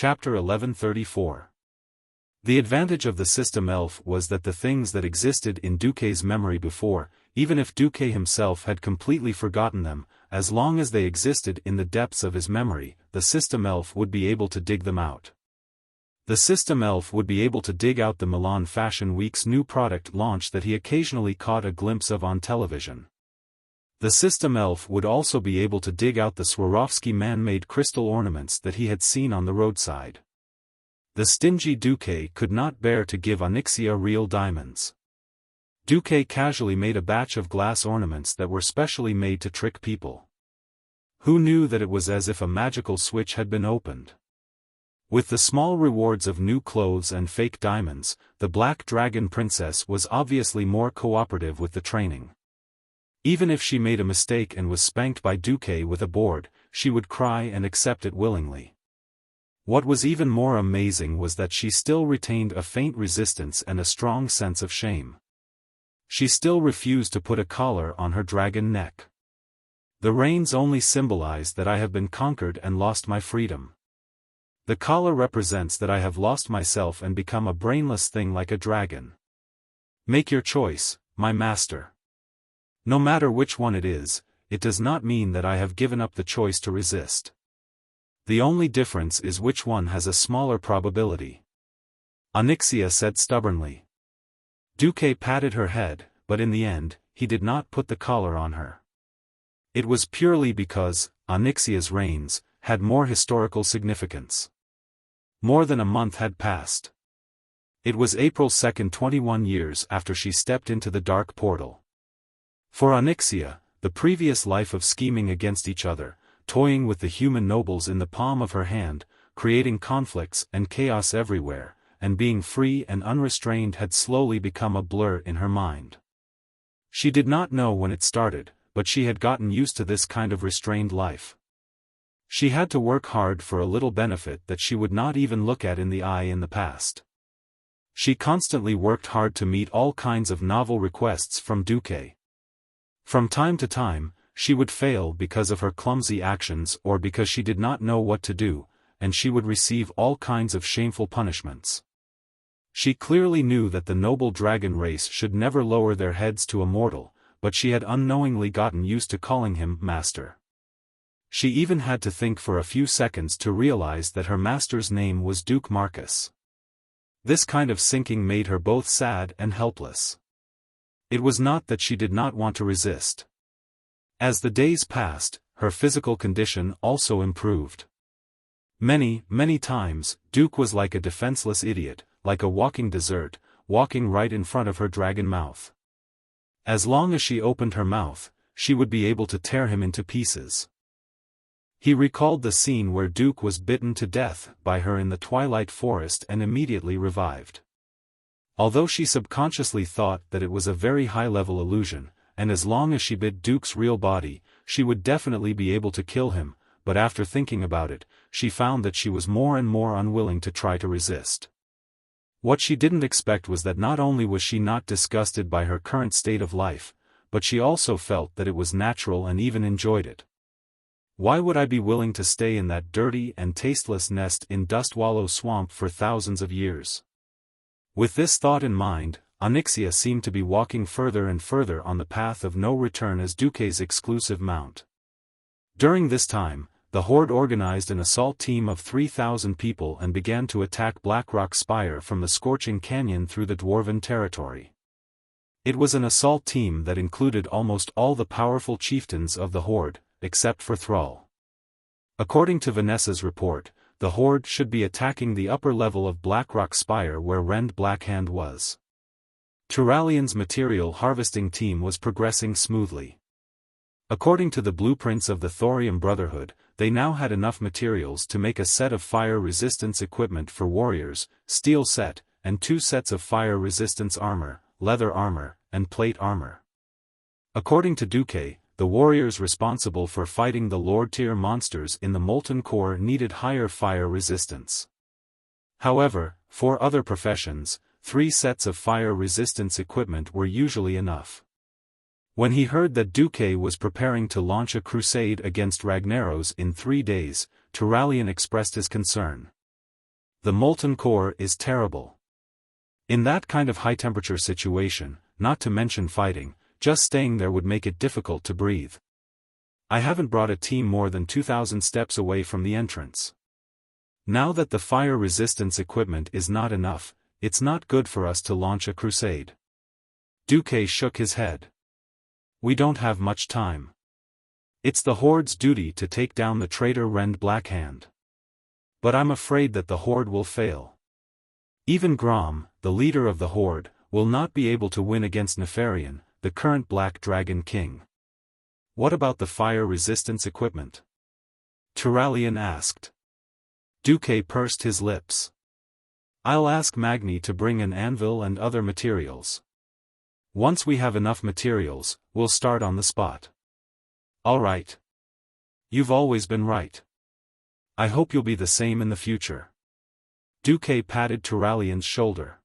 Chapter 1134. The advantage of the system elf was that the things that existed in Duque's memory before, even if Duque himself had completely forgotten them, as long as they existed in the depths of his memory, the system elf would be able to dig them out. The system elf would be able to dig out the Milan Fashion Week's new product launch that he occasionally caught a glimpse of on television. The system elf would also be able to dig out the Swarovski man-made crystal ornaments that he had seen on the roadside. The stingy Duque could not bear to give Onyxia real diamonds. Duque casually made a batch of glass ornaments that were specially made to trick people. Who knew that it was as if a magical switch had been opened? With the small rewards of new clothes and fake diamonds, the Black Dragon Princess was obviously more cooperative with the training. Even if she made a mistake and was spanked by Duque with a board, she would cry and accept it willingly. What was even more amazing was that she still retained a faint resistance and a strong sense of shame. She still refused to put a collar on her dragon neck. The reins only symbolize that I have been conquered and lost my freedom. The collar represents that I have lost myself and become a brainless thing like a dragon. Make your choice, my master. No matter which one it is, it does not mean that I have given up the choice to resist. The only difference is which one has a smaller probability. Onyxia said stubbornly. Duque patted her head, but in the end, he did not put the collar on her. It was purely because Onyxia's reigns had more historical significance. More than a month had passed. It was April 2nd, 21 years after she stepped into the dark portal. For Onyxia, the previous life of scheming against each other, toying with the human nobles in the palm of her hand, creating conflicts and chaos everywhere, and being free and unrestrained had slowly become a blur in her mind. She did not know when it started, but she had gotten used to this kind of restrained life. She had to work hard for a little benefit that she would not even look at in the eye in the past. She constantly worked hard to meet all kinds of novel requests from Duque. From time to time, she would fail because of her clumsy actions or because she did not know what to do, and she would receive all kinds of shameful punishments. She clearly knew that the noble dragon race should never lower their heads to a mortal, but she had unknowingly gotten used to calling him master. She even had to think for a few seconds to realize that her master's name was Duke Marcus. This kind of sinking made her both sad and helpless. It was not that she did not want to resist. As the days passed, her physical condition also improved. Many, many times, Duke was like a defenseless idiot, like a walking dessert, walking right in front of her dragon mouth. As long as she opened her mouth, she would be able to tear him into pieces. He recalled the scene where Duke was bitten to death by her in the Twilight Forest and immediately revived. Although she subconsciously thought that it was a very high-level illusion, and as long as she bit Duke's real body, she would definitely be able to kill him, but after thinking about it, she found that she was more and more unwilling to try to resist. What she didn't expect was that not only was she not disgusted by her current state of life, but she also felt that it was natural and even enjoyed it. Why would I be willing to stay in that dirty and tasteless nest in Dustwallow Swamp for thousands of years? With this thought in mind, Onyxia seemed to be walking further and further on the path of no return as Duque's exclusive mount. During this time, the Horde organized an assault team of 3,000 people and began to attack Blackrock Spire from the Scorching Canyon through the Dwarven territory. It was an assault team that included almost all the powerful chieftains of the Horde, except for Thrall. According to Vanessa's report, the Horde should be attacking the upper level of Blackrock Spire where Rend Blackhand was. Turalian's material harvesting team was progressing smoothly. According to the blueprints of the Thorium Brotherhood, they now had enough materials to make a set of fire resistance equipment for warriors, steel set, and 2 sets of fire resistance armor, leather armor, and plate armor. According to Duque, the warriors responsible for fighting the Lord-tier monsters in the Molten Core needed higher fire resistance. However, for other professions, 3 sets of fire resistance equipment were usually enough. When he heard that Duque was preparing to launch a crusade against Ragnaros in 3 days, Turalian expressed his concern. The molten core is terrible. In that kind of high-temperature situation, not to mention fighting, just staying there would make it difficult to breathe. I haven't brought a team more than 2,000 steps away from the entrance. Now that the fire resistance equipment is not enough, it's not good for us to launch a crusade. Duque shook his head. We don't have much time. It's the Horde's duty to take down the traitor Rend Blackhand. But I'm afraid that the Horde will fail. Even Grom, the leader of the Horde, will not be able to win against Nefarian, the current Black Dragon King. What about the fire resistance equipment? Turalyon asked. Duque pursed his lips. I'll ask Magni to bring an anvil and other materials. Once we have enough materials, we'll start on the spot. All right. You've always been right. I hope you'll be the same in the future. Duque patted Turalyon's shoulder.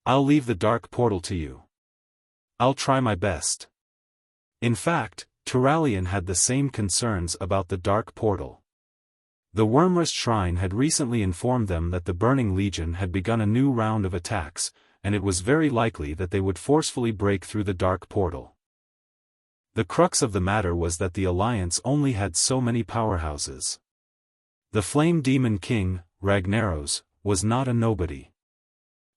I'll leave the dark portal to you. I'll try my best. In fact, Turalyon had the same concerns about the dark portal. The Wormrest Shrine had recently informed them that the Burning Legion had begun a new round of attacks, and it was very likely that they would forcefully break through the dark portal. The crux of the matter was that the Alliance only had so many powerhouses. The Flame Demon King, Ragnaros, was not a nobody.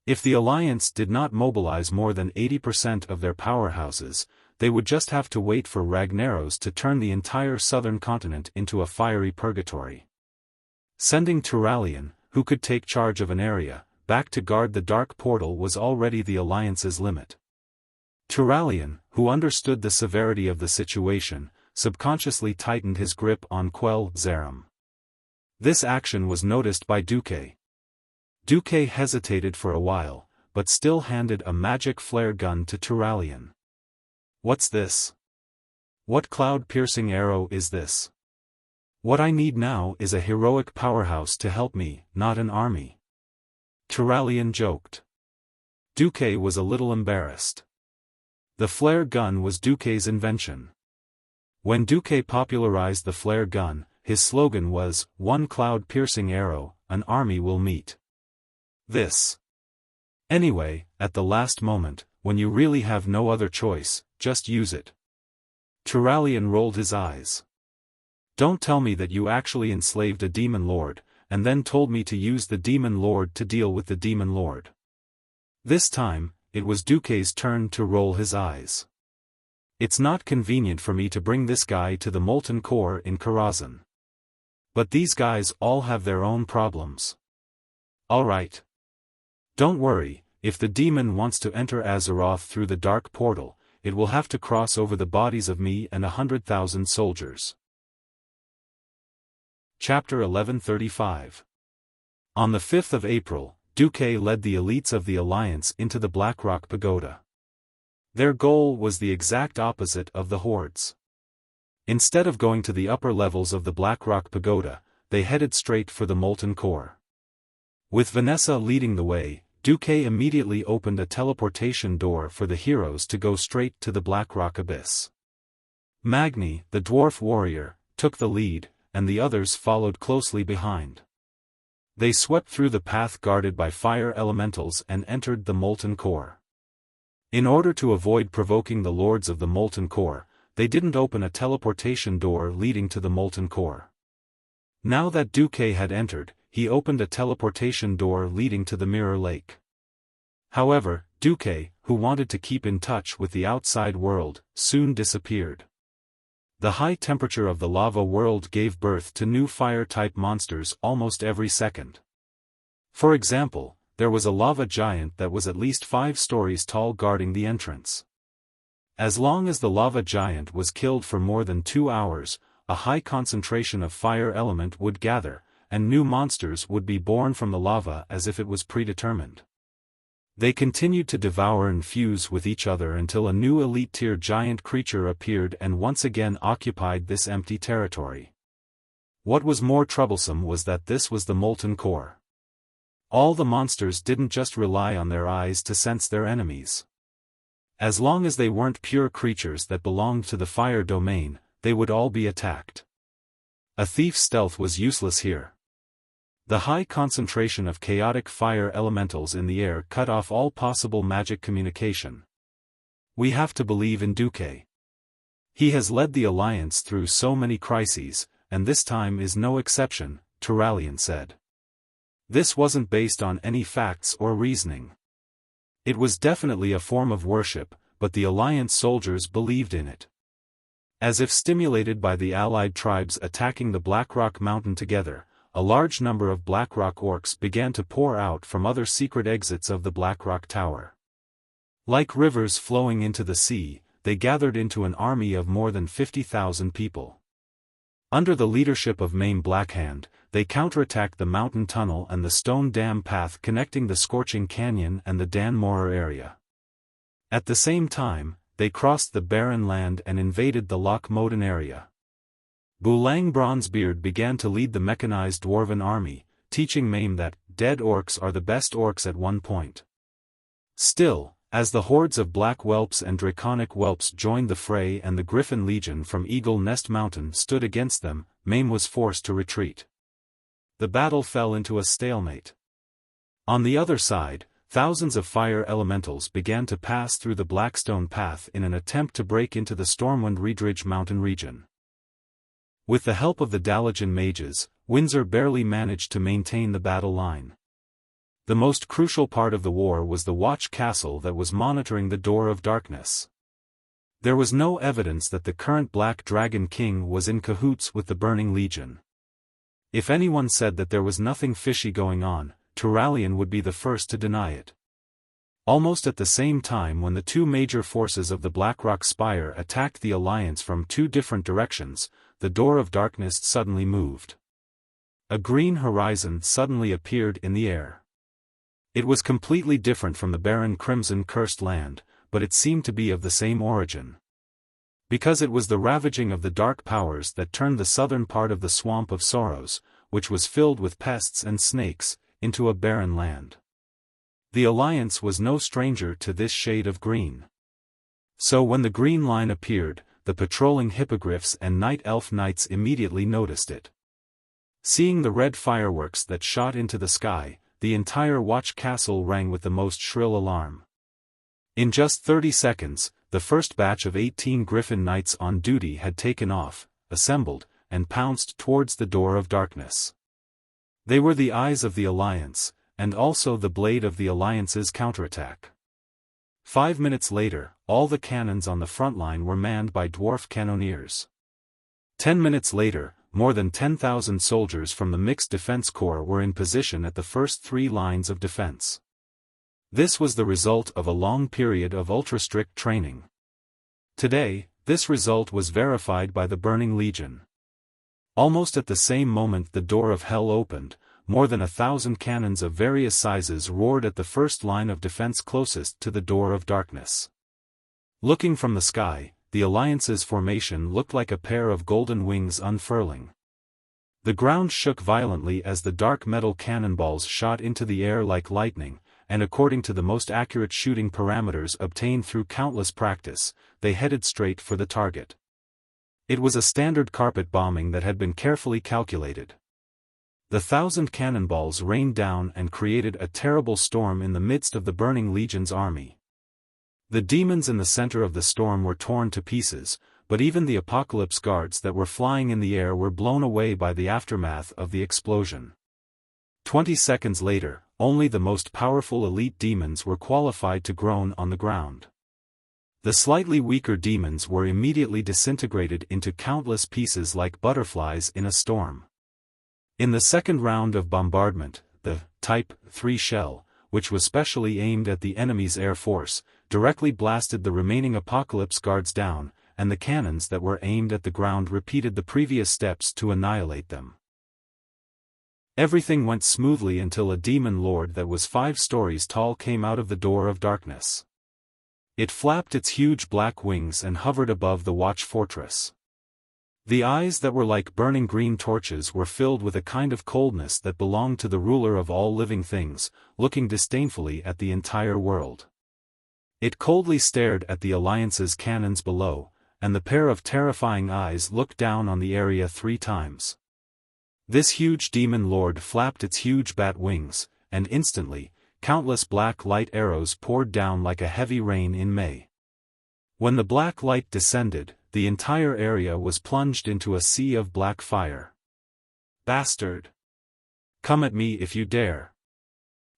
If the Alliance did not mobilize more than 80% of their powerhouses, they would just have to wait for Ragnaros to turn the entire southern continent into a fiery purgatory. Sending Turalyon, who could take charge of an area, back to guard the dark portal was already the Alliance's limit. Turalyon, who understood the severity of the situation, subconsciously tightened his grip on Quell Zerum. This action was noticed by Duque. Duque hesitated for a while, but still handed a magic flare gun to Turalyon. What's this? What cloud-piercing arrow is this? What I need now is a heroic powerhouse to help me, not an army. Turalyon joked. Duque was a little embarrassed. The flare gun was Duque's invention. When Duque popularized the flare gun, his slogan was, "One cloud-piercing arrow, an army will meet." This. Anyway, at the last moment, when you really have no other choice, just use it. Turalyon rolled his eyes. Don't tell me that you actually enslaved a demon lord, and then told me to use the demon lord to deal with the demon lord. This time, it was Duque's turn to roll his eyes. It's not convenient for me to bring this guy to the molten core in Karazhan. But these guys all have their own problems. All right. Don't worry, if the demon wants to enter Azeroth through the dark portal, it will have to cross over the bodies of me and 100,000 soldiers. Chapter 1135. On the 5th of April, Duque led the elites of the Alliance into the Blackrock Pagoda. Their goal was the exact opposite of the Horde's. Instead of going to the upper levels of the Blackrock Pagoda, they headed straight for the Molten Core. With Vanessa leading the way, Duque immediately opened a teleportation door for the heroes to go straight to the Blackrock Abyss. Magni, the dwarf warrior, took the lead, and the others followed closely behind. They swept through the path guarded by fire elementals and entered the Molten Core. In order to avoid provoking the lords of the Molten Core, they didn't open a teleportation door leading to the Molten Core. Now that Duque had entered, he opened a teleportation door leading to the Mirror Lake. However, Duque, who wanted to keep in touch with the outside world, soon disappeared. The high temperature of the lava world gave birth to new fire-type monsters almost every second. For example, there was a lava giant that was at least 5 stories tall guarding the entrance. As long as the lava giant was killed for more than 2 hours, a high concentration of fire element would gather, and new monsters would be born from the lava as if it was predetermined. They continued to devour and fuse with each other until a new elite-tier giant creature appeared and once again occupied this empty territory. What was more troublesome was that this was the Molten Core. All the monsters didn't just rely on their eyes to sense their enemies. As long as they weren't pure creatures that belonged to the fire domain, they would all be attacked. A thief's stealth was useless here. The high concentration of chaotic fire elementals in the air cut off all possible magic communication. We have to believe in Duque. He has led the Alliance through so many crises, and this time is no exception, Turallion said. This wasn't based on any facts or reasoning. It was definitely a form of worship, but the Alliance soldiers believed in it. As if stimulated by the allied tribes attacking the Blackrock Mountain together, a large number of Blackrock orcs began to pour out from other secret exits of the Blackrock Tower. Like rivers flowing into the sea, they gathered into an army of more than 50,000 people. Under the leadership of Mame Blackhand, they counterattacked the mountain tunnel and the stone dam path connecting the Scorching Canyon and the Dan Morer area. At the same time, they crossed the barren land and invaded the Loch Moden area. Bulang Bronzebeard began to lead the mechanized dwarven army, teaching Mame that dead orcs are the best orcs at one point. Still, as the hordes of black whelps and draconic whelps joined the fray and the Griffin Legion from Eagle Nest Mountain stood against them, Mame was forced to retreat. The battle fell into a stalemate. On the other side, thousands of fire elementals began to pass through the Blackstone Path in an attempt to break into the Stormwind Reedridge Mountain region. With the help of the Dalajan mages, Windsor barely managed to maintain the battle line. The most crucial part of the war was the Watch Castle that was monitoring the Door of Darkness. There was no evidence that the current Black Dragon King was in cahoots with the Burning Legion. If anyone said that there was nothing fishy going on, Turallion would be the first to deny it. Almost at the same time when the two major forces of the Blackrock Spire attacked the Alliance from two different directions, the Door of Darkness suddenly moved. A green horizon suddenly appeared in the air. It was completely different from the barren Crimson Cursed Land, but it seemed to be of the same origin. Because it was the ravaging of the dark powers that turned the southern part of the Swamp of Sorrows, which was filled with pests and snakes, into a barren land. The Alliance was no stranger to this shade of green. So when the green line appeared, the patrolling hippogriffs and night elf knights immediately noticed it. Seeing the red fireworks that shot into the sky, the entire Watch Castle rang with the most shrill alarm. In just 30 seconds, the first batch of 18 Griffin Knights on duty had taken off, assembled, and pounced towards the Door of Darkness. They were the eyes of the Alliance, and also the blade of the Alliance's counterattack. 5 minutes later, all the cannons on the front line were manned by dwarf cannoneers. 10 minutes later, more than 10,000 soldiers from the Mixed Defense Corps were in position at the first three lines of defense. This was the result of a long period of ultra-strict training. Today, this result was verified by the Burning Legion. Almost at the same moment the Door of Hell opened, more than 1,000 cannons of various sizes roared at the first line of defense closest to the Door of Darkness. Looking from the sky, the Alliance's formation looked like a pair of golden wings unfurling. The ground shook violently as the dark metal cannonballs shot into the air like lightning, and according to the most accurate shooting parameters obtained through countless practice, they headed straight for the target. It was a standard carpet bombing that had been carefully calculated. The 1,000 cannonballs rained down and created a terrible storm in the midst of the Burning Legion's army. The demons in the center of the storm were torn to pieces, but even the Apocalypse Guards that were flying in the air were blown away by the aftermath of the explosion. 20 seconds later, only the most powerful elite demons were qualified to groan on the ground. The slightly weaker demons were immediately disintegrated into countless pieces like butterflies in a storm. In the second round of bombardment, the Type 3 shell, which was specially aimed at the enemy's air force, directly blasted the remaining Apocalypse Guards down, and the cannons that were aimed at the ground repeated the previous steps to annihilate them. Everything went smoothly until a demon lord that was 5 stories tall came out of the Door of Darkness. It flapped its huge black wings and hovered above the Watch Fortress. The eyes that were like burning green torches were filled with a kind of coldness that belonged to the ruler of all living things, looking disdainfully at the entire world. It coldly stared at the Alliance's cannons below, and the pair of terrifying eyes looked down on the area 3 times. This huge demon lord flapped its huge bat wings, and instantly, countless black light arrows poured down like a heavy rain in May. When the black light descended, the entire area was plunged into a sea of black fire. Bastard! Come at me if you dare!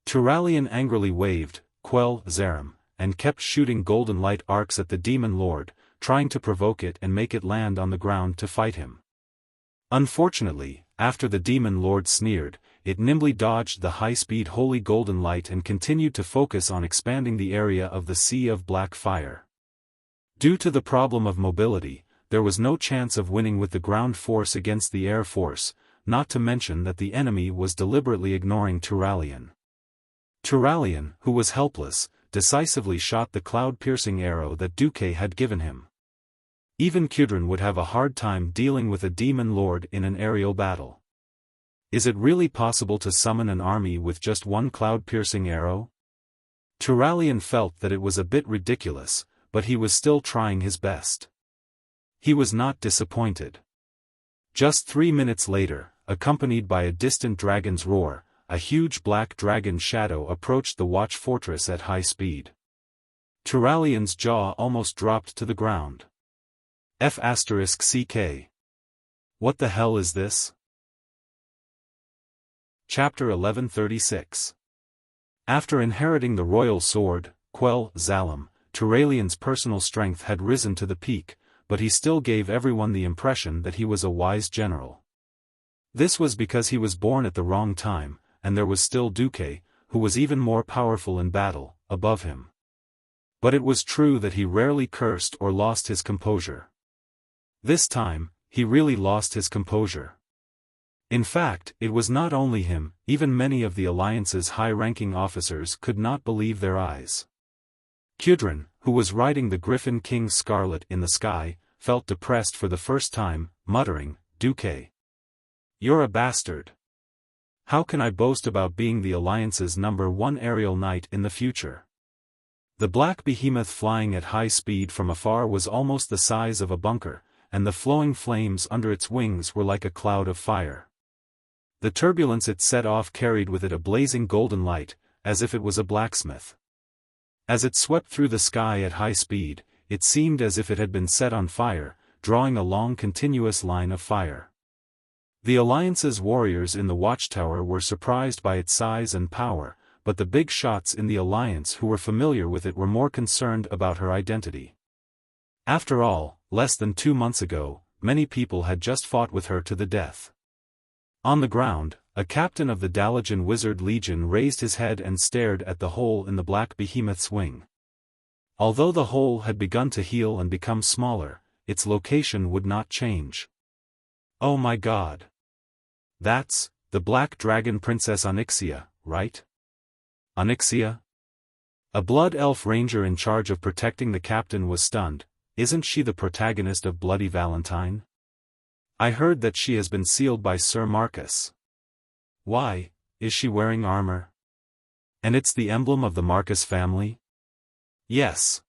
Turalian angrily waved, Quell Zarim, and kept shooting golden light arcs at the demon lord, trying to provoke it and make it land on the ground to fight him. Unfortunately, after the demon lord sneered, it nimbly dodged the high-speed holy golden light and continued to focus on expanding the area of the sea of black fire. Due to the problem of mobility, there was no chance of winning with the ground force against the air force, not to mention that the enemy was deliberately ignoring Turalian. Turalian, who was helpless, decisively shot the cloud-piercing arrow that Duque had given him. Even Kudrin would have a hard time dealing with a demon lord in an aerial battle. Is it really possible to summon an army with just one cloud-piercing arrow? Turalian felt that it was a bit ridiculous, but he was still trying his best. He was not disappointed. Just 3 minutes later, accompanied by a distant dragon's roar, a huge black dragon shadow approached the watch fortress at high speed. Turalian's jaw almost dropped to the ground. F***CK. What the hell is this? Chapter 1136. After inheriting the royal sword, Quell Zalim, Turalian's personal strength had risen to the peak, but he still gave everyone the impression that he was a wise general. This was because he was born at the wrong time, and there was still Duque, who was even more powerful in battle, above him. But it was true that he rarely cursed or lost his composure. This time, he really lost his composure. In fact, it was not only him, even many of the Alliance's high-ranking officers could not believe their eyes. Kudrin, who was riding the Griffin King's Scarlet in the sky, felt depressed for the first time, muttering, Duque. You're a bastard. How can I boast about being the Alliance's #1 aerial knight in the future? The black behemoth flying at high speed from afar was almost the size of a bunker, and the flowing flames under its wings were like a cloud of fire. The turbulence it set off carried with it a blazing golden light, as if it was a blacksmith. As it swept through the sky at high speed, it seemed as if it had been set on fire, drawing a long continuous line of fire. The Alliance's warriors in the watchtower were surprised by its size and power, but the big shots in the Alliance who were familiar with it were more concerned about her identity. After all, less than 2 months ago, many people had just fought with her to the death. On the ground, a captain of the Dalajan Wizard Legion raised his head and stared at the hole in the black behemoth's wing. Although the hole had begun to heal and become smaller, its location would not change. Oh my god. That's the Black Dragon Princess Onyxia, right? Onyxia? A blood elf ranger in charge of protecting the captain was stunned. Isn't she the protagonist of Bloody Valentine? I heard that she has been sealed by Sir Marcus. Why, is she wearing armor? And it's the emblem of the Marcus family? Yes.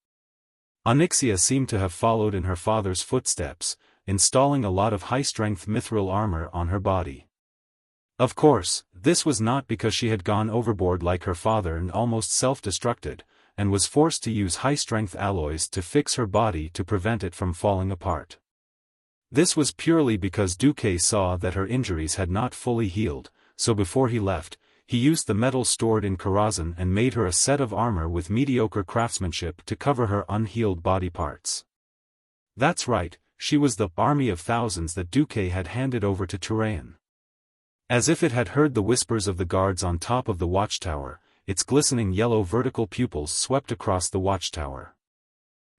Onyxia seemed to have followed in her father's footsteps, installing a lot of high-strength mithril armor on her body. Of course, this was not because she had gone overboard like her father and almost self-destructed, and was forced to use high-strength alloys to fix her body to prevent it from falling apart. This was purely because Duque saw that her injuries had not fully healed, so before he left, he used the metal stored in Karazhan and made her a set of armor with mediocre craftsmanship to cover her unhealed body parts. That's right, she was the army of thousands that Duque had handed over to Turayan. As if it had heard the whispers of the guards on top of the watchtower, its glistening yellow vertical pupils swept across the watchtower.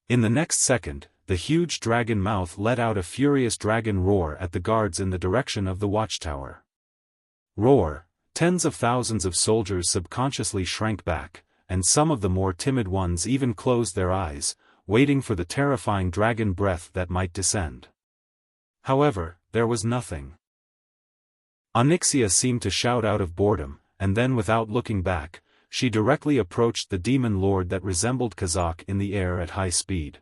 In the next second, the huge dragon mouth let out a furious dragon roar at the guards in the direction of the watchtower. Roar, tens of thousands of soldiers subconsciously shrank back, and some of the more timid ones even closed their eyes, waiting for the terrifying dragon breath that might descend. However, there was nothing. Onyxia seemed to shout out of boredom, and then without looking back, she directly approached the demon lord that resembled Kazakh in the air at high speed.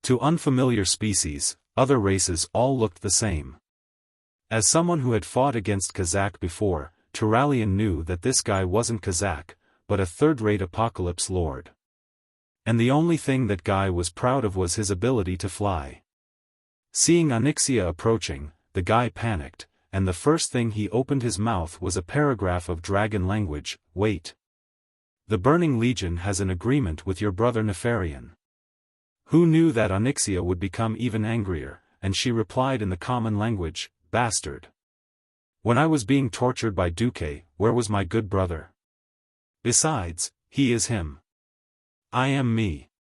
To unfamiliar species, other races all looked the same. As someone who had fought against Kazakh before, Turalian knew that this guy wasn't Kazakh, but a third-rate apocalypse lord. And the only thing that guy was proud of was his ability to fly. Seeing Onyxia approaching, the guy panicked, and the first thing he opened his mouth was a paragraph of dragon language. Wait. The Burning Legion has an agreement with your brother Nefarian. Who knew that Onyxia would become even angrier, and she replied in the common language, bastard. When I was being tortured by Duque, where was my good brother? Besides, he is him. I am me.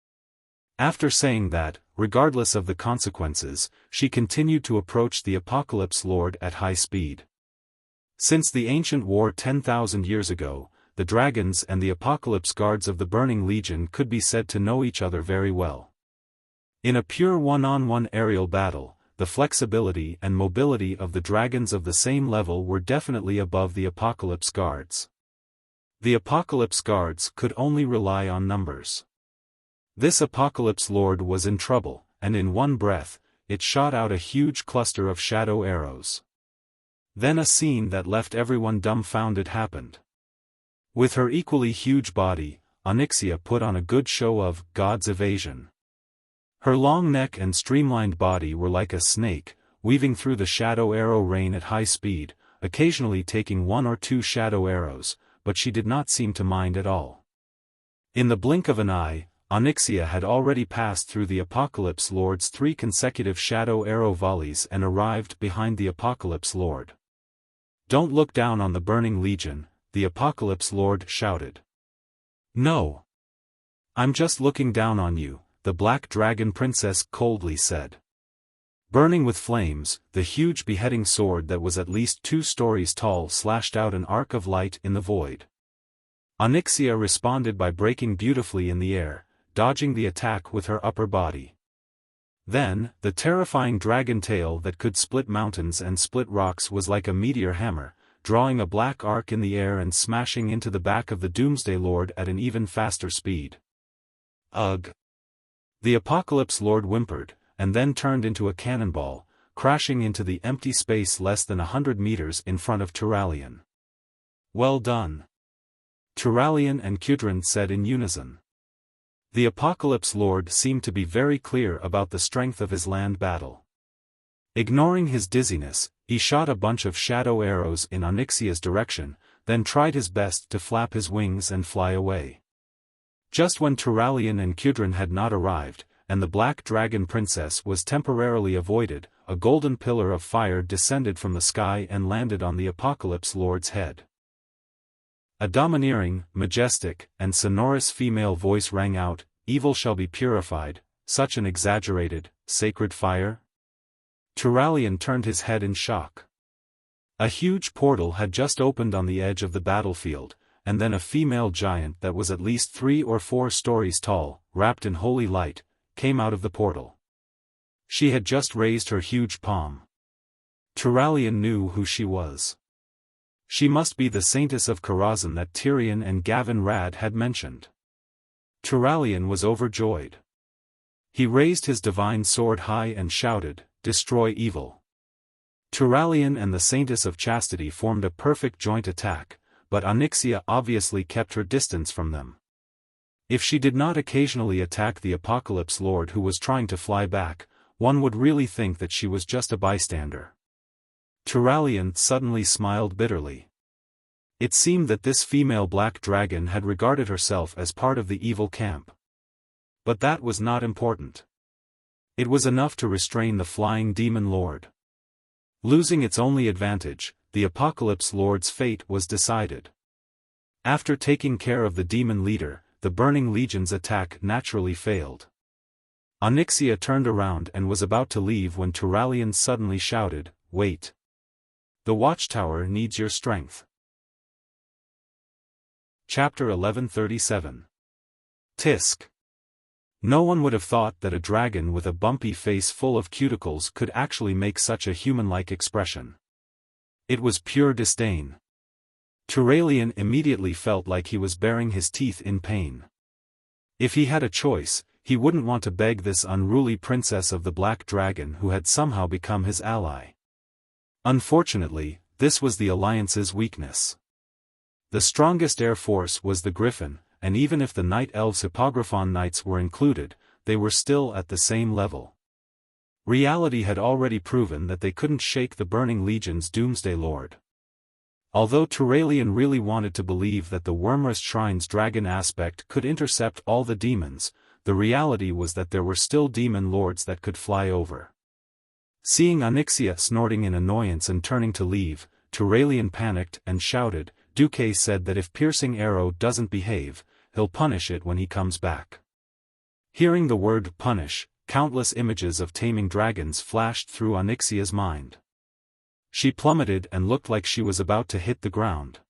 After saying that, regardless of the consequences, she continued to approach the Apocalypse Lord at high speed. Since the ancient war 10,000 years ago, the dragons and the Apocalypse Guards of the Burning Legion could be said to know each other very well. In a pure one-on-one aerial battle, the flexibility and mobility of the dragons of the same level were definitely above the Apocalypse Guards. The Apocalypse Guards could only rely on numbers. This Apocalypse Lord was in trouble, and in one breath, it shot out a huge cluster of shadow arrows. Then a scene that left everyone dumbfounded happened. With her equally huge body, Onyxia put on a good show of God's evasion. Her long neck and streamlined body were like a snake, weaving through the shadow arrow rain at high speed, occasionally taking one or two shadow arrows, but she did not seem to mind at all. In the blink of an eye, Onyxia had already passed through the Apocalypse Lord's 3 consecutive shadow arrow volleys and arrived behind the Apocalypse Lord. Don't look down on the Burning Legion, the Apocalypse Lord shouted. No. I'm just looking down on you, the Black Dragon Princess coldly said. Burning with flames, the huge beheading sword that was at least 2 stories tall slashed out an arc of light in the void. Onyxia responded by breaking beautifully in the air, dodging the attack with her upper body. Then, the terrifying dragon tail that could split mountains and split rocks was like a meteor hammer, drawing a black arc in the air and smashing into the back of the Doomsday Lord at an even faster speed. Ugh! The Apocalypse Lord whimpered, and then turned into a cannonball, crashing into the empty space less than 100 meters in front of Turalian. Well done! Turalian and Kudrin said in unison. The Apocalypse Lord seemed to be very clear about the strength of his land battle. Ignoring his dizziness, he shot a bunch of shadow arrows in Onyxia's direction, then tried his best to flap his wings and fly away. Just when Turalian and Kudrin had not arrived, and the Black Dragon Princess was temporarily avoided, a golden pillar of fire descended from the sky and landed on the Apocalypse Lord's head. A domineering, majestic, and sonorous female voice rang out, "Evil shall be purified, such an exaggerated, sacred fire?" Turalian turned his head in shock. A huge portal had just opened on the edge of the battlefield, and then a female giant that was at least 3 or 4 stories tall, wrapped in holy light, came out of the portal. She had just raised her huge palm. Turalian knew who she was. She must be the Saintess of Karazhan that Tyrion and Gavin Rad had mentioned. Turalian was overjoyed. He raised his divine sword high and shouted, "Destroy evil." Turalian and the Saintess of Chastity formed a perfect joint attack, but Onyxia obviously kept her distance from them. If she did not occasionally attack the Apocalypse Lord who was trying to fly back, one would really think that she was just a bystander. Turalian suddenly smiled bitterly. It seemed that this female black dragon had regarded herself as part of the evil camp. But that was not important. It was enough to restrain the flying demon lord. Losing its only advantage, the Apocalypse Lord's fate was decided. After taking care of the demon leader, the Burning Legion's attack naturally failed. Onyxia turned around and was about to leave when Turalian suddenly shouted, "Wait! The watchtower needs your strength." Chapter 1137. Tisk. No one would have thought that a dragon with a bumpy face full of cuticles could actually make such a human-like expression. It was pure disdain. Turalian immediately felt like he was baring his teeth in pain. If he had a choice, he wouldn't want to beg this unruly princess of the Black Dragon who had somehow become his ally. Unfortunately, this was the Alliance's weakness. The strongest air force was the Griffin, and even if the Night Elves Hippogriphon Knights were included, they were still at the same level. Reality had already proven that they couldn't shake the Burning Legion's Doomsday Lord. Although Turalian really wanted to believe that the Wormrest Shrine's dragon aspect could intercept all the demons, the reality was that there were still demon lords that could fly over. Seeing Onyxia snorting in annoyance and turning to leave, Turalian panicked and shouted. Duque said that if Piercing Arrow doesn't behave, he'll punish it when he comes back. Hearing the word punish, countless images of taming dragons flashed through Onyxia's mind. She plummeted and looked like she was about to hit the ground.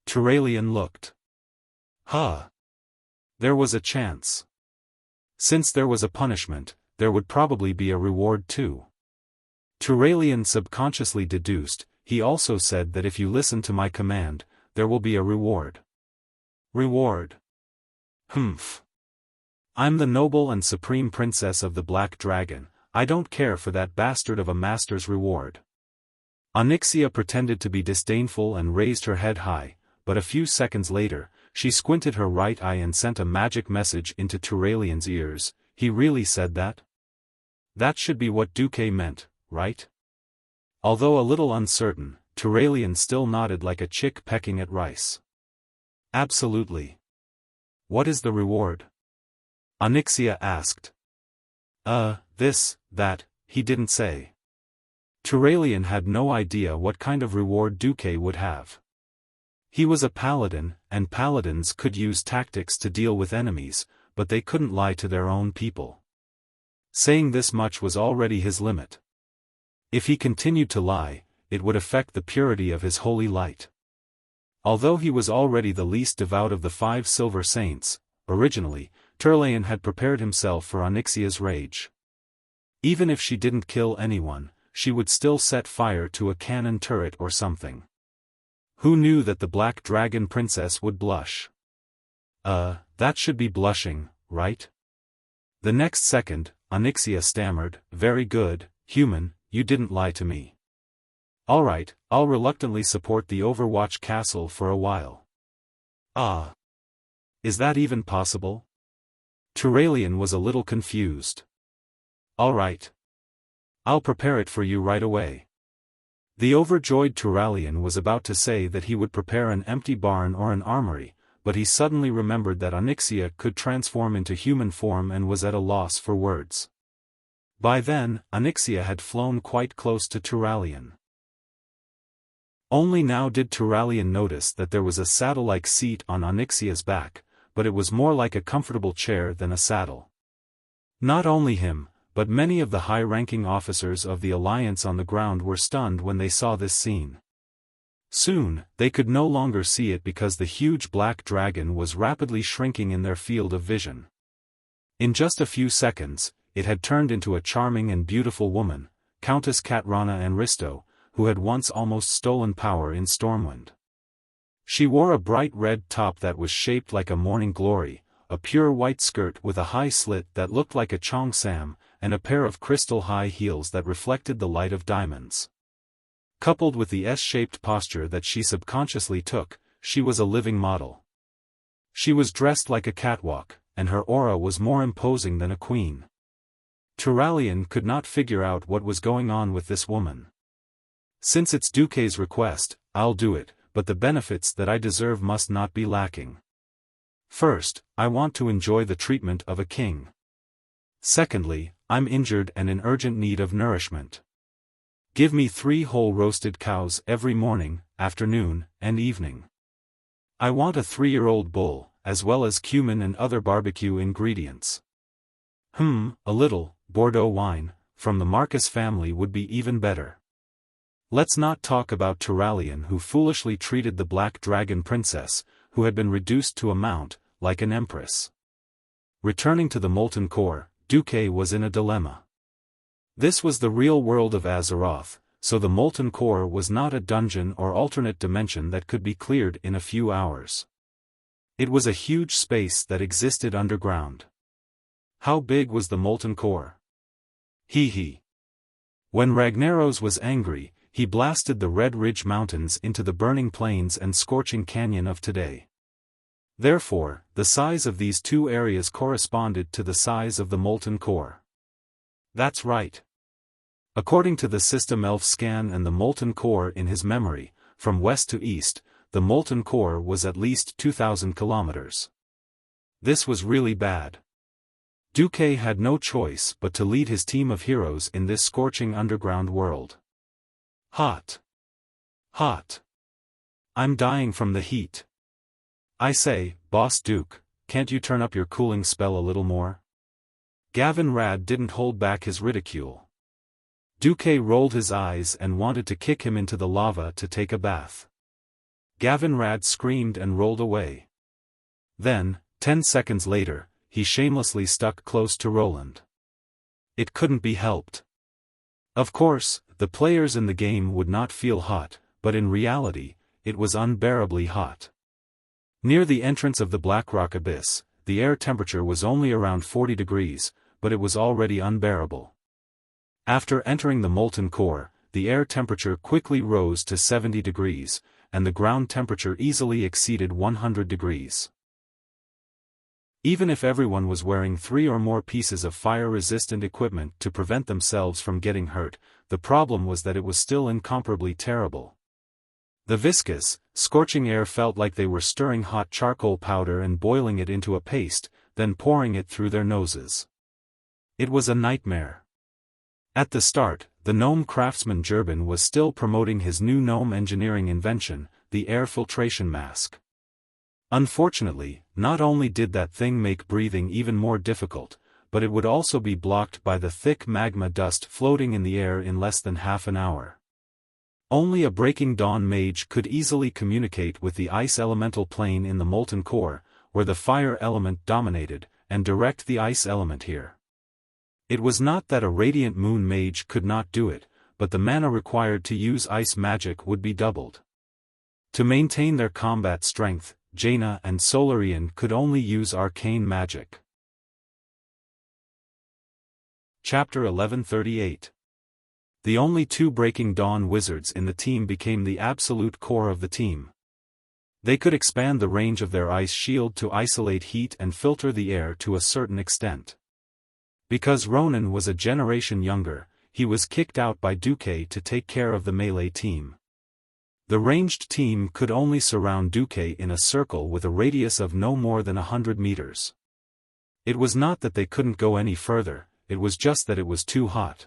Turalian looked. Huh. There was a chance. Since there was a punishment, there would probably be a reward too. Turalian subconsciously deduced. He also said that if you listen to my command, there will be a reward. Reward? Humph. I'm the noble and supreme princess of the Black Dragon, I don't care for that bastard of a master's reward. Onyxia pretended to be disdainful and raised her head high, but a few seconds later, she squinted her right eye and sent a magic message into Turalian's ears. He really said that? That should be what Duque meant, right? Although a little uncertain, Turalian still nodded like a chick pecking at rice. Absolutely. What is the reward? Onyxia asked. That, he didn't say. Turalian had no idea what kind of reward Duque would have. He was a paladin, and paladins could use tactics to deal with enemies, but they couldn't lie to their own people. Saying this much was already his limit. If he continued to lie, it would affect the purity of his holy light. Although he was already the least devout of the 5 Silver Saints, originally, Turalian had prepared himself for Onyxia's rage. Even if she didn't kill anyone, she would still set fire to a cannon turret or something. Who knew that the Black Dragon Princess would blush? That should be blushing, right? The next second, Onyxia stammered, very good, human, you didn't lie to me. Alright, I'll reluctantly support the Overwatch Castle for a while. Is that even possible? Turalian was a little confused. Alright. I'll prepare it for you right away. The overjoyed Turalian was about to say that he would prepare an empty barn or an armory, but he suddenly remembered that Onyxia could transform into human form and was at a loss for words. By then, Onyxia had flown quite close to Turalian. Only now did Turalian notice that there was a saddle-like seat on Onyxia's back, but it was more like a comfortable chair than a saddle. Not only him, but many of the high-ranking officers of the Alliance on the ground were stunned when they saw this scene. Soon, they could no longer see it because the huge black dragon was rapidly shrinking in their field of vision. In just a few seconds, it had turned into a charming and beautiful woman, Countess Katrana Anristo, who had once almost stolen power in Stormwind. She wore a bright red top that was shaped like a morning glory, a pure white skirt with a high slit that looked like a cheongsam, and a pair of crystal high heels that reflected the light of diamonds. Coupled with the S-shaped posture that she subconsciously took, she was a living model. She was dressed like a catwalk, and her aura was more imposing than a queen. Turalian could not figure out what was going on with this woman. Since it's Duque's request, I'll do it, but the benefits that I deserve must not be lacking. First, I want to enjoy the treatment of a king. Secondly, I'm injured and in urgent need of nourishment. Give me 3 whole roasted cows every morning, afternoon, and evening. I want a 3-year-old bull, as well as cumin and other barbecue ingredients. A little Bordeaux wine, from the Marcus family would be even better. Let's not talk about Turalian, who foolishly treated the Black Dragon Princess, who had been reduced to a mount, like an empress. Returning to the Molten Core, Duque was in a dilemma. This was the real world of Azeroth, so the Molten Core was not a dungeon or alternate dimension that could be cleared in a few hours. It was a huge space that existed underground. How big was the Molten Core? When Ragnaros was angry, he blasted the Red Ridge Mountains into the burning plains and scorching canyon of today. Therefore, the size of these two areas corresponded to the size of the molten core. That's right. According to the System Elf scan and the molten core in his memory, from west to east, the molten core was at least 2,000 kilometers. This was really bad. Duque had no choice but to lead his team of heroes in this scorching underground world. Hot. Hot. I'm dying from the heat. I say, Boss Duke, can't you turn up your cooling spell a little more? Gavin Rad didn't hold back his ridicule. Duque rolled his eyes and wanted to kick him into the lava to take a bath. Gavin Rad screamed and rolled away. Then, 10 seconds later, he shamelessly stuck close to Roland. It couldn't be helped. Of course, the players in the game would not feel hot, but in reality, it was unbearably hot. Near the entrance of the Blackrock Abyss, the air temperature was only around 40 degrees, but it was already unbearable. After entering the molten core, the air temperature quickly rose to 70 degrees, and the ground temperature easily exceeded 100 degrees. Even if everyone was wearing 3 or more pieces of fire-resistant equipment to prevent themselves from getting hurt, the problem was that it was still incomparably terrible. The viscous, scorching air felt like they were stirring hot charcoal powder and boiling it into a paste, then pouring it through their noses. It was a nightmare. At the start, the gnome craftsman Jerbin was still promoting his new gnome engineering invention, the air filtration mask. Unfortunately, not only did that thing make breathing even more difficult, but it would also be blocked by the thick magma dust floating in the air in less than half an hour. Only a Breaking Dawn mage could easily communicate with the ice elemental plane in the molten core, where the fire element dominated, and direct the ice element here. It was not that a Radiant Moon mage could not do it, but the mana required to use ice magic would be doubled. To maintain their combat strength, Jaina and Solarian could only use arcane magic. Chapter 1138. The only 2 Breaking Dawn wizards in the team became the absolute core of the team. They could expand the range of their ice shield to isolate heat and filter the air to a certain extent. Because Ronan was a generation younger, he was kicked out by Duque to take care of the melee team. The ranged team could only surround Duque in a circle with a radius of no more than 100 meters. It was not that they couldn't go any further, it was just that it was too hot.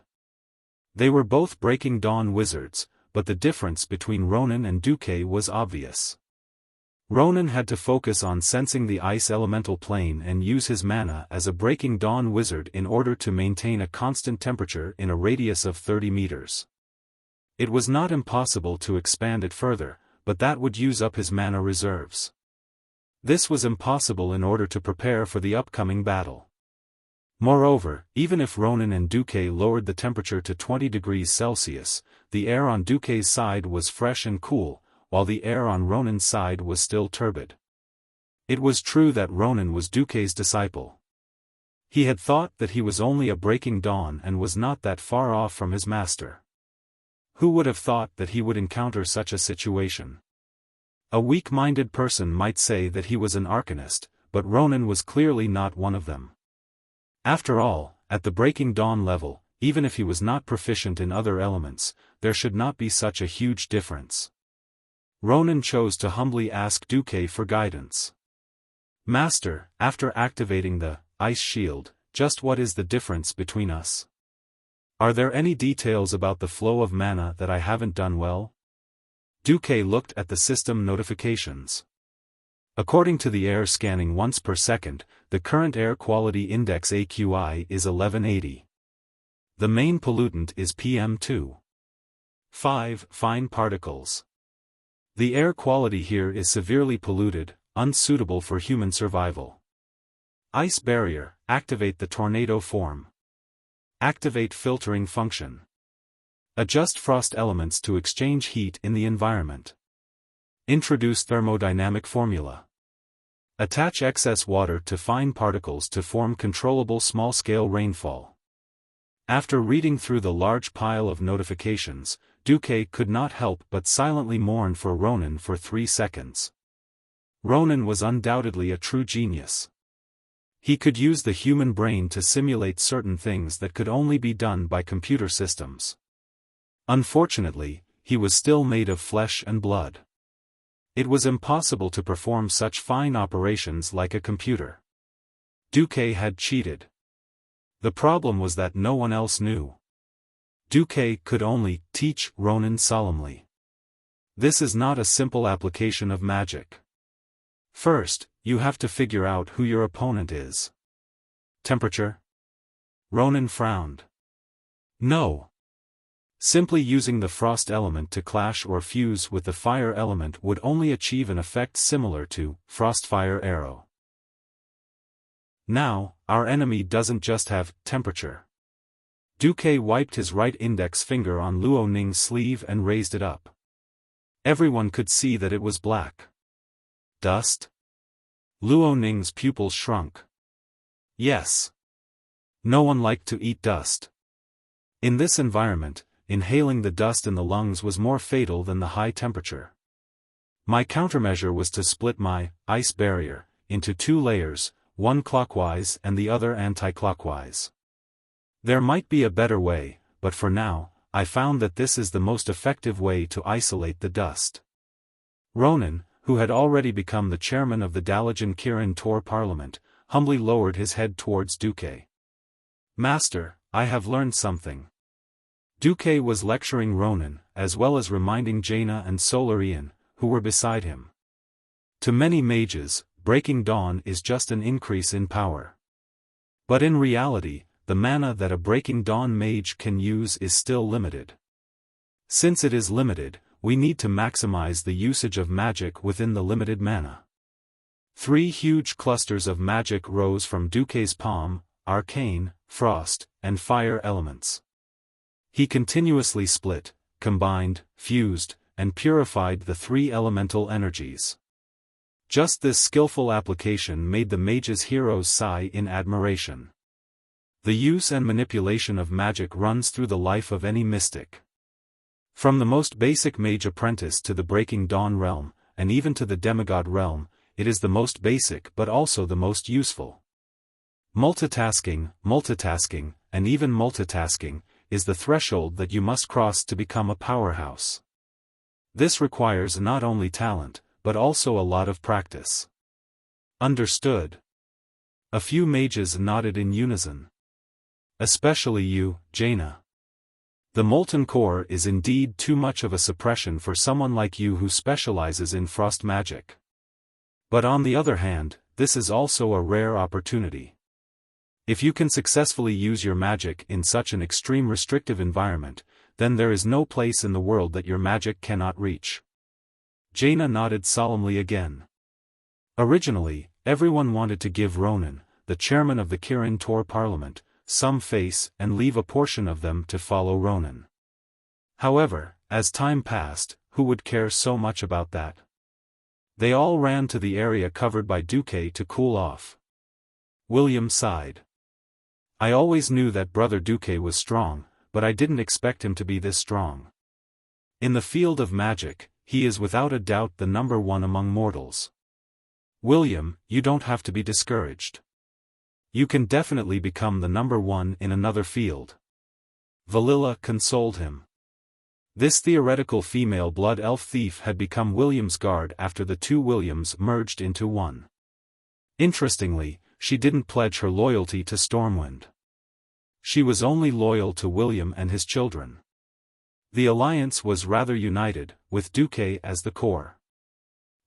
They were both Breaking Dawn wizards, but the difference between Ronan and Duque was obvious. Ronan had to focus on sensing the ice elemental plane and use his mana as a Breaking Dawn wizard in order to maintain a constant temperature in a radius of 30 meters. It was not impossible to expand it further, but that would use up his mana reserves. This was impossible in order to prepare for the upcoming battle. Moreover, even if Ronan and Duque lowered the temperature to 20 degrees Celsius, the air on Duque's side was fresh and cool, while the air on Ronan's side was still turbid. It was true that Ronan was Duque's disciple. He had thought that he was only a Breaking Dawn and was not that far off from his master. Who would have thought that he would encounter such a situation? A weak-minded person might say that he was an arcanist, but Ronan was clearly not one of them. After all, at the Breaking Dawn level, even if he was not proficient in other elements, there should not be such a huge difference. Ronan chose to humbly ask Duque for guidance. Master, after activating the ice shield, just what is the difference between us? Are there any details about the flow of mana that I haven't done well? Duque looked at the system notifications. According to the air scanning once per second, the current air quality index AQI is 1180. The main pollutant is PM2.5 fine particles. The air quality here is severely polluted, unsuitable for human survival. Ice barrier, activate the tornado form. Activate filtering function. Adjust frost elements to exchange heat in the environment. Introduce thermodynamic formula. Attach excess water to fine particles to form controllable small-scale rainfall. After reading through the large pile of notifications, Duque could not help but silently mourn for Ronan for 3 seconds. Ronan was undoubtedly a true genius. He could use the human brain to simulate certain things that could only be done by computer systems. Unfortunately, he was still made of flesh and blood. It was impossible to perform such fine operations like a computer. Duque had cheated. The problem was that no one else knew. Duque could only teach Ronan solemnly. This is not a simple application of magic. First, you have to figure out who your opponent is. Temperature? Ronan frowned. No. Simply using the frost element to clash or fuse with the fire element would only achieve an effect similar to frost-fire arrow. Now, our enemy doesn't just have temperature. Duque wiped his right index finger on Luo Ning's sleeve and raised it up. Everyone could see that it was black. Dust? Luo Ning's pupils shrunk. Yes. No one liked to eat dust. In this environment, inhaling the dust in the lungs was more fatal than the high temperature. My countermeasure was to split my ice barrier into 2 layers, one clockwise and the other anti-clockwise. There might be a better way, but for now, I found that this is the most effective way to isolate the dust. Ronan, who had already become the chairman of the Dalijan Kirin Tor Parliament, humbly lowered his head towards Duque. Master, I have learned something. Duque was lecturing Ronan, as well as reminding Jaina and Solarian, who were beside him. To many mages, breaking dawn is just an increase in power. But in reality, the mana that a breaking dawn mage can use is still limited. Since it is limited, we need to maximize the usage of magic within the limited mana. 3 huge clusters of magic rose from Duque's palm: arcane, frost, and fire elements. He continuously split, combined, fused, and purified the 3 elemental energies. Just this skillful application made the mage's heroes sigh in admiration. The use and manipulation of magic runs through the life of any mystic. From the most basic mage apprentice to the Breaking Dawn realm, and even to the demigod realm, it is the most basic but also the most useful. Multitasking, and even multitasking, is the threshold that you must cross to become a powerhouse. This requires not only talent, but also a lot of practice. Understood. A few mages nodded in unison. Especially you, Jaina. The molten core is indeed too much of a suppression for someone like you who specializes in frost magic. But on the other hand, this is also a rare opportunity. If you can successfully use your magic in such an extreme restrictive environment, then there is no place in the world that your magic cannot reach. Jaina nodded solemnly again. Originally, everyone wanted to give Ronan, the chairman of the Kirin Tor Parliament, some face and leave a portion of them to follow Ronan. However, as time passed, who would care so much about that? They all ran to the area covered by Duque to cool off. William sighed. I always knew that Brother Duque was strong, but I didn't expect him to be this strong. In the field of magic, he is without a doubt the number 1 among mortals. William, you don't have to be discouraged. You can definitely become the number 1 in another field. Valilla consoled him. This theoretical female blood elf thief had become William's guard after the 2 Williams merged into one. Interestingly, she didn't pledge her loyalty to Stormwind. She was only loyal to William and his children. The alliance was rather united, with Duque as the core.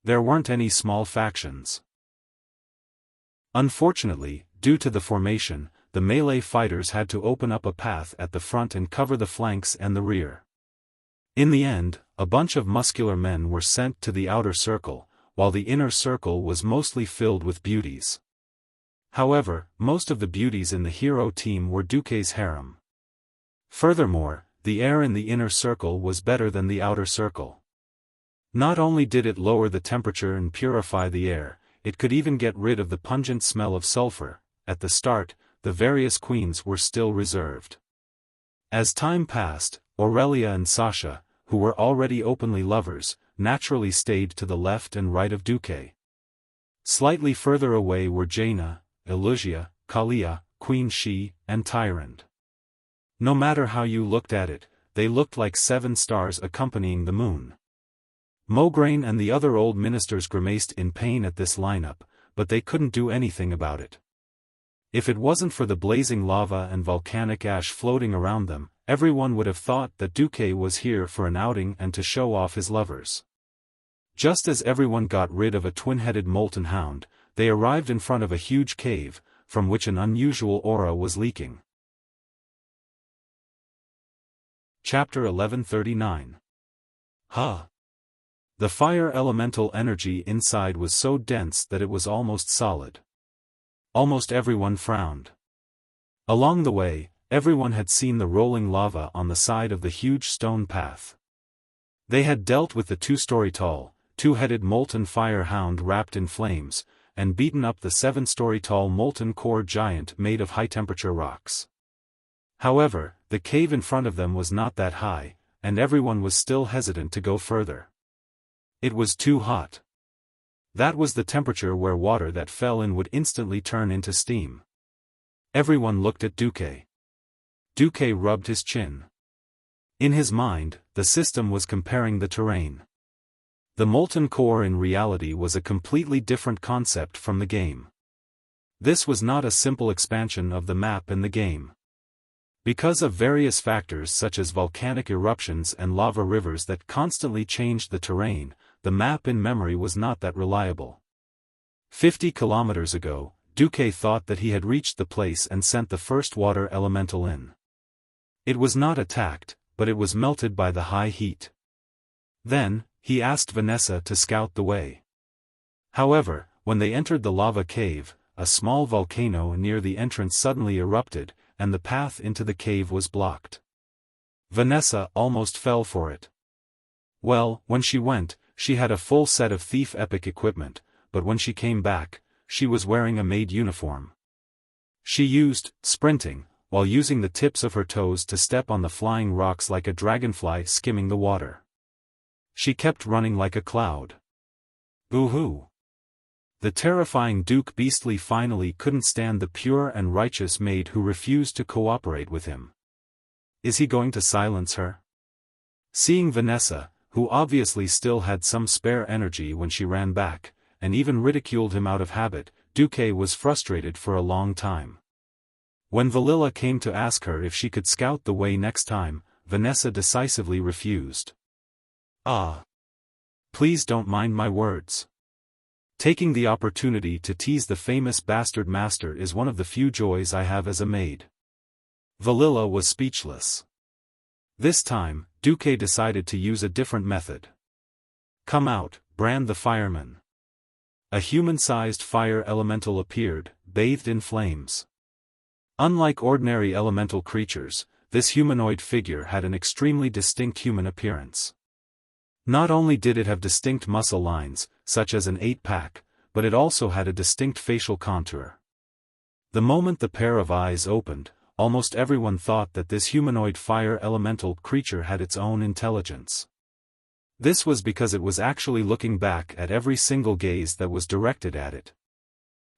There weren't any small factions. Unfortunately, due to the formation, the melee fighters had to open up a path at the front and cover the flanks and the rear. In the end, a bunch of muscular men were sent to the outer circle, while the inner circle was mostly filled with beauties. However, most of the beauties in the hero team were Duque's harem. Furthermore, the air in the inner circle was better than the outer circle. Not only did it lower the temperature and purify the air, it could even get rid of the pungent smell of sulfur. At the start, the various queens were still reserved. As time passed, Aurelia and Sasha, who were already openly lovers, naturally stayed to the left and right of Duque. Slightly further away were Jaina, Illusia, Kalia, Queen Shi, and Tyrant. No matter how you looked at it, they looked like 7 stars accompanying the moon. Mograine and the other old ministers grimaced in pain at this lineup, but they couldn't do anything about it. If it wasn't for the blazing lava and volcanic ash floating around them, everyone would have thought that Duque was here for an outing and to show off his lovers. Just as everyone got rid of a twin-headed molten hound, they arrived in front of a huge cave, from which an unusual aura was leaking. Chapter 1139. Huh. The fire elemental energy inside was so dense that it was almost solid. Almost everyone frowned. Along the way, everyone had seen the rolling lava on the side of the huge stone path. They had dealt with the 2-story-tall, 2-headed molten fire hound wrapped in flames, and beaten up the 7-story-tall molten core giant made of high-temperature rocks. However, the cave in front of them was not that high, and everyone was still hesitant to go further. It was too hot. That was the temperature where water that fell in would instantly turn into steam. Everyone looked at Duque. Duque rubbed his chin. In his mind, the system was comparing the terrain. The molten core in reality was a completely different concept from the game. This was not a simple expansion of the map in the game. Because of various factors such as volcanic eruptions and lava rivers that constantly changed the terrain, the map in memory was not that reliable. 50 kilometers ago, Duque thought that he had reached the place and sent the first water elemental in. It was not attacked, but it was melted by the high heat. Then, he asked Vanessa to scout the way. However, when they entered the lava cave, a small volcano near the entrance suddenly erupted, and the path into the cave was blocked. Vanessa almost fell for it. Well, when she went, she had a full set of thief epic equipment, but when she came back, she was wearing a maid uniform. She used sprinting, while using the tips of her toes to step on the flying rocks like a dragonfly skimming the water. She kept running like a cloud. Boo-hoo. The terrifying Duke Beastly finally couldn't stand the pure and righteous maid who refused to cooperate with him. Is he going to silence her? Seeing Vanessa, who obviously still had some spare energy when she ran back, and even ridiculed him out of habit, Duque was frustrated for a long time. When Valilla came to ask her if she could scout the way next time, Vanessa decisively refused. Ah. Please don't mind my words. Taking the opportunity to tease the famous bastard master is one of the few joys I have as a maid. Valilla was speechless. This time, Duque decided to use a different method. Come out, Brand the fireman. A human-sized fire elemental appeared, bathed in flames. Unlike ordinary elemental creatures, this humanoid figure had an extremely distinct human appearance. Not only did it have distinct muscle lines, such as an 8-pack, but it also had a distinct facial contour. The moment the pair of eyes opened, almost everyone thought that this humanoid fire elemental creature had its own intelligence. This was because it was actually looking back at every single gaze that was directed at it.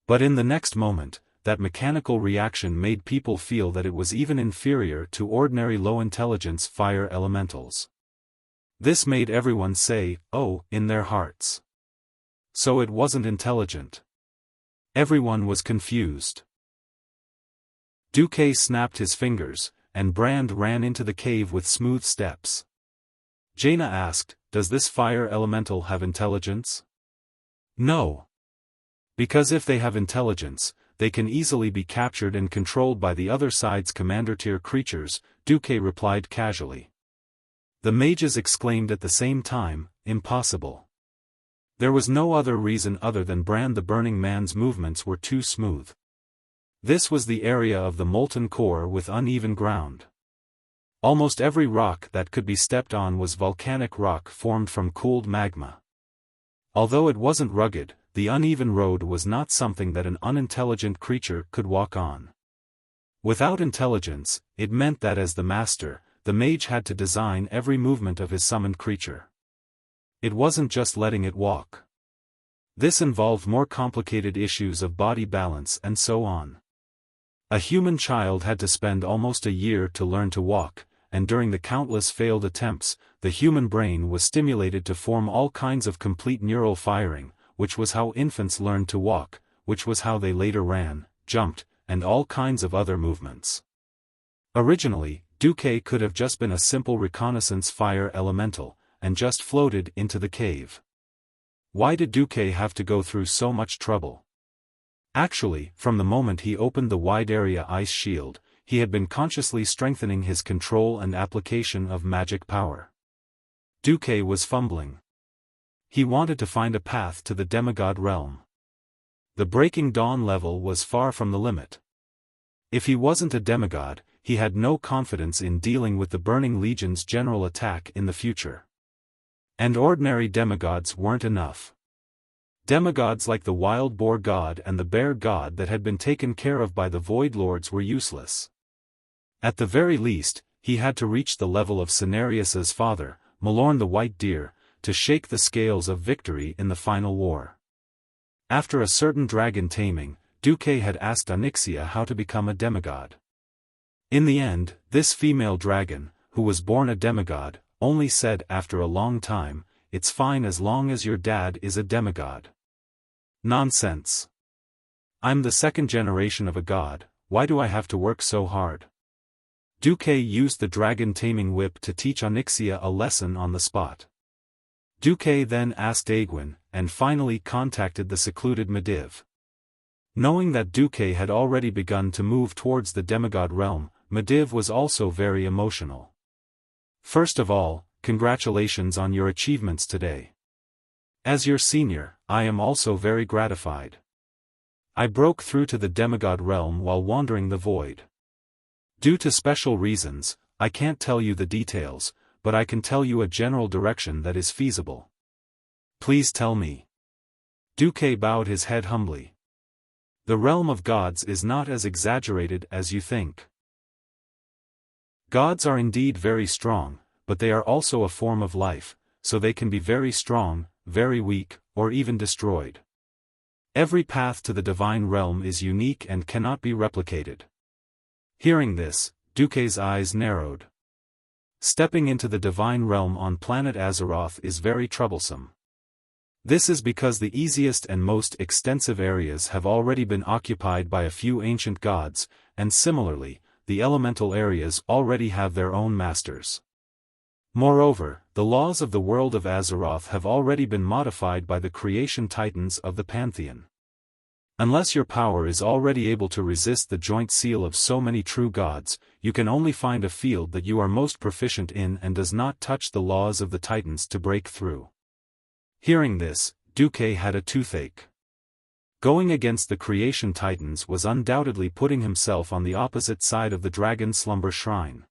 But in the next moment, that mechanical reaction made people feel that it was even inferior to ordinary low-intelligence fire elementals. This made everyone say, "Oh," in their hearts. So it wasn't intelligent. Everyone was confused. Duque snapped his fingers, and Brand ran into the cave with smooth steps. Jaina asked, "Does this fire elemental have intelligence?" No. Because if they have intelligence, they can easily be captured and controlled by the other side's commander-tier creatures, Duque replied casually. The mages exclaimed at the same time, "Impossible." There was no other reason other than Brand the Burning Man's movements were too smooth. This was the area of the molten core with uneven ground. Almost every rock that could be stepped on was volcanic rock formed from cooled magma. Although it wasn't rugged, the uneven road was not something that an unintelligent creature could walk on. Without intelligence, it meant that as the master, the mage had to design every movement of his summoned creature. It wasn't just letting it walk. This involved more complicated issues of body balance and so on. A human child had to spend almost a year to learn to walk, and during the countless failed attempts, the human brain was stimulated to form all kinds of complete neural firing, which was how infants learned to walk, which was how they later ran, jumped, and all kinds of other movements. Originally, Duque could have just been a simple reconnaissance fire elemental, and just floated into the cave. Why did Duque have to go through so much trouble? Actually, from the moment he opened the wide-area ice shield, he had been consciously strengthening his control and application of magic power. Duque was fumbling. He wanted to find a path to the demigod realm. The Breaking Dawn level was far from the limit. If he wasn't a demigod, he had no confidence in dealing with the Burning Legion's general attack in the future. And ordinary demigods weren't enough. Demigods like the Wild Boar God and the Bear God that had been taken care of by the Void Lords were useless. At the very least, he had to reach the level of Cenarius's father, Malorn the White Deer, to shake the scales of victory in the final war. After a certain dragon taming, Duque had asked Onyxia how to become a demigod. In the end, this female dragon, who was born a demigod, only said after a long time, "It's fine as long as your dad is a demigod." Nonsense. I'm the second generation of a god, why do I have to work so hard? Duque used the dragon taming whip to teach Onyxia a lesson on the spot. Duque then asked Aegwin, and finally contacted the secluded Medivh. Knowing that Duque had already begun to move towards the demigod realm, Medivh was also very emotional. First of all, congratulations on your achievements today. As your senior, I am also very gratified. I broke through to the demigod realm while wandering the void. Due to special reasons, I can't tell you the details, but I can tell you a general direction that is feasible. Please tell me. Duque bowed his head humbly. The realm of gods is not as exaggerated as you think. Gods are indeed very strong, but they are also a form of life, so they can be very strong, very weak, or even destroyed. Every path to the divine realm is unique and cannot be replicated. Hearing this, Duque's eyes narrowed. Stepping into the divine realm on planet Azeroth is very troublesome. This is because the easiest and most extensive areas have already been occupied by a few ancient gods, and similarly, the elemental areas already have their own masters. Moreover, the laws of the world of Azeroth have already been modified by the creation titans of the Pantheon. Unless your power is already able to resist the joint seal of so many true gods, you can only find a field that you are most proficient in and does not touch the laws of the titans to break through. Hearing this, Duque had a toothache. Going against the creation titans was undoubtedly putting himself on the opposite side of the dragon slumber shrine.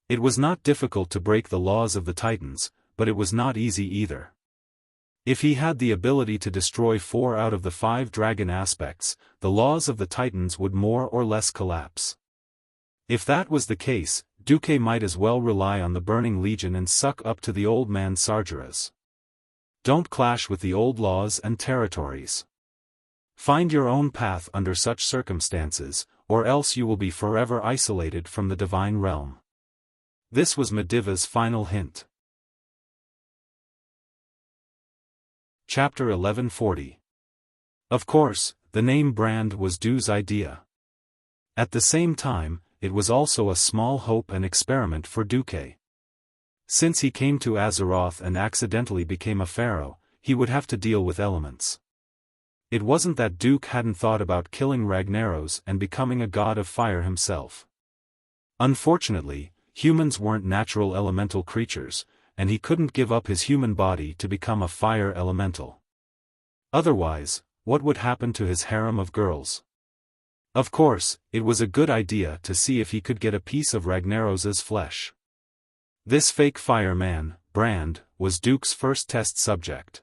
It was not difficult to break the laws of the titans, but it was not easy either. If he had the ability to destroy 4 out of the 5 dragon aspects, the laws of the titans would more or less collapse. If that was the case, Duque might as well rely on the Burning Legion and suck up to the old man Sargeras. Don't clash with the old laws and territories. Find your own path under such circumstances, or else you will be forever isolated from the divine realm. This was Medivh's final hint. Chapter 1140. Of course, the name Brand was Du's idea. At the same time, it was also a small hope and experiment for Duque. Since he came to Azeroth and accidentally became a pharaoh, he would have to deal with elements. It wasn't that Duke hadn't thought about killing Ragnaros and becoming a god of fire himself. Unfortunately, humans weren't natural elemental creatures, and he couldn't give up his human body to become a fire elemental. Otherwise, what would happen to his harem of girls? Of course, it was a good idea to see if he could get a piece of Ragnaros's flesh. This fake fireman, Brand, was Duke's first test subject.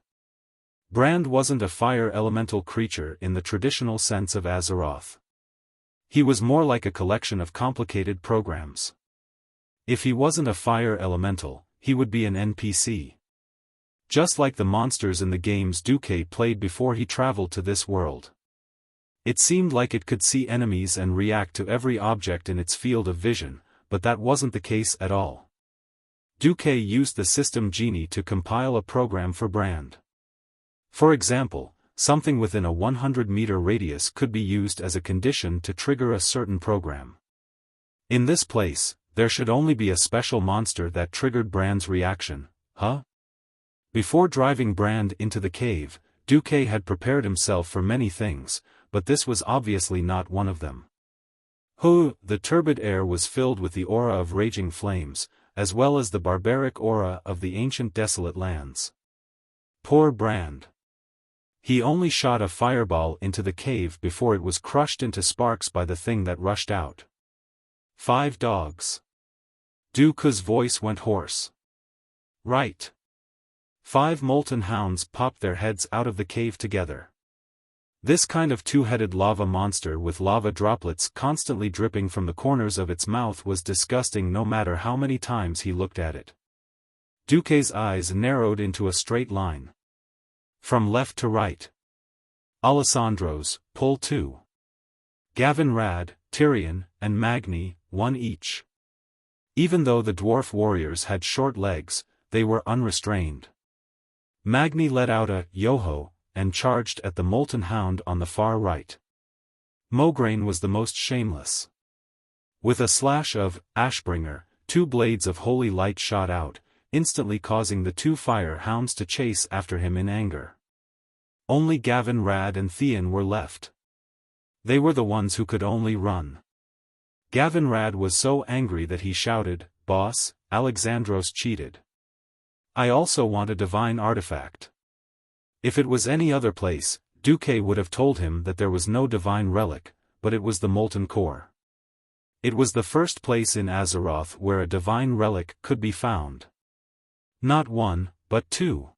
Brand wasn't a fire elemental creature in the traditional sense of Azeroth. He was more like a collection of complicated programs. If he wasn't a fire elemental, he would be an NPC. Just like the monsters in the games Duque played before he traveled to this world. It seemed like it could see enemies and react to every object in its field of vision, but that wasn't the case at all. Duque used the system Genie to compile a program for Brand. For example, something within a 100-meter radius could be used as a condition to trigger a certain program. In this place, there should only be a special monster that triggered Brand's reaction, huh? Before driving Brand into the cave, Duque had prepared himself for many things, but this was obviously not one of them. The turbid air was filled with the aura of raging flames, as well as the barbaric aura of the ancient desolate lands. Poor Brand. He only shot a fireball into the cave before it was crushed into sparks by the thing that rushed out. 5 dogs. Duque's voice went hoarse. Right. 5 molten hounds popped their heads out of the cave together. This kind of two-headed lava monster with lava droplets constantly dripping from the corners of its mouth was disgusting no matter how many times he looked at it. Duque's eyes narrowed into a straight line. From left to right. Alessandro's, pull 2. Gavin Rad, Tyrion, and Magni, 1 each. Even though the dwarf warriors had short legs, they were unrestrained. Magni let out a yo-ho, and charged at the molten hound on the far right. Mograine was the most shameless. With a slash of Ashbringer, 2 blades of holy light shot out, instantly causing the 2 fire hounds to chase after him in anger. Only Gavin Rad and Theon were left. They were the ones who could only run. Gavin Rad was so angry that he shouted, "Boss, Alexandros cheated. I also want a divine artifact." If it was any other place, Duque would have told him that there was no divine relic, but it was the molten core. It was the first place in Azeroth where a divine relic could be found. Not 1, but 2.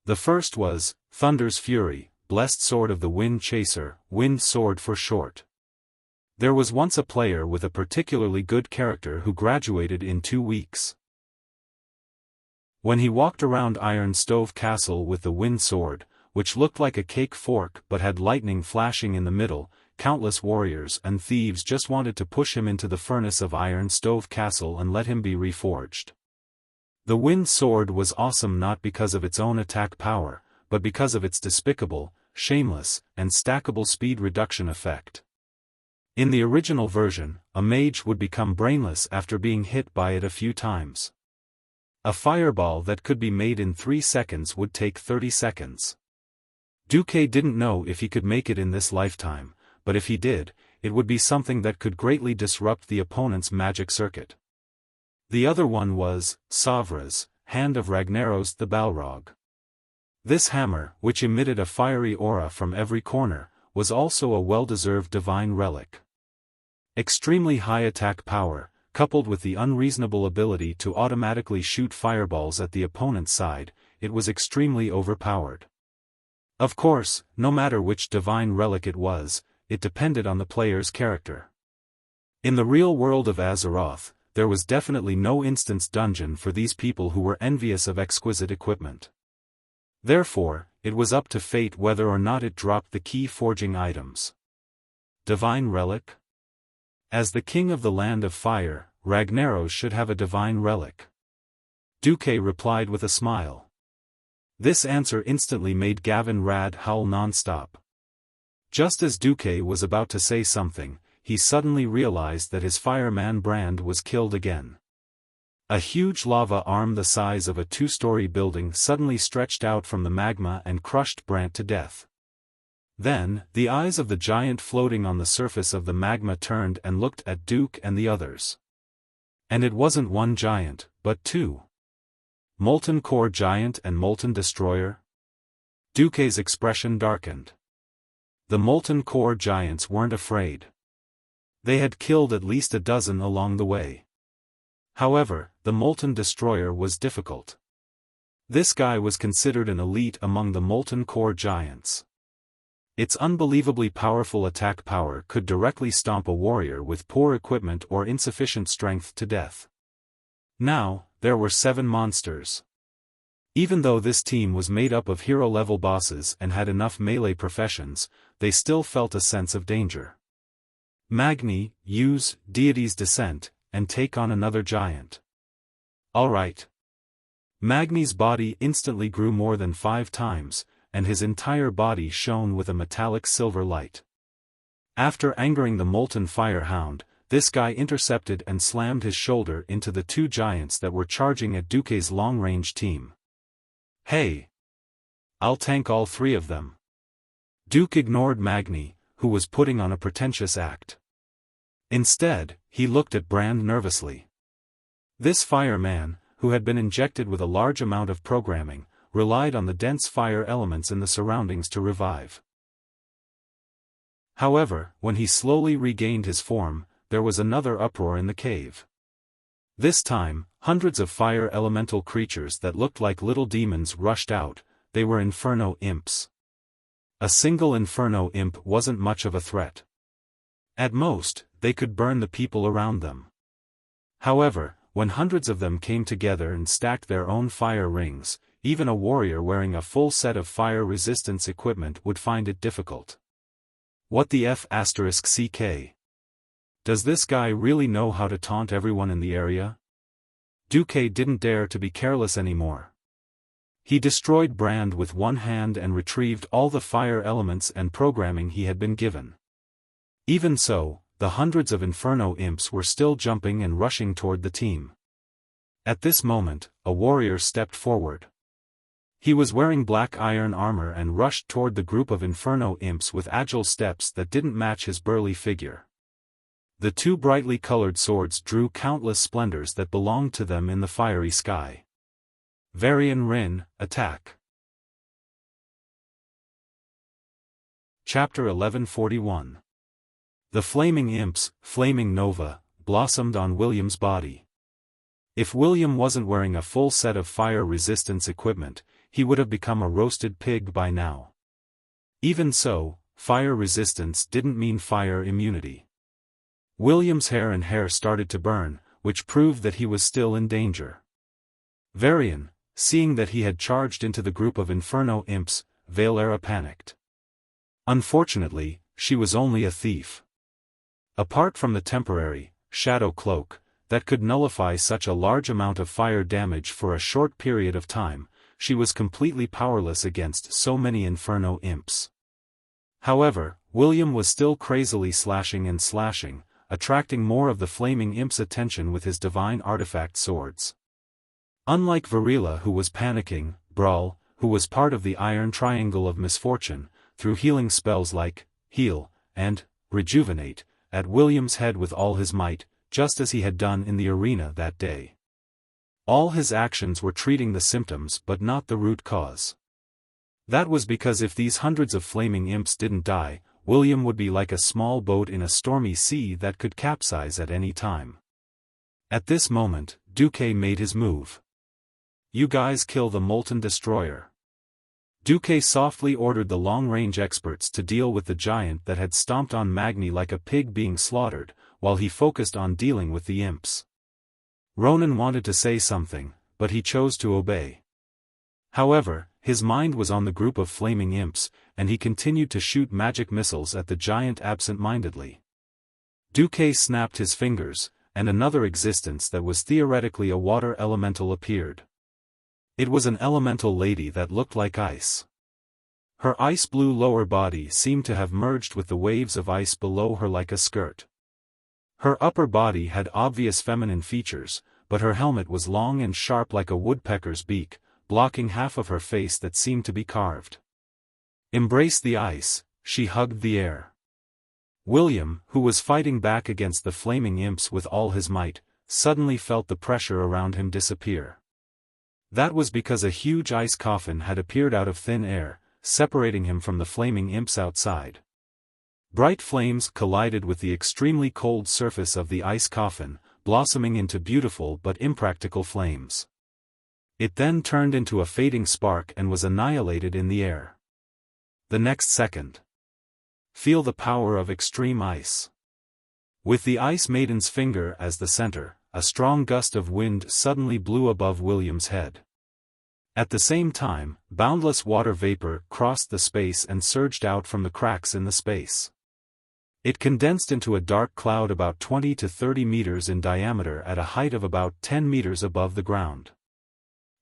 The first was Thunder's Fury, Blessed Sword of the Wind Chaser, Wind Sword for short. There was once a player with a particularly good character who graduated in 2 weeks. When he walked around Iron Stove Castle with the wind sword, which looked like a cake fork but had lightning flashing in the middle, countless warriors and thieves just wanted to push him into the furnace of Iron Stove Castle and let him be reforged. The wind sword was awesome not because of its own attack power, but because of its despicable, shameless, and stackable speed reduction effect. In the original version, a mage would become brainless after being hit by it a few times. A fireball that could be made in 3 seconds would take 30 seconds. Duque didn't know if he could make it in this lifetime, but if he did, it would be something that could greatly disrupt the opponent's magic circuit. The other one was Savra's, Hand of Ragnaros the Balrog. This hammer, which emitted a fiery aura from every corner, was also a well-deserved divine relic. Extremely high attack power, coupled with the unreasonable ability to automatically shoot fireballs at the opponent's side, it was extremely overpowered. Of course, no matter which divine relic it was, it depended on the player's character. In the real world of Azeroth, there was definitely no instance dungeon for these people who were envious of exquisite equipment. Therefore, it was up to fate whether or not it dropped the key forging items. Divine relic? As the king of the land of fire, Ragnaros should have a divine relic. Duque replied with a smile. This answer instantly made Gavin Rad howl non-stop. Just as Duque was about to say something, he suddenly realized that his fireman Brand was killed again. A huge lava arm the size of a 2-story building suddenly stretched out from the magma and crushed Brand to death. Then, the eyes of the giant floating on the surface of the magma turned and looked at Duque and the others. And it wasn't 1 giant, but 2. Molten Core Giant and Molten Destroyer? Duque's expression darkened. The Molten Core Giants weren't afraid. They had killed at least a dozen along the way. However, the Molten Destroyer was difficult. This guy was considered an elite among the Molten Core Giants. Its unbelievably powerful attack power could directly stomp a warrior with poor equipment or insufficient strength to death. Now, there were 7 monsters. Even though this team was made up of hero-level bosses and had enough melee professions, they still felt a sense of danger. Magni, use Deity's Descent, and take on another giant. Alright. Magni's body instantly grew more than 5 times, and his entire body shone with a metallic silver light. After angering the molten fire hound, this guy intercepted and slammed his shoulder into the 2 giants that were charging at Duque's long-range team. Hey! I'll tank all 3 of them. Duke ignored Magni, who was putting on a pretentious act. Instead, he looked at Brand nervously. This fireman, who had been injected with a large amount of programming, relied on the dense fire elements in the surroundings to revive. However, when he slowly regained his form, there was another uproar in the cave. This time, hundreds of fire elemental creatures that looked like little demons rushed out. They were inferno imps. A single inferno imp wasn't much of a threat. At most, they could burn the people around them. However, when hundreds of them came together and stacked their own fire rings, even a warrior wearing a full set of fire resistance equipment would find it difficult. What the F***ck? Does this guy really know how to taunt everyone in the area? Duque didn't dare to be careless anymore. He destroyed Brand with one hand and retrieved all the fire elements and programming he had been given. Even so, the hundreds of inferno imps were still jumping and rushing toward the team. At this moment, a warrior stepped forward. He was wearing black iron armor and rushed toward the group of inferno imps with agile steps that didn't match his burly figure. The 2 brightly colored swords drew countless splendors that belonged to them in the fiery sky. Varian Rin, attack. Chapter 1141. The flaming imps, flaming nova, blossomed on William's body. If William wasn't wearing a full set of fire resistance equipment, he would have become a roasted pig by now. Even so, fire resistance didn't mean fire immunity. William's hair started to burn, which proved that he was still in danger. Varian, seeing that he had charged into the group of inferno imps, Valera panicked. Unfortunately, she was only a thief. Apart from the temporary, shadow cloak, that could nullify such a large amount of fire damage for a short period of time, she was completely powerless against so many inferno imps. However, William was still crazily slashing and slashing, attracting more of the flaming imp's attention with his divine artifact swords. Unlike Varela, who was panicking, Brawl, who was part of the Iron Triangle of Misfortune, threw healing spells like Heal and Rejuvenate at William's head with all his might, just as he had done in the arena that day. All his actions were treating the symptoms but not the root cause. That was because if these hundreds of flaming imps didn't die, William would be like a small boat in a stormy sea that could capsize at any time. At this moment, Duque made his move. You guys kill the Molten Destroyer. Duque softly ordered the long-range experts to deal with the giant that had stomped on Magni like a pig being slaughtered, while he focused on dealing with the imps. Ronan wanted to say something, but he chose to obey. However, his mind was on the group of flaming imps, and he continued to shoot magic missiles at the giant absent-mindedly. Duque snapped his fingers, and another existence that was theoretically a water elemental appeared. It was an elemental lady that looked like ice. Her ice-blue lower body seemed to have merged with the waves of ice below her like a skirt. Her upper body had obvious feminine features, but her helmet was long and sharp like a woodpecker's beak, blocking half of her face that seemed to be carved. Embrace the ice, she hugged the air. William, who was fighting back against the flaming imps with all his might, suddenly felt the pressure around him disappear. That was because a huge ice coffin had appeared out of thin air, separating him from the flaming imps outside. Bright flames collided with the extremely cold surface of the ice coffin, blossoming into beautiful but impractical flames. It then turned into a fading spark and was annihilated in the air. The next second. Feel the power of extreme ice. With the Ice Maiden's finger as the center, a strong gust of wind suddenly blew above William's head. At the same time, boundless water vapor crossed the space and surged out from the cracks in the space. It condensed into a dark cloud about 20 to 30 meters in diameter at a height of about 10 meters above the ground.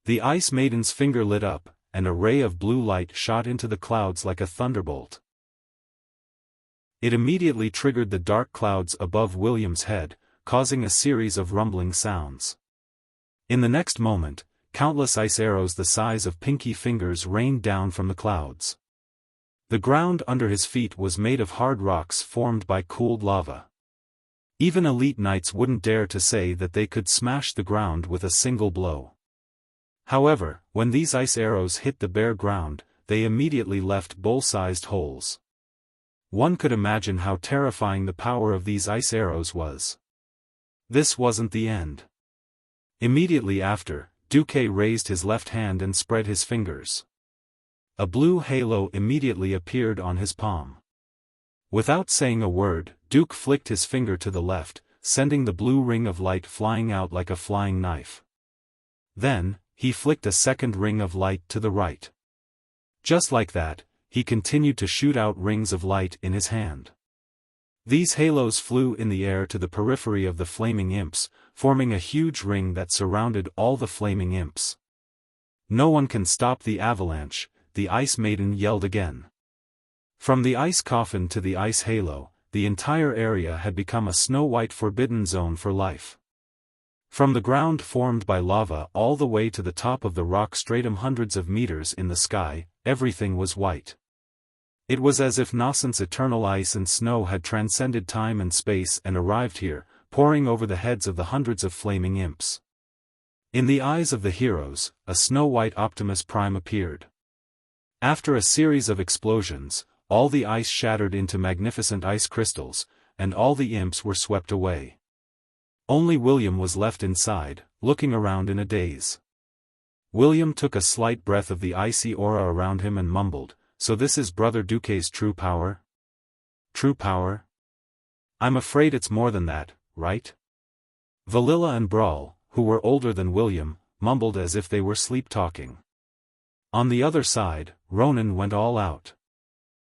The Ice Maiden's finger lit up, and a ray of blue light shot into the clouds like a thunderbolt. It immediately triggered the dark clouds above William's head, causing a series of rumbling sounds. In the next moment, countless ice arrows the size of pinky fingers rained down from the clouds. The ground under his feet was made of hard rocks formed by cooled lava. Even elite knights wouldn't dare to say that they could smash the ground with a single blow. However, when these ice arrows hit the bare ground, they immediately left bowl-sized holes. One could imagine how terrifying the power of these ice arrows was. This wasn't the end. Immediately after, Duque raised his left hand and spread his fingers. A blue halo immediately appeared on his palm. Without saying a word, Duke flicked his finger to the left, sending the blue ring of light flying out like a flying knife. Then, he flicked a second ring of light to the right. Just like that, he continued to shoot out rings of light in his hand. These halos flew in the air to the periphery of the flaming imps, forming a huge ring that surrounded all the flaming imps. "No one can stop the avalanche," the Ice Maiden yelled again. From the ice coffin to the ice halo, the entire area had become a snow-white forbidden zone for life. From the ground formed by lava all the way to the top of the rock stratum hundreds of meters in the sky, everything was white. It was as if Nascent's eternal ice and snow had transcended time and space and arrived here, pouring over the heads of the hundreds of flaming imps. In the eyes of the heroes, a snow-white Optimus Prime appeared. After a series of explosions, all the ice shattered into magnificent ice crystals, and all the imps were swept away. Only William was left inside, looking around in a daze. William took a slight breath of the icy aura around him and mumbled, "So this is Brother Duque's true power? True power? I'm afraid it's more than that, right?" Valilla and Brawl, who were older than William, mumbled as if they were sleep-talking. On the other side, Ronan went all out.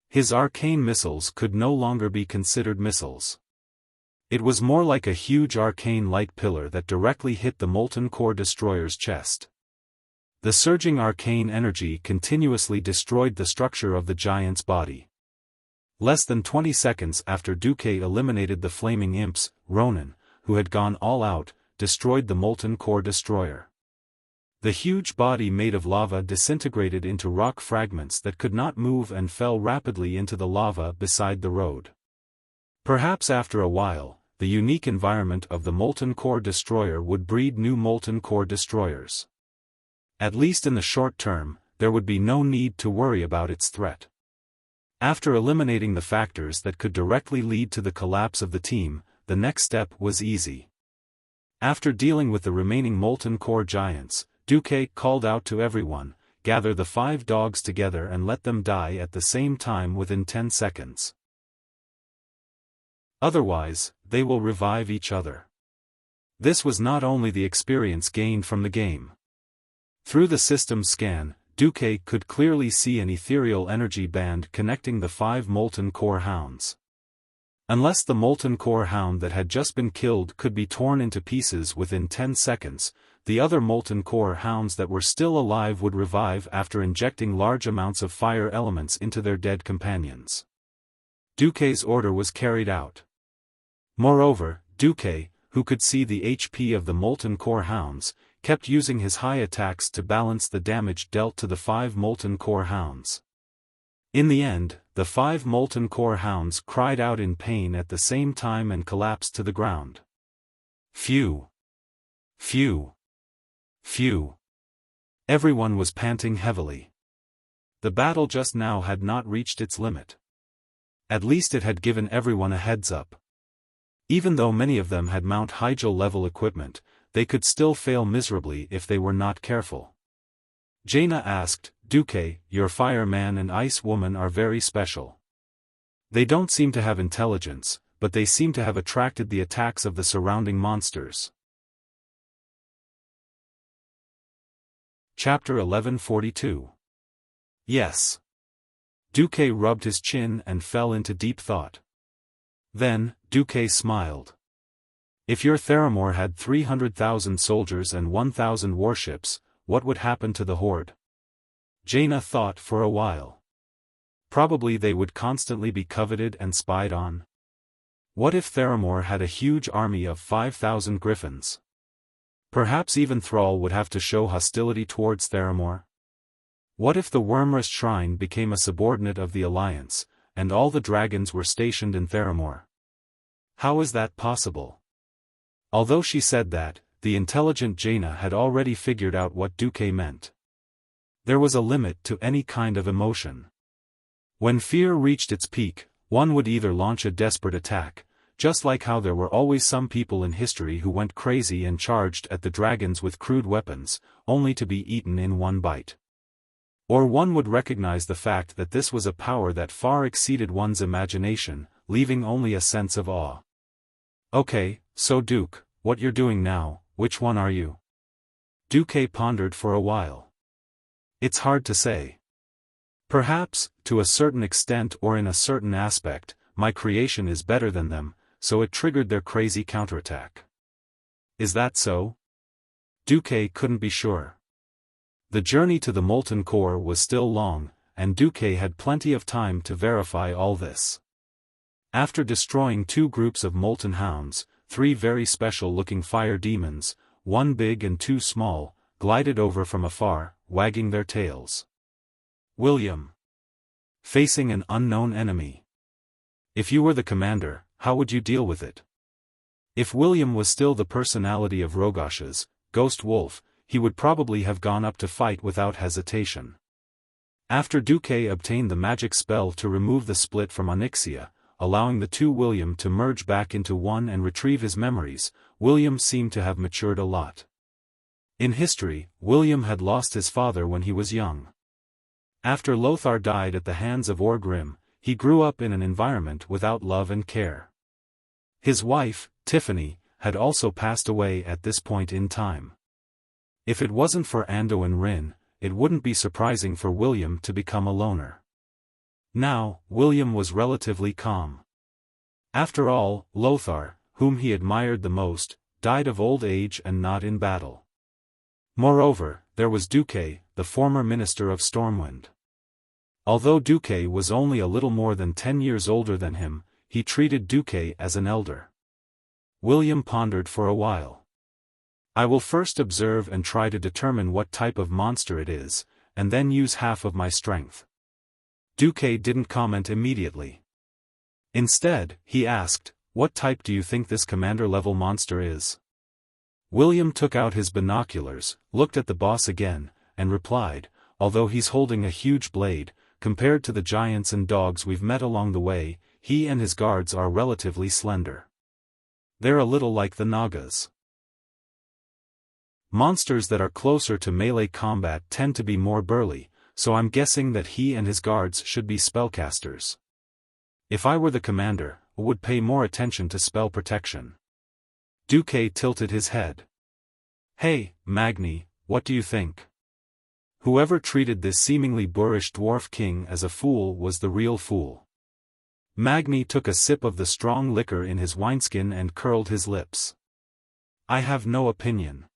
His arcane missiles could no longer be considered missiles. It was more like a huge arcane light pillar that directly hit the molten core destroyer's chest. The surging arcane energy continuously destroyed the structure of the giant's body. Less than 20 seconds after Duque eliminated the flaming imps, Ronan, who had gone all out, destroyed the molten core destroyer. The huge body made of lava disintegrated into rock fragments that could not move and fell rapidly into the lava beside the road. Perhaps after a while, the unique environment of the molten core destroyer would breed new molten core destroyers. At least in the short term, there would be no need to worry about its threat. After eliminating the factors that could directly lead to the collapse of the team, the next step was easy. After dealing with the remaining molten core giants, Duque called out to everyone, "Gather the 5 dogs together and let them die at the same time within 10 seconds. Otherwise, they will revive each other." This was not only the experience gained from the game. Through the system scan, Duque could clearly see an ethereal energy band connecting the 5 molten core hounds. Unless the molten core hound that had just been killed could be torn into pieces within 10 seconds, the other molten core hounds that were still alive would revive after injecting large amounts of fire elements into their dead companions. Duque's order was carried out. Moreover, Duque, who could see the HP of the molten core hounds, kept using his high attacks to balance the damage dealt to the 5 molten core hounds. In the end, the 5 molten core hounds cried out in pain at the same time and collapsed to the ground. Phew! Phew! Phew! Everyone was panting heavily. The battle just now had not reached its limit. At least it had given everyone a heads-up. Even though many of them had Mount Hyjal-level equipment, they could still fail miserably if they were not careful. Jaina asked, "Duque, your fireman and ice woman are very special. They don't seem to have intelligence, but they seem to have attracted the attacks of the surrounding monsters. Chapter 1142. Yes. Duque rubbed his chin and fell into deep thought. Then, Duque smiled. If your Theramore had 300,000 soldiers and 1,000 warships, what would happen to the Horde? Jaina thought for a while. Probably they would constantly be coveted and spied on. What if Theramore had a huge army of 5,000 griffins? Perhaps even Thrall would have to show hostility towards Theramore. What if the Wormrest Shrine became a subordinate of the Alliance, and all the dragons were stationed in Theramore? How is that possible? Although she said that, the intelligent Jaina had already figured out what Duque meant. There was a limit to any kind of emotion. When fear reached its peak, one would either launch a desperate attack, just like how there were always some people in history who went crazy and charged at the dragons with crude weapons, only to be eaten in one bite. Or one would recognize the fact that this was a power that far exceeded one's imagination, leaving only a sense of awe. Okay, so Duke, what you're doing now, which one are you? Duque pondered for a while. It's hard to say. Perhaps, to a certain extent or in a certain aspect, my creation is better than them, so it triggered their crazy counterattack. Is that so? Duque couldn't be sure. The journey to the molten core was still long, and Duque had plenty of time to verify all this. After destroying 2 groups of molten hounds, 3 very special-looking fire demons, 1 big and 2 small, glided over from afar, wagging their tails. William. Facing an unknown enemy. If you were the commander, how would you deal with it? If William was still the personality of Rogosh's Ghost Wolf, he would probably have gone up to fight without hesitation. After Duque obtained the magic spell to remove the split from Onyxia, allowing the 2 William to merge back into one and retrieve his memories, William seemed to have matured a lot. In history, William had lost his father when he was young. After Lothar died at the hands of Orgrim, he grew up in an environment without love and care. His wife, Tiffany, had also passed away at this point in time. If it wasn't for Ando and Rin, it wouldn't be surprising for William to become a loner. Now, William was relatively calm. After all, Lothar, whom he admired the most, died of old age and not in battle. Moreover, there was Duque, the former minister of Stormwind. Although Duque was only a little more than 10 years older than him, he treated Duque as an elder. William pondered for a while. I will first observe and try to determine what type of monster it is, and then use half of my strength. Duque didn't comment immediately. Instead, he asked, what type do you think this commander-level monster is? William took out his binoculars, looked at the boss again, and replied, although he's holding a huge blade, compared to the giants and dogs we've met along the way, he and his guards are relatively slender. They're a little like the Nagas. Monsters that are closer to melee combat tend to be more burly, so I'm guessing that he and his guards should be spellcasters. If I were the commander, I would pay more attention to spell protection. Duque tilted his head. Hey, Magni, what do you think? Whoever treated this seemingly boorish dwarf king as a fool was the real fool. Magni took a sip of the strong liquor in his wineskin and curled his lips. I have no opinion.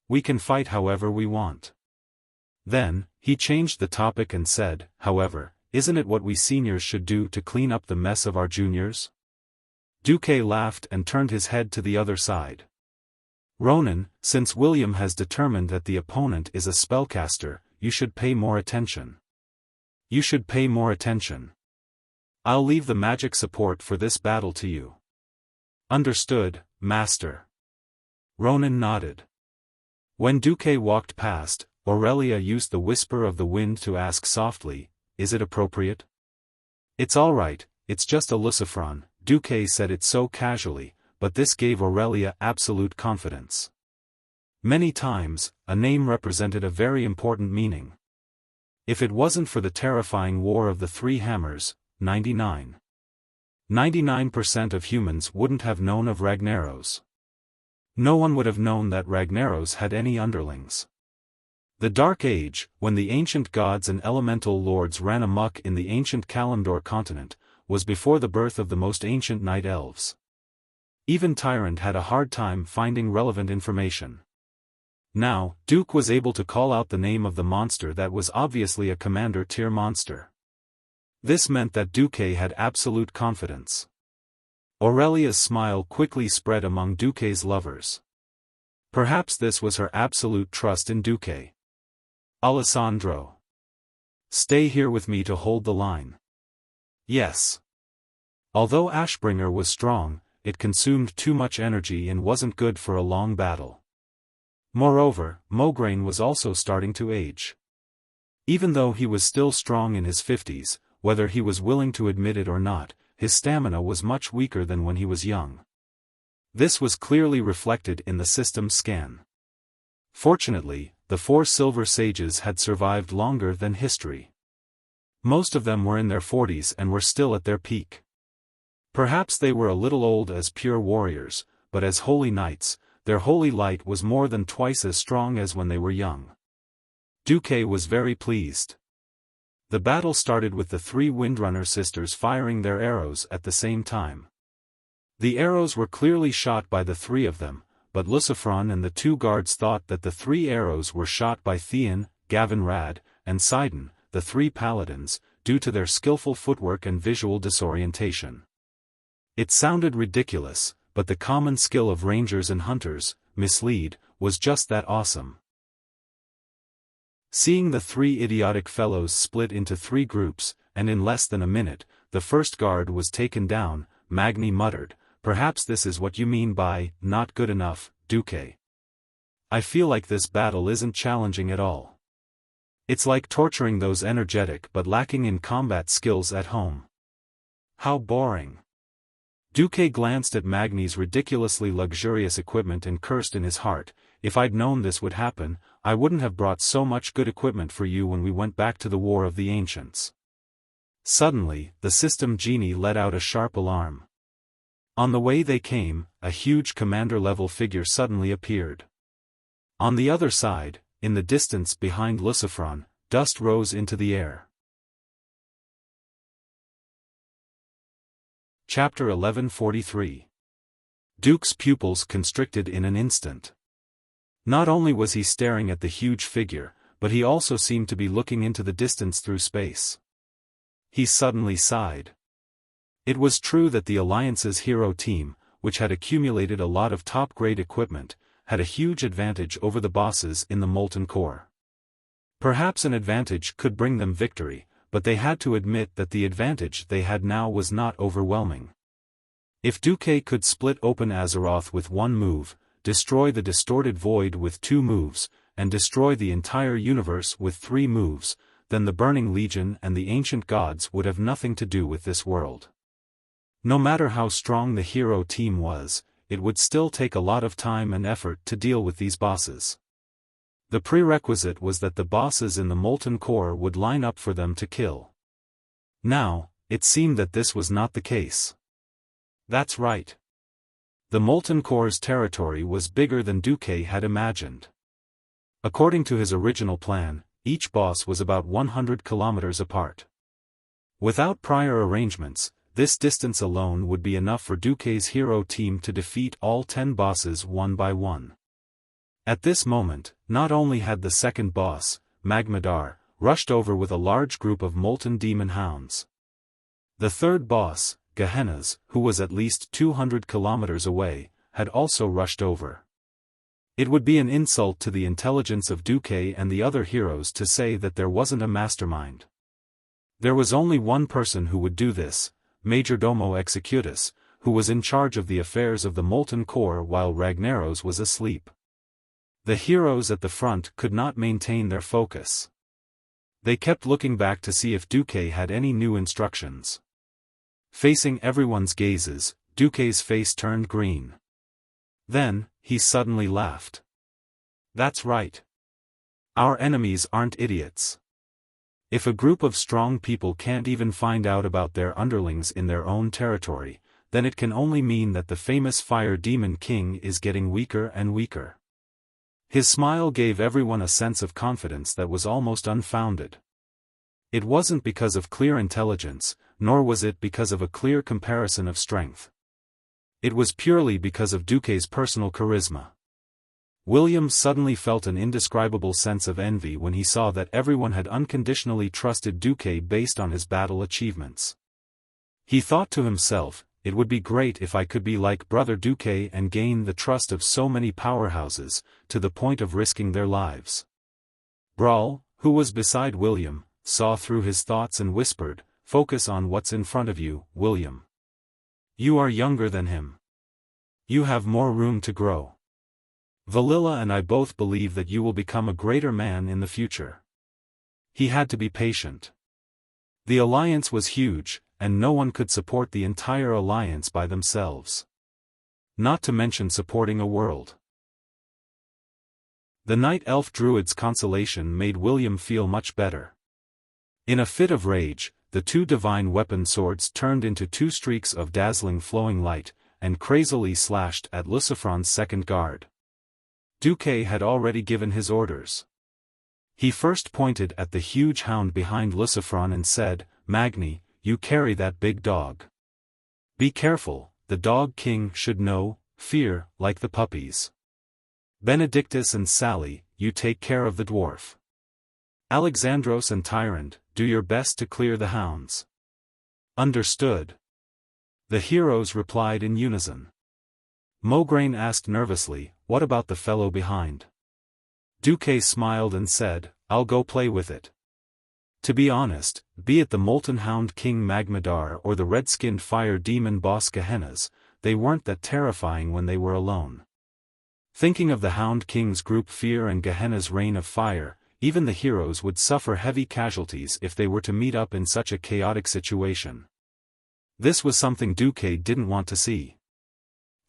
We can fight however we want. Then, he changed the topic and said, however, isn't it what we seniors should do to clean up the mess of our juniors? Duque laughed and turned his head to the other side. Ronan, since William has determined that the opponent is a spellcaster, you should pay more attention. You should pay more attention. I'll leave the magic support for this battle to you. Understood, Master. Ronan nodded. When Duque walked past, Aurelia used the whisper of the wind to ask softly, is it appropriate? It's all right, it's just a Lucifron. Duque said it so casually, but this gave Aurelia absolute confidence. Many times, a name represented a very important meaning. If it wasn't for the terrifying War of the Three Hammers, 99% of humans wouldn't have known of Ragnaros. No one would have known that Ragnaros had any underlings. The Dark Age, when the ancient gods and elemental lords ran amok in the ancient Kalimdor continent, was before the birth of the most ancient night elves. Even Tyrant had a hard time finding relevant information. Now, Duke was able to call out the name of the monster that was obviously a commander-tier monster. This meant that Duque had absolute confidence. Aurelia's smile quickly spread among Duque's lovers. Perhaps this was her absolute trust in Duque. Alessandro. Stay here with me to hold the line. Yes. Although Ashbringer was strong, it consumed too much energy and wasn't good for a long battle. Moreover, Mograine was also starting to age. Even though he was still strong in his 50s, whether he was willing to admit it or not, his stamina was much weaker than when he was young. This was clearly reflected in the system scan. Fortunately, the 4 silver sages had survived longer than history. Most of them were in their 40s and were still at their peak. Perhaps they were a little old as pure warriors, but as holy knights, their holy light was more than twice as strong as when they were young. Duque was very pleased. The battle started with the 3 Windrunner sisters firing their arrows at the same time. The arrows were clearly shot by the 3 of them, but Lucifron and the 2 guards thought that the 3 arrows were shot by Theon, Gavinrad, and Sidon, the 3 paladins, due to their skillful footwork and visual disorientation. It sounded ridiculous, but the common skill of rangers and hunters, mislead, was just that awesome. Seeing the 3 idiotic fellows split into 3 groups, and in less than a minute, the first guard was taken down, Magni muttered, "Perhaps this is what you mean by, not good enough, Duque. I feel like this battle isn't challenging at all. It's like torturing those energetic but lacking in combat skills at home. How boring." Duque glanced at Magni's ridiculously luxurious equipment and cursed in his heart, "If I'd known this would happen, I wouldn't have brought so much good equipment for you when we went back to the War of the Ancients." Suddenly, the system genie let out a sharp alarm. On the way they came, a huge commander-level figure suddenly appeared. On the other side, in the distance behind Lucifron, dust rose into the air. Chapter 1143. Duke's pupils constricted in an instant. Not only was he staring at the huge figure, but he also seemed to be looking into the distance through space. He suddenly sighed. It was true that the Alliance's hero team, which had accumulated a lot of top-grade equipment, had a huge advantage over the bosses in the Molten Core. Perhaps an advantage could bring them victory, but they had to admit that the advantage they had now was not overwhelming. If Duque could split open Azeroth with 1 move, destroy the distorted void with 2 moves, and destroy the entire universe with 3 moves, then the Burning Legion and the Ancient Gods would have nothing to do with this world. No matter how strong the hero team was, it would still take a lot of time and effort to deal with these bosses. The prerequisite was that the bosses in the Molten Core would line up for them to kill. Now, it seemed that this was not the case. That's right. The Molten Core's territory was bigger than Duque had imagined. According to his original plan, each boss was about 100 kilometers apart. Without prior arrangements, this distance alone would be enough for Duque's hero team to defeat all 10 bosses one by one. At this moment, not only had the second boss, Magmadar, rushed over with a large group of molten demon hounds. The third boss, Gehenna's, who was at least 200 kilometers away, had also rushed over. It would be an insult to the intelligence of Duque and the other heroes to say that there wasn't a mastermind. There was only one person who would do this, Majordomo Executus, who was in charge of the affairs of the Molten Core while Ragnaros was asleep. The heroes at the front could not maintain their focus. They kept looking back to see if Duque had any new instructions. Facing everyone's gazes, Duque's face turned green. Then, he suddenly laughed. "That's right. Our enemies aren't idiots. If a group of strong people can't even find out about their underlings in their own territory, then it can only mean that the famous Fire Demon King is getting weaker and weaker. His smile gave everyone a sense of confidence that was almost unfounded. It wasn't because of clear intelligence, nor was it because of a clear comparison of strength. It was purely because of Duque's personal charisma. William suddenly felt an indescribable sense of envy when he saw that everyone had unconditionally trusted Duque based on his battle achievements. He thought to himself, it would be great if I could be like Brother Duque and gain the trust of so many powerhouses, to the point of risking their lives. Brawl, who was beside William, saw through his thoughts and whispered, "Focus on what's in front of you, William. You are younger than him. You have more room to grow. Valilla and I both believe that you will become a greater man in the future." He had to be patient. The alliance was huge, and no one could support the entire alliance by themselves. Not to mention supporting a world. The Night Elf Druid's consolation made William feel much better. In a fit of rage, the two divine weapon swords turned into two streaks of dazzling flowing light, and crazily slashed at Lucifron's second guard. Duque had already given his orders. He first pointed at the huge hound behind Lucifron and said, "Magni, you carry that big dog. Be careful, the Dog King should know, fear, like the puppies. Benedictus and Sally, you take care of the dwarf. Alexandros and Tyrant, do your best to clear the hounds." "Understood." The heroes replied in unison. Mograine asked nervously, "What about the fellow behind?" Duque smiled and said, "I'll go play with it." To be honest, be it the Molten Hound King Magmadar or the red-skinned fire demon boss Gehennas, they weren't that terrifying when they were alone. Thinking of the Hound King's group fear and Gehenna's rain of fire, even the heroes would suffer heavy casualties if they were to meet up in such a chaotic situation. This was something Duque didn't want to see.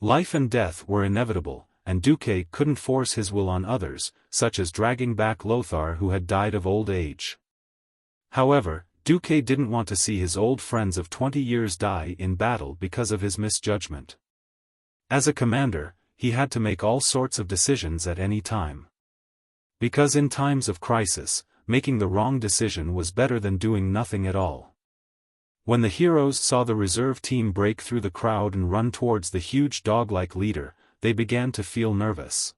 Life and death were inevitable, and Duque couldn't force his will on others, such as dragging back Lothar who had died of old age. However, Duque didn't want to see his old friends of 20 years die in battle because of his misjudgment. As a commander, he had to make all sorts of decisions at any time. Because in times of crisis, making the wrong decision was better than doing nothing at all. When the heroes saw the reserve team break through the crowd and run towards the huge dog-like leader, they began to feel nervous.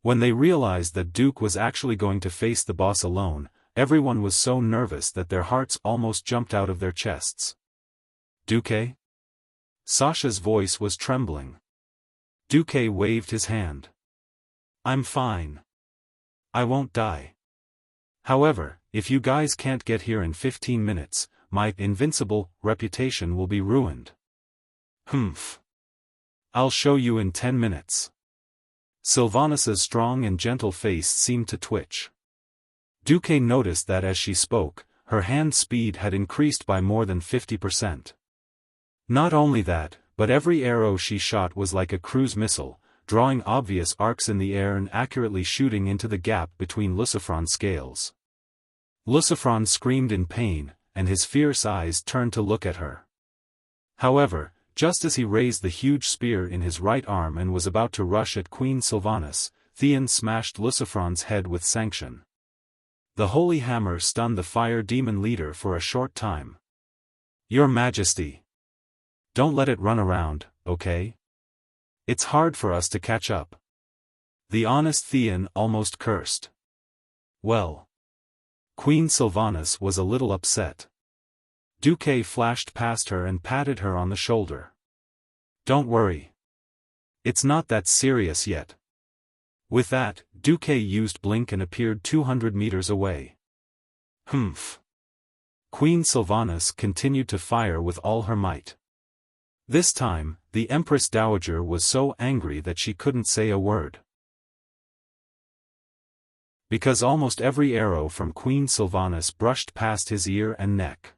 When they realized that Duke was actually going to face the boss alone, everyone was so nervous that their hearts almost jumped out of their chests. "Duque?" Sasha's voice was trembling. Duque waved his hand. "I'm fine. I won't die. However, if you guys can't get here in 15 minutes, my invincible reputation will be ruined." "Humph. I'll show you in 10 minutes. Sylvanus's strong and gentle face seemed to twitch. Duque noticed that as she spoke, her hand speed had increased by more than 50%. Not only that, but every arrow she shot was like a cruise missile, drawing obvious arcs in the air and accurately shooting into the gap between Lucifron's scales. Lucifron screamed in pain, and his fierce eyes turned to look at her. However, just as he raised the huge spear in his right arm and was about to rush at Queen Sylvanus, Theon smashed Lucifron's head with sanction. The holy hammer stunned the fire demon leader for a short time. "Your Majesty. Don't let it run around, okay? It's hard for us to catch up." The honest Theon almost cursed. Well. Queen Sylvanus was a little upset. Duque flashed past her and patted her on the shoulder. "Don't worry. It's not that serious yet." With that, Duque used blink and appeared 200 meters away. "Humph." Queen Sylvanus continued to fire with all her might. This time, the Empress Dowager was so angry that she couldn't say a word. Because almost every arrow from Queen Sylvanus brushed past his ear and neck.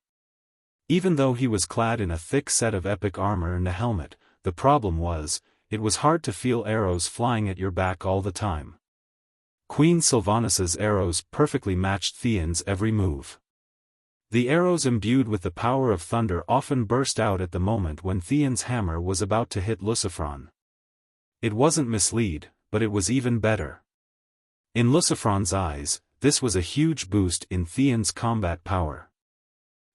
Even though he was clad in a thick set of epic armor and a helmet, the problem was, it was hard to feel arrows flying at your back all the time. Queen Sylvanus's arrows perfectly matched Theon's every move. The arrows imbued with the power of thunder often burst out at the moment when Theon's hammer was about to hit Lucifron. It wasn't mislead, but it was even better. In Xiaofan's eyes, this was a huge boost in Theon's combat power.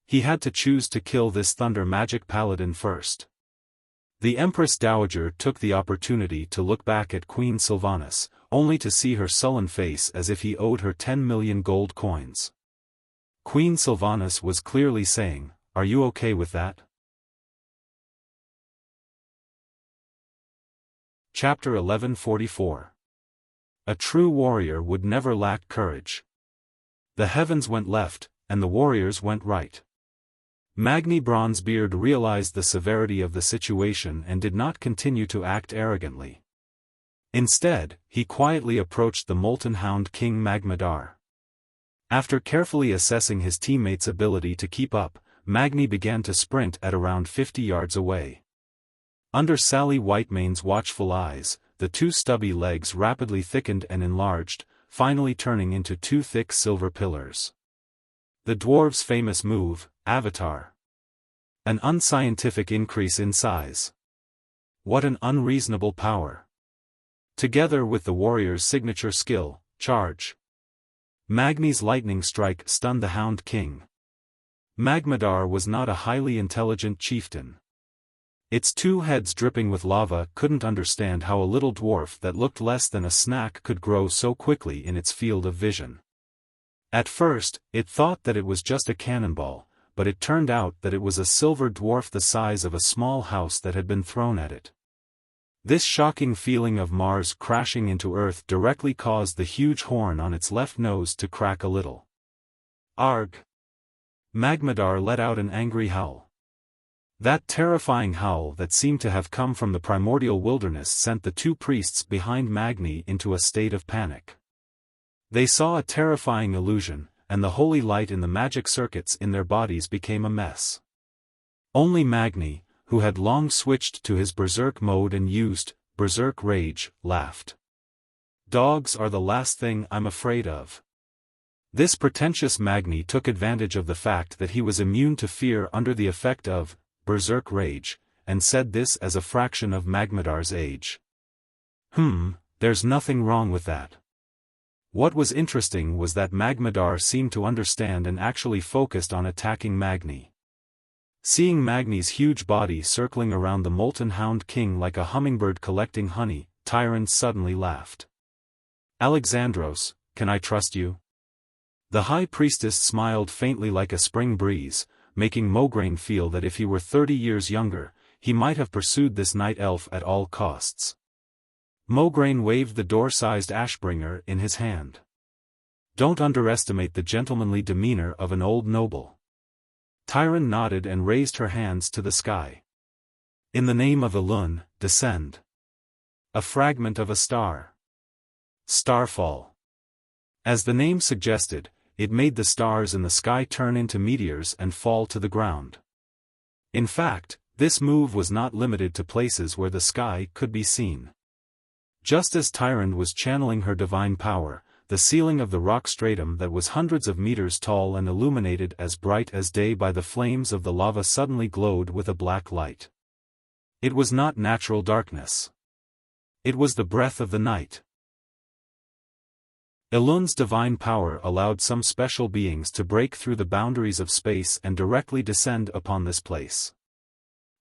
He had to choose to kill this thunder magic paladin first. The Empress Dowager took the opportunity to look back at Queen Sylvanas, only to see her sullen face as if he owed her 10 million gold coins. Queen Sylvanas was clearly saying, "Are you okay with that?" Chapter 1144. A true warrior would never lack courage. The heavens went left, and the warriors went right. Magni Bronzebeard realized the severity of the situation and did not continue to act arrogantly. Instead, he quietly approached the Molten Hound King Magmadar. After carefully assessing his teammates' ability to keep up, Magni began to sprint at around 50 yards away. Under Sally Whitemane's watchful eyes, the two stubby legs rapidly thickened and enlarged, finally turning into two thick silver pillars. The dwarves' famous move, Avatar. An unscientific increase in size. What an unreasonable power. Together with the warrior's signature skill, Charge. Magni's lightning strike stunned the Hound King. Magmadar was not a highly intelligent chieftain. Its two heads dripping with lava couldn't understand how a little dwarf that looked less than a snack could grow so quickly in its field of vision. At first, it thought that it was just a cannonball, but it turned out that it was a silver dwarf the size of a small house that had been thrown at it. This shocking feeling of Mars crashing into Earth directly caused the huge horn on its left nose to crack a little. Arg! Magmadar let out an angry howl. That terrifying howl that seemed to have come from the primordial wilderness sent the two priests behind Magni into a state of panic. They saw a terrifying illusion, and the holy light in the magic circuits in their bodies became a mess. Only Magni, who had long switched to his berserk mode and used berserk rage, laughed. Dogs are the last thing I'm afraid of. This pretentious Magni took advantage of the fact that he was immune to fear under the effect of berserk rage, and said this as a fraction of Magmadar's age. There's nothing wrong with that. What was interesting was that Magmadar seemed to understand and actually focused on attacking Magni. Seeing Magni's huge body circling around the Molten Hound King like a hummingbird collecting honey, Tyron suddenly laughed. Alexandros, can I trust you? The High Priestess smiled faintly like a spring breeze, making Mograine feel that if he were 30 years younger, he might have pursued this night elf at all costs. Mograine waved the door-sized Ashbringer in his hand. Don't underestimate the gentlemanly demeanor of an old noble. Tyron nodded and raised her hands to the sky. In the name of Elun, descend. A fragment of a star. Starfall. As the name suggested, it made the stars in the sky turn into meteors and fall to the ground. In fact, this move was not limited to places where the sky could be seen. Just as Tyron was channeling her divine power, the ceiling of the rock stratum that was hundreds of meters tall and illuminated as bright as day by the flames of the lava suddenly glowed with a black light. It was not natural darkness. It was the breath of the night. Elun's divine power allowed some special beings to break through the boundaries of space and directly descend upon this place.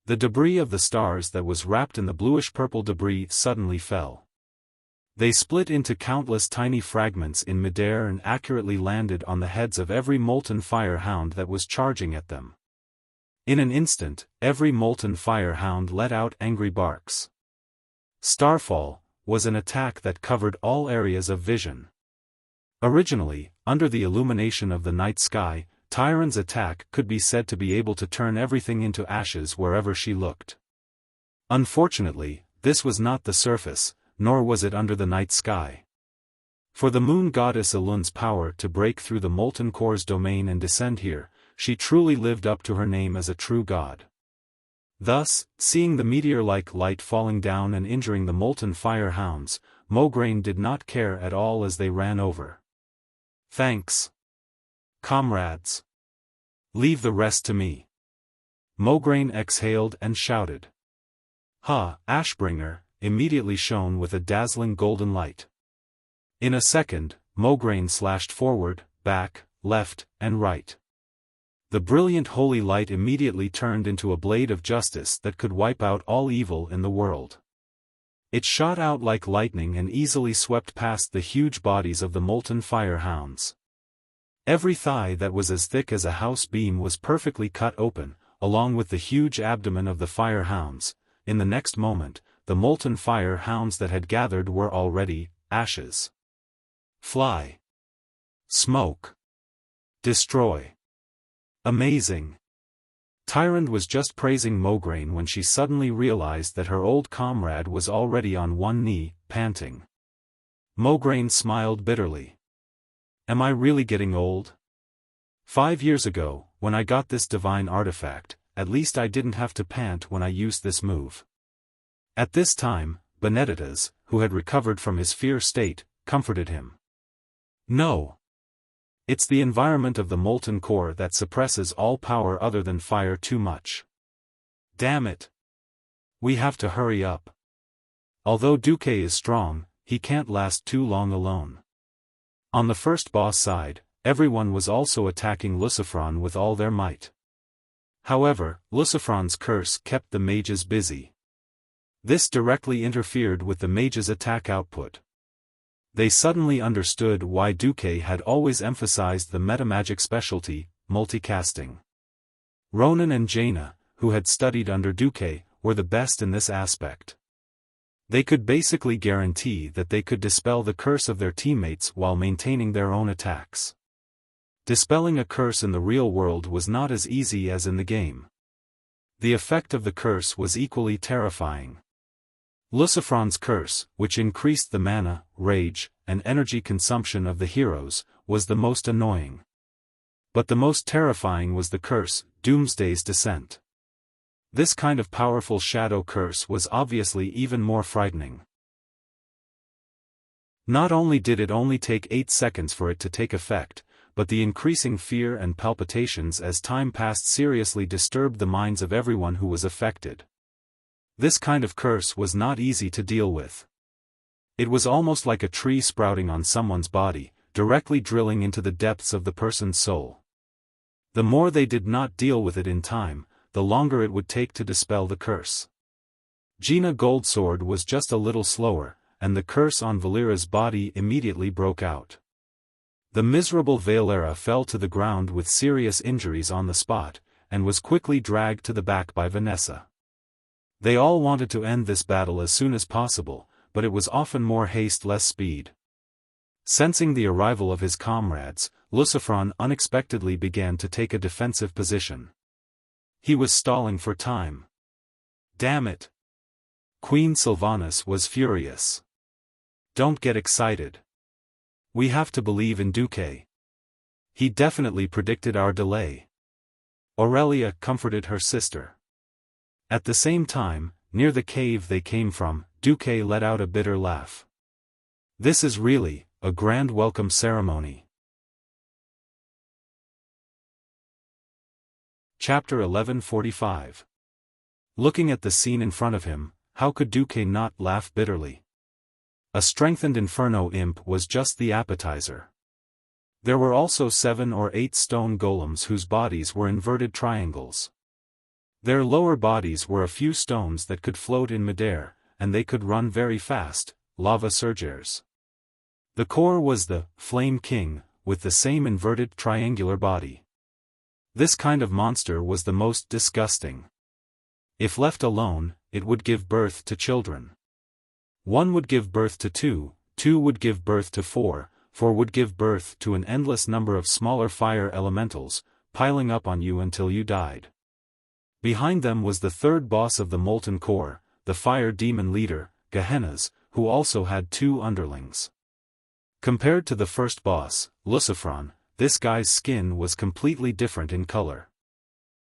The debris of the stars that was wrapped in the bluish-purple debris suddenly fell. They split into countless tiny fragments in midair and accurately landed on the heads of every molten fire hound that was charging at them. In an instant, every molten fire hound let out angry barks. Starfall was an attack that covered all areas of vision. Originally, under the illumination of the night sky, Tyron's attack could be said to be able to turn everything into ashes wherever she looked. Unfortunately, this was not the surface, nor was it under the night sky. For the moon goddess Elun's power to break through the molten core's domain and descend here, she truly lived up to her name as a true god. Thus, seeing the meteor-like light falling down and injuring the molten fire hounds, Mograine did not care at all as they ran over. Thanks, comrades. Leave the rest to me. Mograine exhaled and shouted. Ashbringer immediately shone with a dazzling golden light. In a second, Mograine slashed forward, back, left, and right. The brilliant holy light immediately turned into a blade of justice that could wipe out all evil in the world. It shot out like lightning and easily swept past the huge bodies of the molten fire hounds. Every thigh that was as thick as a house beam was perfectly cut open, along with the huge abdomen of the fire hounds. In the next moment, the molten fire hounds that had gathered were already ashes. Fly. Smoke. Destroy. Amazing. Tyrande was just praising Mograine when she suddenly realized that her old comrade was already on one knee, panting. Mograine smiled bitterly. Am I really getting old? 5 years ago, when I got this divine artifact, at least I didn't have to pant when I used this move. At this time, Benedettas, who had recovered from his fear state, comforted him. No. It's the environment of the molten core that suppresses all power other than fire too much. Damn it. We have to hurry up. Although Duque is strong, he can't last too long alone. On the first boss side, everyone was also attacking Xiaofan with all their might. However, Xiaofan's curse kept the mages busy. This directly interfered with the mages' attack output. They suddenly understood why Duque had always emphasized the metamagic specialty, multicasting. Ronan and Jaina, who had studied under Duque, were the best in this aspect. They could basically guarantee that they could dispel the curse of their teammates while maintaining their own attacks. Dispelling a curse in the real world was not as easy as in the game. The effect of the curse was equally terrifying. Xiaofan's curse, which increased the mana, rage, and energy consumption of the heroes, was the most annoying. But the most terrifying was the curse, Doomsday's Descent. This kind of powerful shadow curse was obviously even more frightening. Not only did it only take 8 seconds for it to take effect, but the increasing fear and palpitations as time passed seriously disturbed the minds of everyone who was affected. This kind of curse was not easy to deal with. It was almost like a tree sprouting on someone's body, directly drilling into the depths of the person's soul. The more they did not deal with it in time, the longer it would take to dispel the curse. Jaina Goldsword was just a little slower, and the curse on Valera's body immediately broke out. The miserable Valera fell to the ground with serious injuries on the spot, and was quickly dragged to the back by Vanessa. They all wanted to end this battle as soon as possible, but it was often more haste less speed. Sensing the arrival of his comrades, Xiaofan unexpectedly began to take a defensive position. He was stalling for time. Damn it! Queen Sylvanas was furious. Don't get excited. We have to believe in Duque. He definitely predicted our delay. Aurelia comforted her sister. At the same time, near the cave they came from, Duque let out a bitter laugh. This is really a grand welcome ceremony. Chapter 1145. Looking at the scene in front of him, how could Duque not laugh bitterly? A strengthened Inferno imp was just the appetizer. There were also 7 or 8 stone golems whose bodies were inverted triangles. Their lower bodies were a few stones that could float in midair, and they could run very fast, lava surgers. The core was the Flame King, with the same inverted triangular body. This kind of monster was the most disgusting. If left alone, it would give birth to children. 1 would give birth to 2, 2 would give birth to 4, 4 would give birth to an endless number of smaller fire elementals, piling up on you until you died. Behind them was the 3rd boss of the Molten Core, the fire demon leader, Gehennas, who also had 2 underlings. Compared to the first boss, Xiaofan, this guy's skin was completely different in color.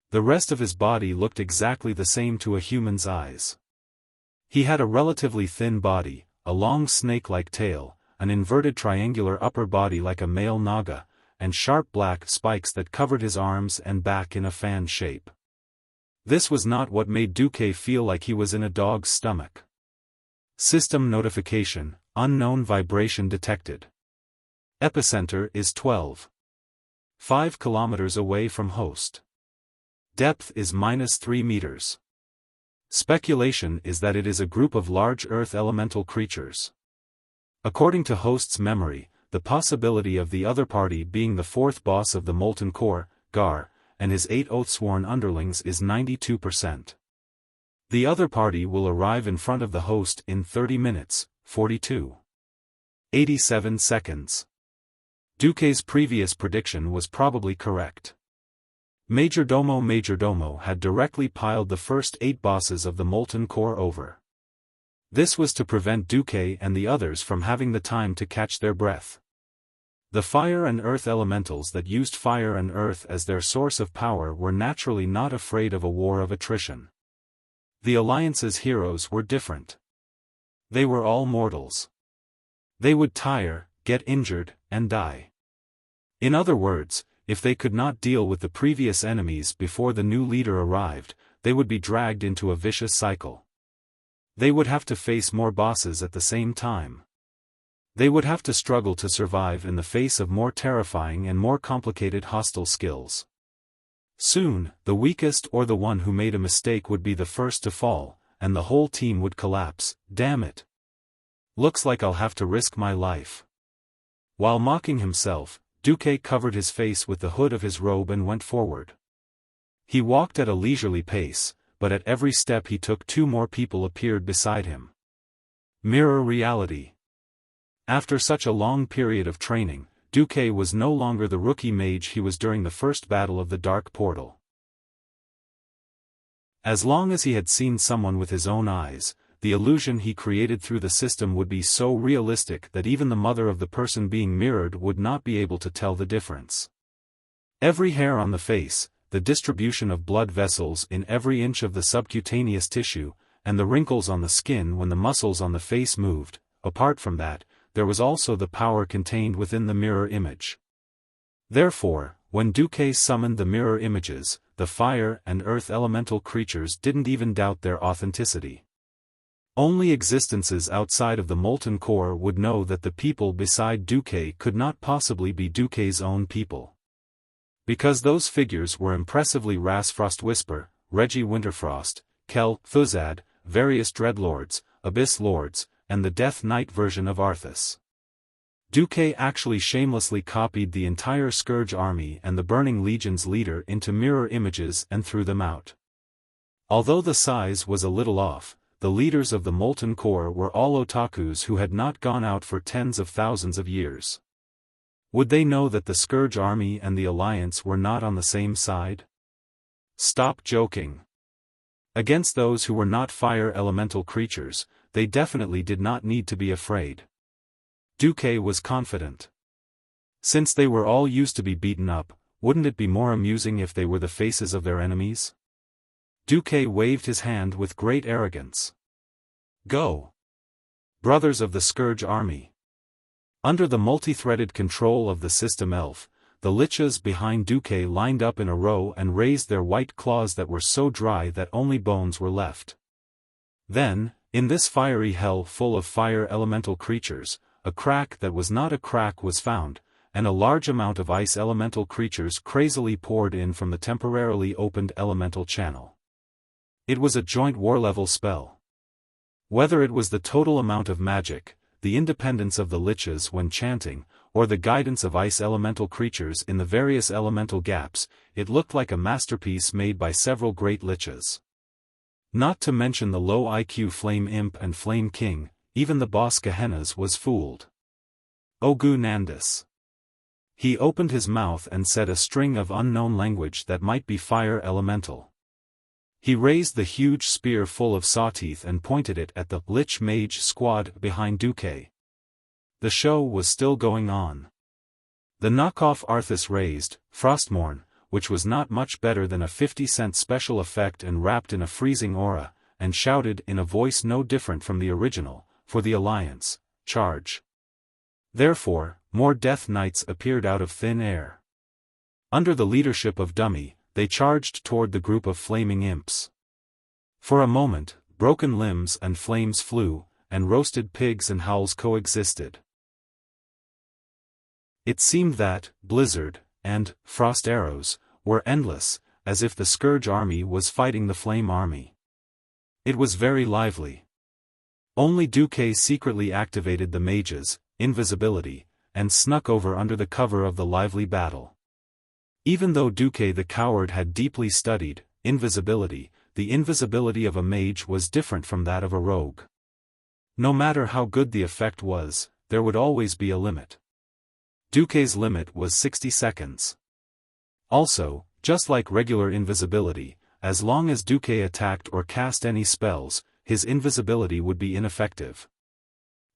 The rest of his body looked exactly the same to a human's eyes. He had a relatively thin body, a long snake-like tail, an inverted triangular upper body like a male naga, and sharp black spikes that covered his arms and back in a fan shape. This was not what made Duque feel like he was in a dog's stomach. System notification, unknown vibration detected. Epicenter is 12.5 kilometers away from host. Depth is -3 meters. Speculation is that it is a group of large Earth elemental creatures. According to host's memory, the possibility of the other party being the fourth boss of the molten core, Gar, and his 8 oath-sworn underlings is 92%. The other party will arrive in front of the host in 30 minutes, 42.87 seconds. Duque's previous prediction was probably correct. Majordomo had directly piled the first 8 bosses of the molten core over. This was to prevent Duque and the others from having the time to catch their breath. The fire and earth elementals that used fire and earth as their source of power were naturally not afraid of a war of attrition. The Alliance's heroes were different. They were all mortals. They would tire, get injured, and die. In other words, if they could not deal with the previous enemies before the new leader arrived, they would be dragged into a vicious cycle. They would have to face more bosses at the same time. They would have to struggle to survive in the face of more terrifying and more complicated hostile skills. Soon, the weakest or the one who made a mistake would be the first to fall, and the whole team would collapse. Damn it. Looks like I'll have to risk my life. While mocking himself, Duque covered his face with the hood of his robe and went forward. He walked at a leisurely pace, but at every step he took 2 more people appeared beside him. Mirror reality. After such a long period of training, Duque was no longer the rookie mage he was during the first battle of the Dark Portal. As long as he had seen someone with his own eyes, the illusion he created through the system would be so realistic that even the mother of the person being mirrored would not be able to tell the difference. Every hair on the face, the distribution of blood vessels in every inch of the subcutaneous tissue, and the wrinkles on the skin when the muscles on the face moved. Apart from that, there was also the power contained within the mirror image. Therefore, when Duque summoned the mirror images, the fire and earth elemental creatures didn't even doubt their authenticity. Only existences outside of the molten core would know that the people beside Duque could not possibly be Duque's own people. Because those figures were impressively Rasfrost Whisper, Reggie Winterfrost, Kel, Thuzad, various Dreadlords, Abyss Lords, and the Death Knight version of Arthas. Duque actually shamelessly copied the entire Scourge army and the Burning Legion's leader into mirror images and threw them out. Although the size was a little off, the leaders of the Molten Core were all otakus who had not gone out for tens of thousands of years. Would they know that the Scourge army and the Alliance were not on the same side? Stop joking. Against those who were not fire elemental creatures, they definitely did not need to be afraid. Duque was confident. Since they were all used to be beaten up, wouldn't it be more amusing if they were the faces of their enemies? Duque waved his hand with great arrogance. Go! Brothers of the Scourge army. Under the multi-threaded control of the system elf, the lichas behind Duque lined up in a row and raised their white claws that were so dry that only bones were left. Then, in this fiery hell full of fire elemental creatures, a crack that was not a crack was found, and a large amount of ice elemental creatures crazily poured in from the temporarily opened elemental channel. It was a joint war-level spell. Whether it was the total amount of magic, the independence of the lichas when chanting, or the guidance of ice elemental creatures in the various elemental gaps, it looked like a masterpiece made by several great lichas. Not to mention the low IQ Flame Imp and Flame King, even the boss Gehennas was fooled. Ogu Nandis. He opened his mouth and said a string of unknown language that might be fire elemental. He raised the huge spear full of sawteeth and pointed it at the Lich Mage squad behind Duque. The show was still going on. The knockoff Arthas raised, Frostmourne, which was not much better than a 50-cent special effect and wrapped in a freezing aura, and shouted in a voice no different from the original, "For the Alliance, charge!" Therefore, more Death Knights appeared out of thin air. Under the leadership of Dummy, they charged toward the group of flaming imps. For a moment, broken limbs and flames flew, and roasted pigs and howls coexisted. It seemed that blizzard and frost arrows were endless, as if the Scourge army was fighting the Flame army. It was very lively. Only Duque secretly activated the mage's invisibility, and snuck over under the cover of the lively battle. Even though Duque the coward had deeply studied invisibility, the invisibility of a mage was different from that of a rogue. No matter how good the effect was, there would always be a limit. Duque's limit was 60 seconds. Also, just like regular invisibility, as long as Duque attacked or cast any spells, his invisibility would be ineffective.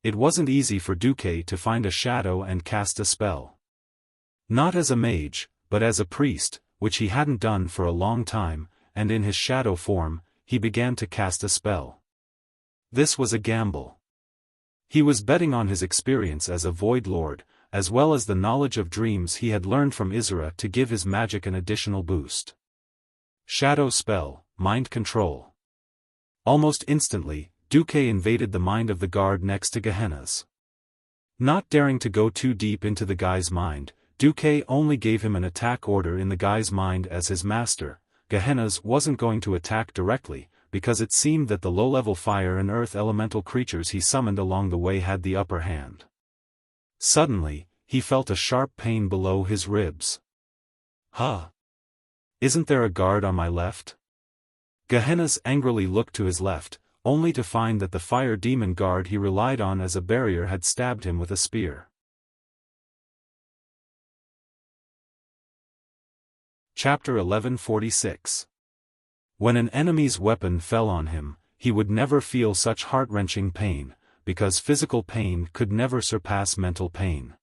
It wasn't easy for Duque to find a shadow and cast a spell. Not as a mage, but as a priest, which he hadn't done for a long time, and in his shadow form, he began to cast a spell. This was a gamble. He was betting on his experience as a Void Lord, as well as the knowledge of dreams he had learned from Isra to give his magic an additional boost. Shadow spell, mind control. Almost instantly, Duque invaded the mind of the guard next to Gehenna's. Not daring to go too deep into the guy's mind, Duque only gave him an attack order in the guy's mind as his master. Gehenna's wasn't going to attack directly, because it seemed that the low-level fire and earth elemental creatures he summoned along the way had the upper hand. Suddenly, he felt a sharp pain below his ribs. Huh? Isn't there a guard on my left? Gehenna's angrily looked to his left, only to find that the fire demon guard he relied on as a barrier had stabbed him with a spear. Chapter 1146. When an enemy's weapon fell on him, he would never feel such heart-wrenching pain, because physical pain could never surpass mental pain.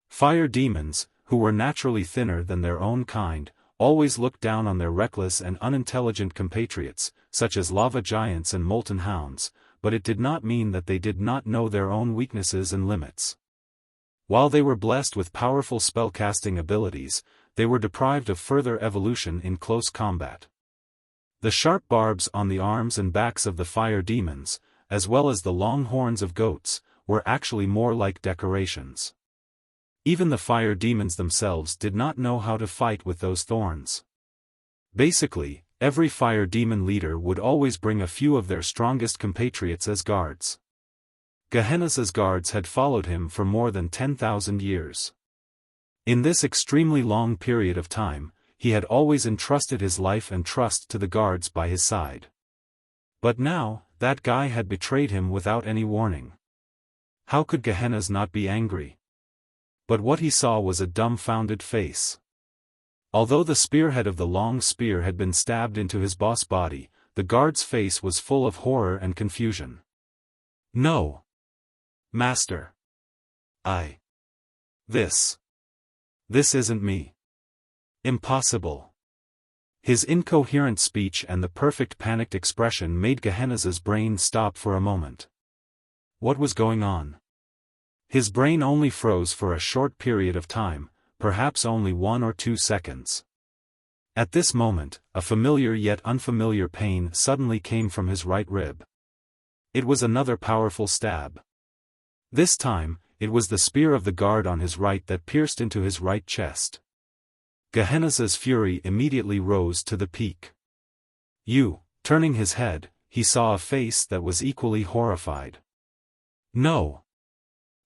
Fire demons, who were naturally thinner than their own kind, always looked down on their reckless and unintelligent compatriots, such as lava giants and molten hounds, but it did not mean that they did not know their own weaknesses and limits. While they were blessed with powerful spellcasting abilities, they were deprived of further evolution in close combat. The sharp barbs on the arms and backs of the fire demons, as well as the long horns of goats, were actually more like decorations. Even the fire demons themselves did not know how to fight with those thorns. Basically, every fire demon leader would always bring a few of their strongest compatriots as guards. Gehenna's guards had followed him for more than 10,000 years. In this extremely long period of time, he had always entrusted his life and trust to the guards by his side. But now, that guy had betrayed him without any warning. How could Gehenna's not be angry? But what he saw was a dumbfounded face. Although the spearhead of the long spear had been stabbed into his boss body, the guard's face was full of horror and confusion. No. Master. This isn't me. Impossible. His incoherent speech and the perfect panicked expression made Gehenna's brain stop for a moment. What was going on? His brain only froze for a short period of time, perhaps only 1 or 2 seconds. At this moment, a familiar yet unfamiliar pain suddenly came from his right rib. It was another powerful stab. This time, it was the spear of the guard on his right that pierced into his right chest. Gehenna's fury immediately rose to the peak. Turning his head, he saw a face that was equally horrified. No.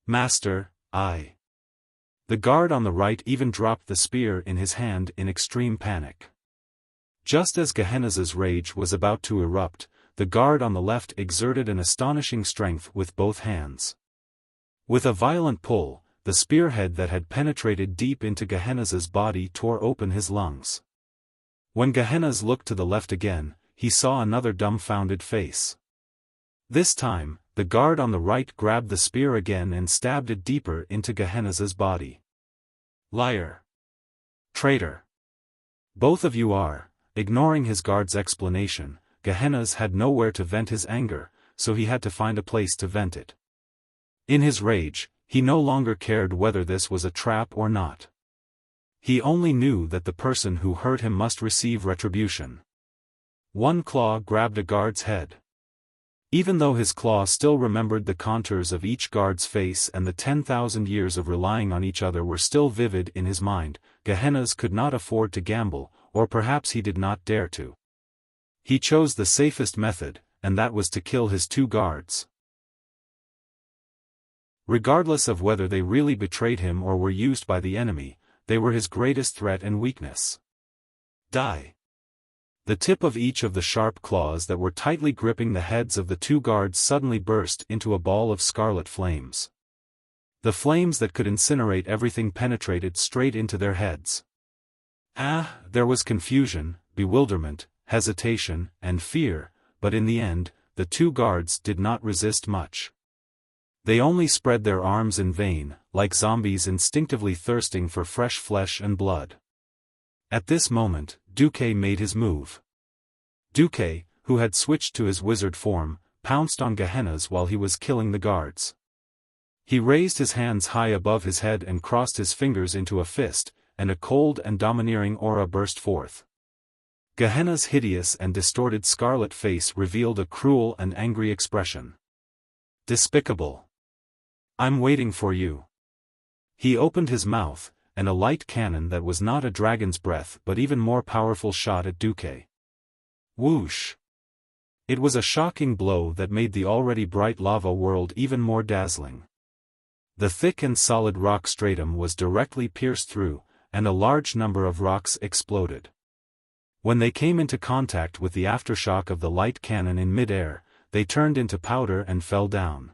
Master, The guard on the right even dropped the spear in his hand in extreme panic. Just as Gehenna's rage was about to erupt, the guard on the left exerted an astonishing strength with both hands. With a violent pull, the spearhead that had penetrated deep into Gehenna's body tore open his lungs. When Gehenna's looked to the left again, he saw another dumbfounded face. This time, the guard on the right grabbed the spear again and stabbed it deeper into Gehenna's body. Liar. Traitor. Both of you are. Ignoring his guard's explanation, Gehenna's had nowhere to vent his anger, so he had to find a place to vent it. In his rage, he no longer cared whether this was a trap or not. He only knew that the person who hurt him must receive retribution. One claw grabbed a guard's head. Even though his claw still remembered the contours of each guard's face and the 10,000 years of relying on each other were still vivid in his mind, Gehennas could not afford to gamble, or perhaps he did not dare to. He chose the safest method, and that was to kill his 2 guards. Regardless of whether they really betrayed him or were used by the enemy, they were his greatest threat and weakness. Die. The tip of each of the sharp claws that were tightly gripping the heads of the 2 guards suddenly burst into a ball of scarlet flames. The flames that could incinerate everything penetrated straight into their heads. There was confusion, bewilderment, hesitation, and fear, but in the end, the 2 guards did not resist much. They only spread their arms in vain, like zombies instinctively thirsting for fresh flesh and blood. At this moment, Duque made his move. Duque, who had switched to his wizard form, pounced on Gehennas while he was killing the guards. He raised his hands high above his head and crossed his fingers into a fist, and a cold and domineering aura burst forth. Gehenna's hideous and distorted scarlet face revealed a cruel and angry expression. Despicable. I'm waiting for you. He opened his mouth, and a light cannon that was not a dragon's breath but even more powerful shot at Duque. Whoosh! It was a shocking blow that made the already bright lava world even more dazzling. The thick and solid rock stratum was directly pierced through, and a large number of rocks exploded. When they came into contact with the aftershock of the light cannon in mid-air, they turned into powder and fell down.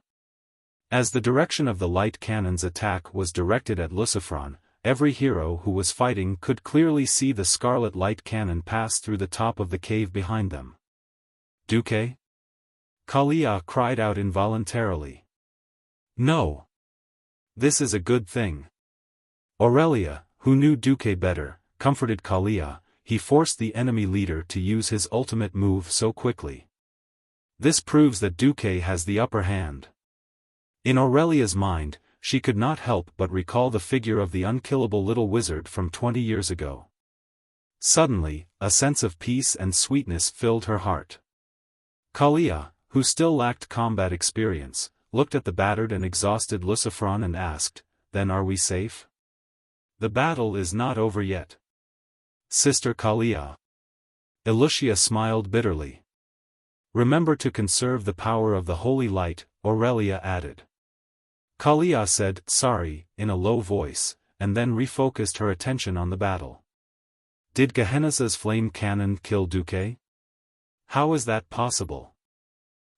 As the direction of the light cannon's attack was directed at Xiaofan, every hero who was fighting could clearly see the scarlet light cannon pass through the top of the cave behind them. Duque? Kalia cried out involuntarily. No. This is a good thing. Aurelia, who knew Duque better, comforted Kalia. He forced the enemy leader to use his ultimate move so quickly. This proves that Duque has the upper hand. In Aurelia's mind, she could not help but recall the figure of the unkillable little wizard from 20 years ago. Suddenly, a sense of peace and sweetness filled her heart. Kalia, who still lacked combat experience, looked at the battered and exhausted Xiaofan and asked, "Then are we safe?" "The battle is not over yet. Sister Kalia." Wuxia smiled bitterly. "Remember to conserve the power of the holy light," Aurelia added. Kalia said, "Sorry," in a low voice, and then refocused her attention on the battle. Did Gehennas' flame cannon kill Duque? How is that possible?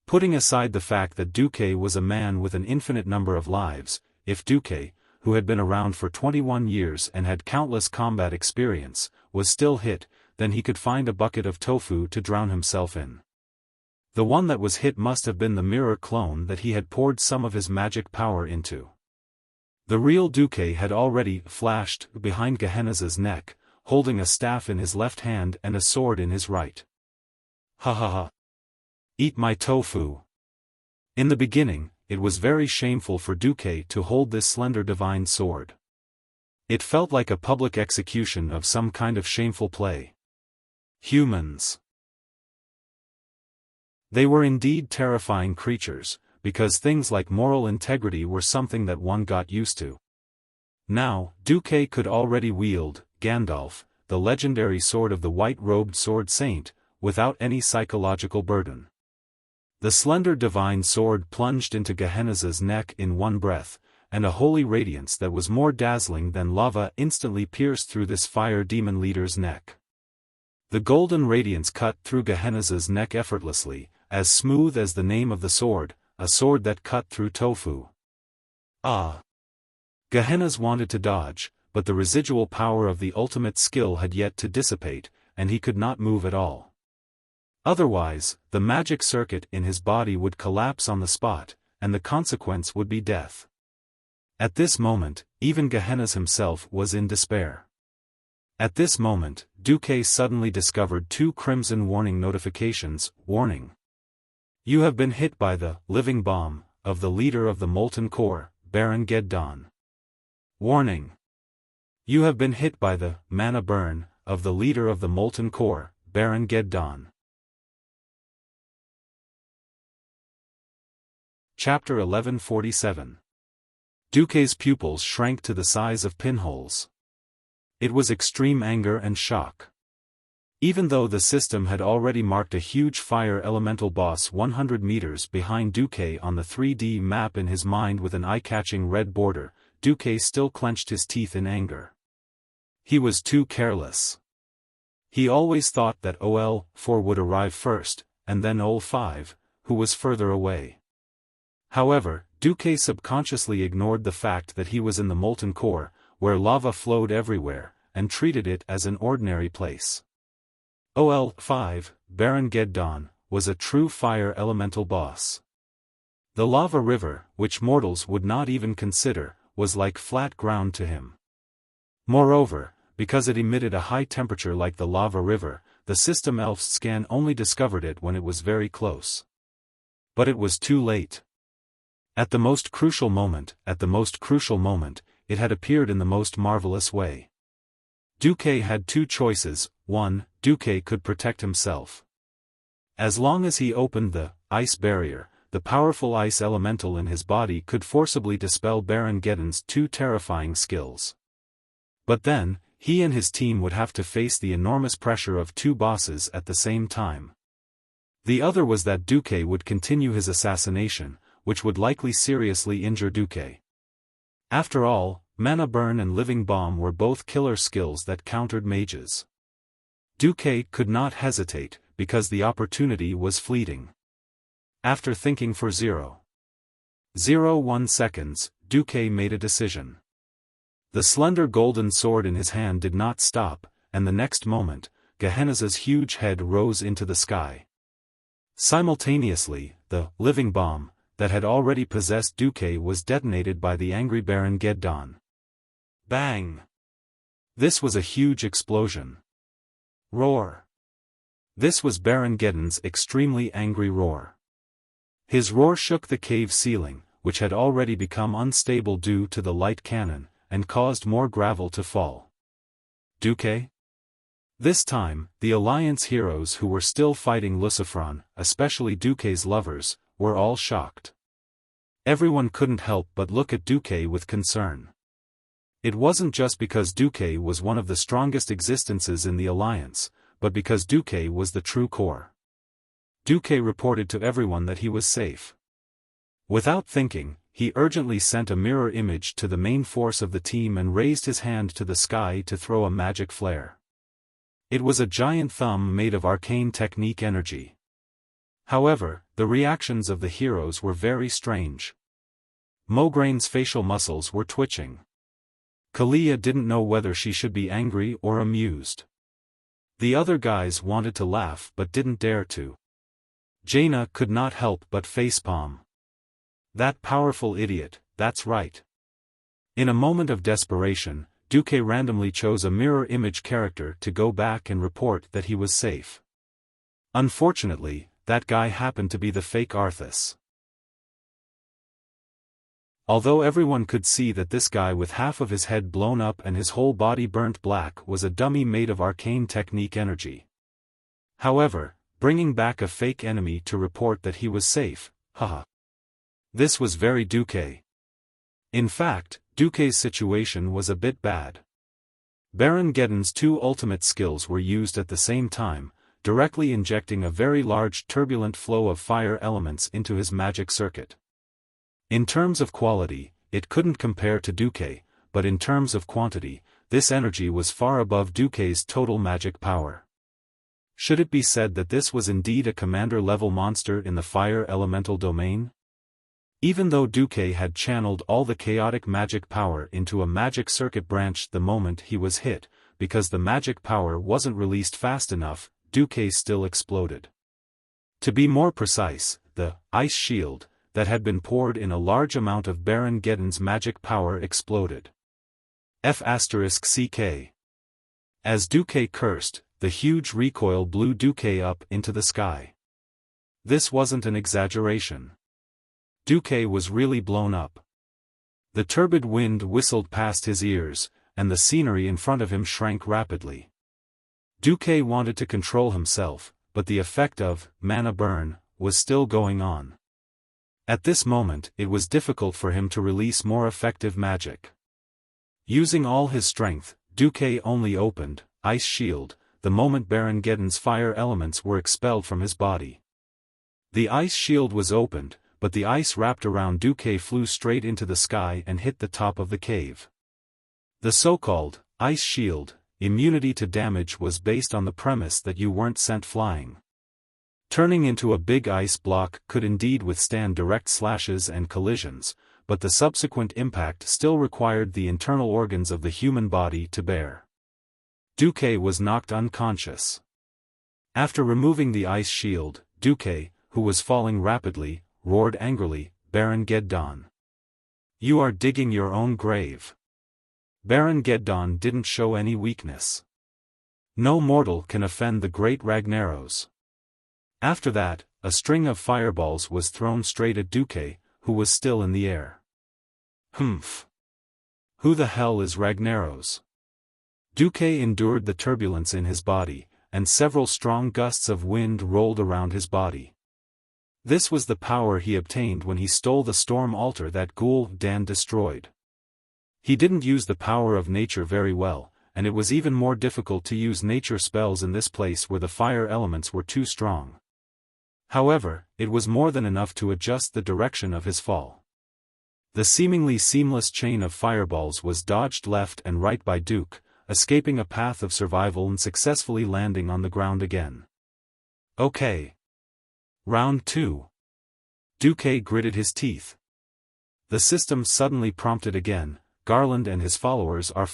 Putting aside the fact that Duque was a man with an infinite number of lives, if Duque, who had been around for 21 years and had countless combat experience, was still hit, then he could find a bucket of tofu to drown himself in. The one that was hit must have been the mirror clone that he had poured some of his magic power into. The real Duque had already flashed behind Gehennas' neck, holding a staff in his left hand and a sword in his right. Ha ha ha. Eat my tofu. In the beginning, it was very shameful for Duque to hold this slender divine sword. It felt like a public execution of some kind of shameful play. Humans. They were indeed terrifying creatures, because things like moral integrity were something that one got used to. Now, Duque could already wield, Gandalf, the legendary sword of the white-robed sword saint, without any psychological burden. The slender divine sword plunged into Gehennas' neck in one breath, and a holy radiance that was more dazzling than lava instantly pierced through this fire demon leader's neck. The golden radiance cut through Gehennas' neck effortlessly, as smooth as the name of the sword, a sword that cut through tofu. Ah! Gehennas wanted to dodge, but the residual power of the ultimate skill had yet to dissipate, and he could not move at all. Otherwise, the magic circuit in his body would collapse on the spot, and the consequence would be death. At this moment, even Gehennas himself was in despair. At this moment, Duque suddenly discovered 2 crimson warning notifications. Warning. You have been hit by the living bomb of the leader of the molten core, Baron Geddon. Warning. You have been hit by the mana burn of the leader of the molten core, Baron Geddon. Chapter 1147. Duque's pupils shrank to the size of pinholes. It was extreme anger and shock. Even though the system had already marked a huge fire elemental boss 100 meters behind Duque on the 3D map in his mind with an eye-catching red border, Duque still clenched his teeth in anger. He was too careless. He always thought that OL4 would arrive first, and then OL5, who was further away. However, Duque subconsciously ignored the fact that he was in the molten core, where lava flowed everywhere, and treated it as an ordinary place. OL5, Baron Geddon, was a true fire elemental boss. The lava river, which mortals would not even consider, was like flat ground to him. Moreover, because it emitted a high temperature like the lava river, the system elf's scan only discovered it when it was very close. But it was too late. At the most crucial moment, it had appeared in the most marvelous way. Duque had two choices. 1. Duque could protect himself. As long as he opened the ice barrier, the powerful ice elemental in his body could forcibly dispel Baron Geddon's two terrifying skills. But then, he and his team would have to face the enormous pressure of two bosses at the same time. The other was that Duque would continue his assassination, which would likely seriously injure Duque. After all, Mana Burn and Living Bomb were both killer skills that countered mages. Duque could not hesitate, because the opportunity was fleeting. After thinking for 0.01 seconds, Duque made a decision. The slender golden sword in his hand did not stop, and the next moment, Gehenna's huge head rose into the sky. Simultaneously, the living bomb that had already possessed Duque was detonated by the angry Baron Geddon. Bang! This was a huge explosion. Roar! This was Baron Geddon's extremely angry roar. His roar shook the cave ceiling, which had already become unstable due to the light cannon, and caused more gravel to fall. Duque? This time, the Alliance heroes who were still fighting Xiaofan, especially Duque's lovers, were all shocked. Everyone couldn't help but look at Duque with concern. It wasn't just because Duque was one of the strongest existences in the Alliance, but because Duque was the true core. Duque reported to everyone that he was safe. Without thinking, he urgently sent a mirror image to the main force of the team and raised his hand to the sky to throw a magic flare. It was a giant thumb made of arcane technique energy. However, the reactions of the heroes were very strange. Mograin's facial muscles were twitching. Kalia didn't know whether she should be angry or amused. The other guys wanted to laugh but didn't dare to. Jaina could not help but facepalm. That powerful idiot, that's right. In a moment of desperation, Duque randomly chose a mirror image character to go back and report that he was safe. Unfortunately, that guy happened to be the fake Arthas. Although everyone could see that this guy with half of his head blown up and his whole body burnt black was a dummy made of arcane technique energy. However, bringing back a fake enemy to report that he was safe, haha. This was very Duque. In fact, Duque's situation was a bit bad. Baron Geddon's two ultimate skills were used at the same time, directly injecting a very large turbulent flow of fire elements into his magic circuit. In terms of quality, it couldn't compare to Duque, but in terms of quantity, this energy was far above Duque's total magic power. Should it be said that this was indeed a commander-level monster in the fire elemental domain? Even though Duque had channeled all the chaotic magic power into a magic circuit branch the moment he was hit, because the magic power wasn't released fast enough, Duque still exploded. To be more precise, the ice shield that had been poured in a large amount of Baron Geddon's magic power exploded. F***CK. As Duque cursed, the huge recoil blew Duque up into the sky. This wasn't an exaggeration. Duque was really blown up. The turbid wind whistled past his ears, and the scenery in front of him shrank rapidly. Duque wanted to control himself, but the effect of Mana Burn was still going on. At this moment, it was difficult for him to release more effective magic. Using all his strength, Duque only opened Ice Shield the moment Baron Geddon's fire elements were expelled from his body. The Ice Shield was opened, but the ice wrapped around Duque flew straight into the sky and hit the top of the cave. The so-called Ice Shield immunity to damage was based on the premise that you weren't sent flying. Turning into a big ice block could indeed withstand direct slashes and collisions, but the subsequent impact still required the internal organs of the human body to bear. Duque was knocked unconscious. After removing the ice shield, Duque, who was falling rapidly, roared angrily, "Baron Geddon! You are digging your own grave." Baron Geddon didn't show any weakness. No mortal can offend the great Ragnaros. After that, a string of fireballs was thrown straight at Duque, who was still in the air. Humph! Who the hell is Ragnaros? Duque endured the turbulence in his body, and several strong gusts of wind rolled around his body. This was the power he obtained when he stole the storm altar that Gul'dan destroyed. He didn't use the power of nature very well, and it was even more difficult to use nature spells in this place where the fire elements were too strong. However, it was more than enough to adjust the direction of his fall. The seemingly seamless chain of fireballs was dodged left and right by Duque, escaping a path of survival and successfully landing on the ground again. Okay. Round 2. Duque gritted his teeth. The system suddenly prompted again, Garland and his followers are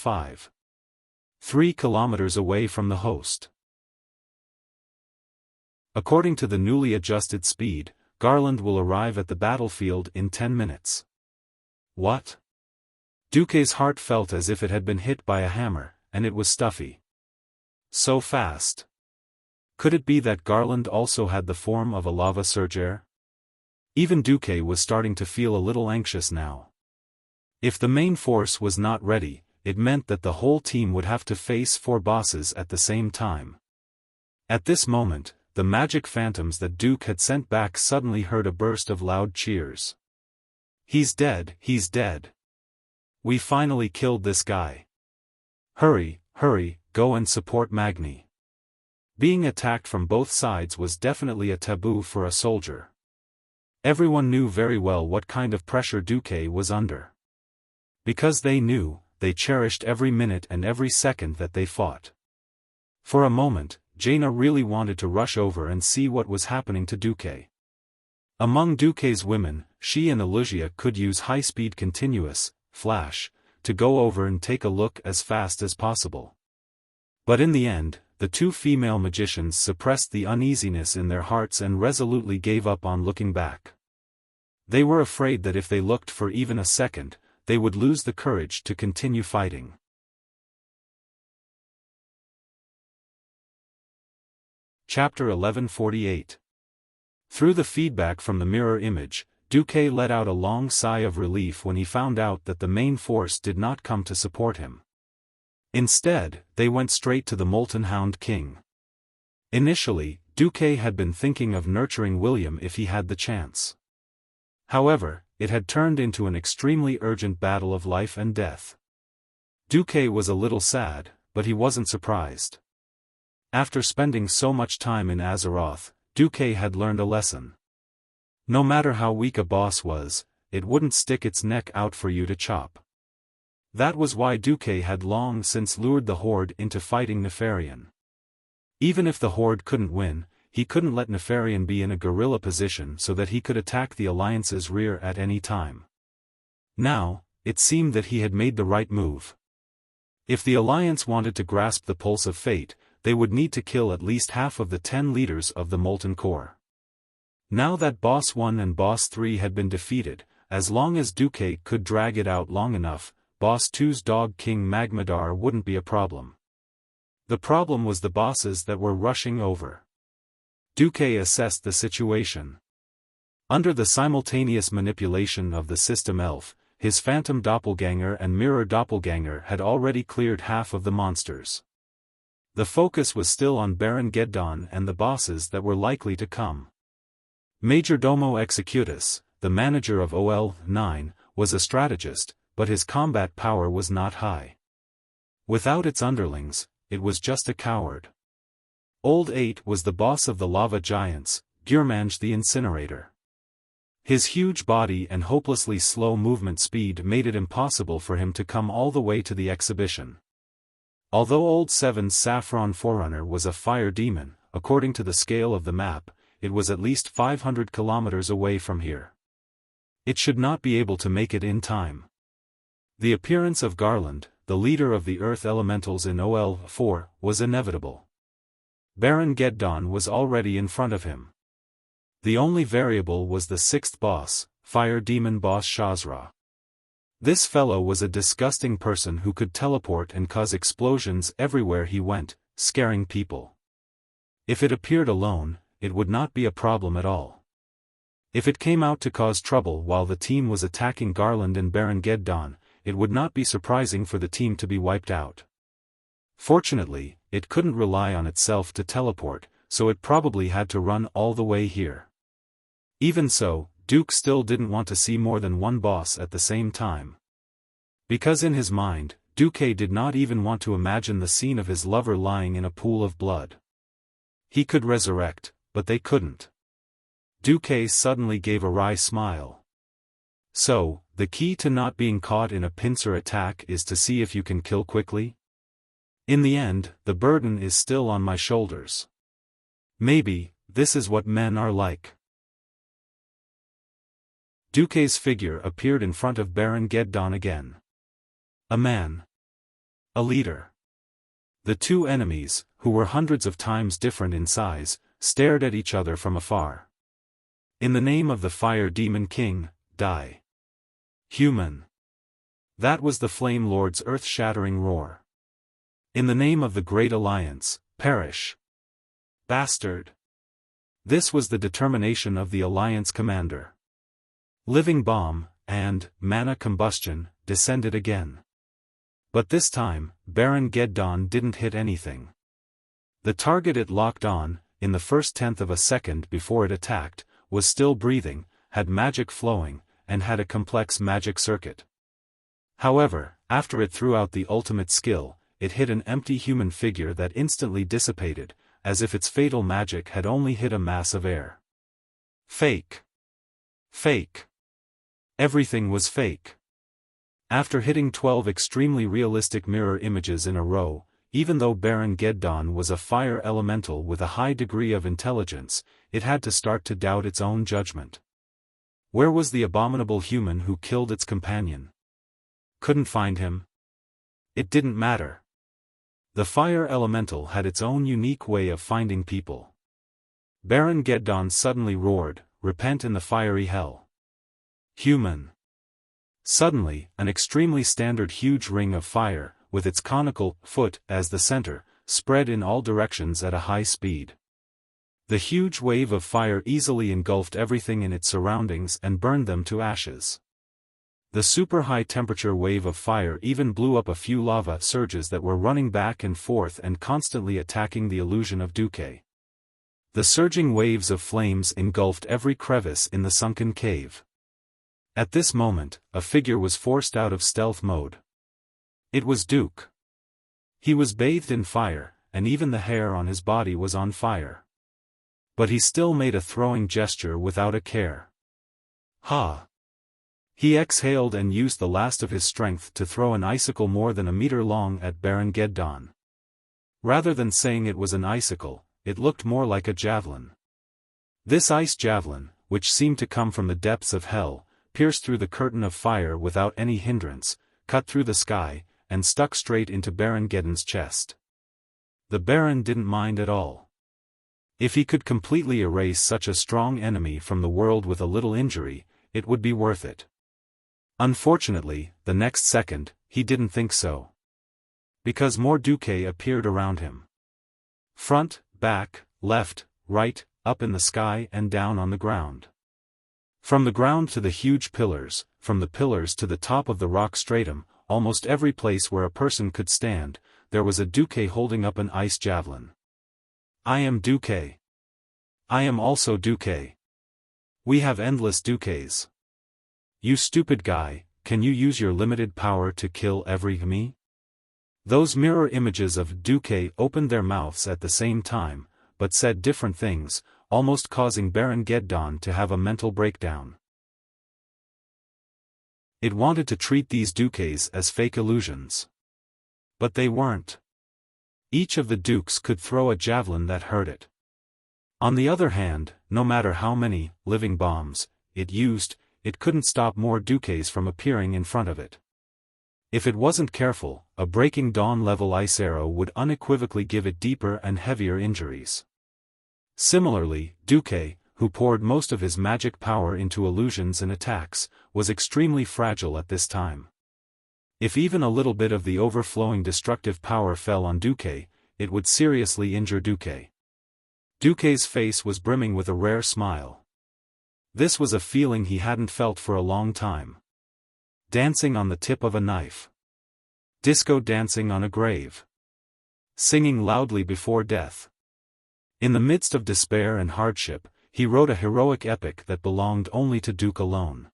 3 kilometers away from the host. According to the newly adjusted speed, Garland will arrive at the battlefield in 10 minutes. What? Duque's heart felt as if it had been hit by a hammer, and it was stuffy. So fast. Could it be that Garland also had the form of a lava surger? Even Duque was starting to feel a little anxious now. If the main force was not ready, it meant that the whole team would have to face 4 bosses at the same time. At this moment, the magic phantoms that Duque had sent back suddenly heard a burst of loud cheers. "He's dead, he's dead. We finally killed this guy. Hurry, hurry, go and support Magni." Being attacked from both sides was definitely a taboo for a soldier. Everyone knew very well what kind of pressure Duque was under. Because they knew, they cherished every minute and every second that they fought. For a moment, Jaina really wanted to rush over and see what was happening to Duque. Among Duque's women, she and Alusia could use high-speed continuous flash to go over and take a look as fast as possible. But in the end, the 2 female magicians suppressed the uneasiness in their hearts and resolutely gave up on looking back. They were afraid that if they looked for even a second, they would lose the courage to continue fighting. Chapter 1148. Through the feedback from the mirror image, Duque let out a long sigh of relief when he found out that the main force did not come to support him. Instead, they went straight to the Molten Hound King. Initially, Duque had been thinking of nurturing William if he had the chance. However, it had turned into an extremely urgent battle of life and death. Duque was a little sad, but he wasn't surprised. After spending so much time in Azeroth, Duque had learned a lesson. No matter how weak a boss was, it wouldn't stick its neck out for you to chop. That was why Duque had long since lured the Horde into fighting Nefarian. Even if the Horde couldn't win, he couldn't let Nefarian be in a guerrilla position so that he could attack the Alliance's rear at any time. Now, it seemed that he had made the right move. If the Alliance wanted to grasp the pulse of fate, they would need to kill at least half of the 10 leaders of the Molten Core. Now that Boss 1 and Boss 3 had been defeated, as long as Duque could drag it out long enough, Boss 2's Dog King Magmadar wouldn't be a problem. The problem was the bosses that were rushing over. Duque assessed the situation. Under the simultaneous manipulation of the system elf, his phantom doppelganger and mirror doppelganger had already cleared half of the monsters. The focus was still on Baron Geddon and the bosses that were likely to come. Majordomo Executus, the manager of OL-9, was a strategist, but his combat power was not high. Without its underlings, it was just a coward. Old 8 was the boss of the lava giants, Gurmanj the Incinerator. His huge body and hopelessly slow movement speed made it impossible for him to come all the way to the exhibition. Although Old 7's Saffron Forerunner was a fire demon, according to the scale of the map, it was at least 500 kilometers away from here. It should not be able to make it in time. The appearance of Garland, the leader of the Earth Elementals in OL-4, was inevitable. Baron Geddon was already in front of him. The only variable was the sixth boss, Fire Demon Boss Shazra. This fellow was a disgusting person who could teleport and cause explosions everywhere he went, scaring people. If it appeared alone, it would not be a problem at all. If it came out to cause trouble while the team was attacking Garland and Baron Geddon, it would not be surprising for the team to be wiped out. Fortunately, it couldn't rely on itself to teleport, so it probably had to run all the way here. Even so, Duke still didn't want to see more than one boss at the same time. Because in his mind, Duke did not even want to imagine the scene of his lover lying in a pool of blood. He could resurrect, but they couldn't. Duke suddenly gave a wry smile. So, the key to not being caught in a pincer attack is to see if you can kill quickly? In the end, the burden is still on my shoulders. Maybe, this is what men are like. Duke's figure appeared in front of Baron Geddon again. A man. A leader. The two enemies, who were hundreds of times different in size, stared at each other from afar. In the name of the Fire Demon King, die. Human. That was the Flame Lord's earth-shattering roar. In the name of the Great Alliance, perish. Bastard. This was the determination of the Alliance commander. Living Bomb, and Mana Combustion, descended again. But this time, Baron Geddon didn't hit anything. The target it locked on, in the first tenth of a second before it attacked, was still breathing, had magic flowing, and had a complex magic circuit. However, after it threw out the ultimate skill, it hit an empty human figure that instantly dissipated, as if its fatal magic had only hit a mass of air. Fake. Fake. Everything was fake. After hitting 12 extremely realistic mirror images in a row, even though Baron Geddon was a fire elemental with a high degree of intelligence, it had to start to doubt its own judgment. Where was the abominable human who killed its companion? Couldn't find him. It didn't matter. The fire elemental had its own unique way of finding people. Baron Geddon suddenly roared, "Repent in the fiery hell." Human. Suddenly, an extremely standard huge ring of fire, with its conical foot as the center, spread in all directions at a high speed. The huge wave of fire easily engulfed everything in its surroundings and burned them to ashes. The super high temperature wave of fire even blew up a few lava surges that were running back and forth and constantly attacking the illusion of Duque. The surging waves of flames engulfed every crevice in the sunken cave. At this moment, a figure was forced out of stealth mode. It was Duke. He was bathed in fire, and even the hair on his body was on fire. But he still made a throwing gesture without a care. Ha! He exhaled and used the last of his strength to throw an icicle more than a meter long at Baron Geddon. Rather than saying it was an icicle, it looked more like a javelin. This ice javelin, which seemed to come from the depths of hell, pierced through the curtain of fire without any hindrance, cut through the sky, and stuck straight into Baron Geddon's chest. The Baron didn't mind at all. If he could completely erase such a strong enemy from the world with a little injury, it would be worth it. Unfortunately, the next second, he didn't think so. Because more Duque appeared around him. Front, back, left, right, up in the sky and down on the ground. From the ground to the huge pillars, from the pillars to the top of the rock stratum, almost every place where a person could stand, there was a Duque holding up an ice javelin. I am Duque. I am also Duque. We have endless Duques. "You stupid guy, can you use your limited power to kill every me?" Those mirror images of Duque opened their mouths at the same time, but said different things, almost causing Baron Geddon to have a mental breakdown. It wanted to treat these Duques as fake illusions. But they weren't. Each of the dukes could throw a javelin that hurt it. On the other hand, no matter how many living bombs it used, it couldn't stop more Duques from appearing in front of it. If it wasn't careful, a Breaking Dawn-level ice arrow would unequivocally give it deeper and heavier injuries. Similarly, Duque, who poured most of his magic power into illusions and attacks, was extremely fragile at this time. If even a little bit of the overflowing destructive power fell on Duque, it would seriously injure Duque. Duque's face was brimming with a rare smile. This was a feeling he hadn't felt for a long time. Dancing on the tip of a knife. Disco dancing on a grave. Singing loudly before death. In the midst of despair and hardship, he wrote a heroic epic that belonged only to Duke alone.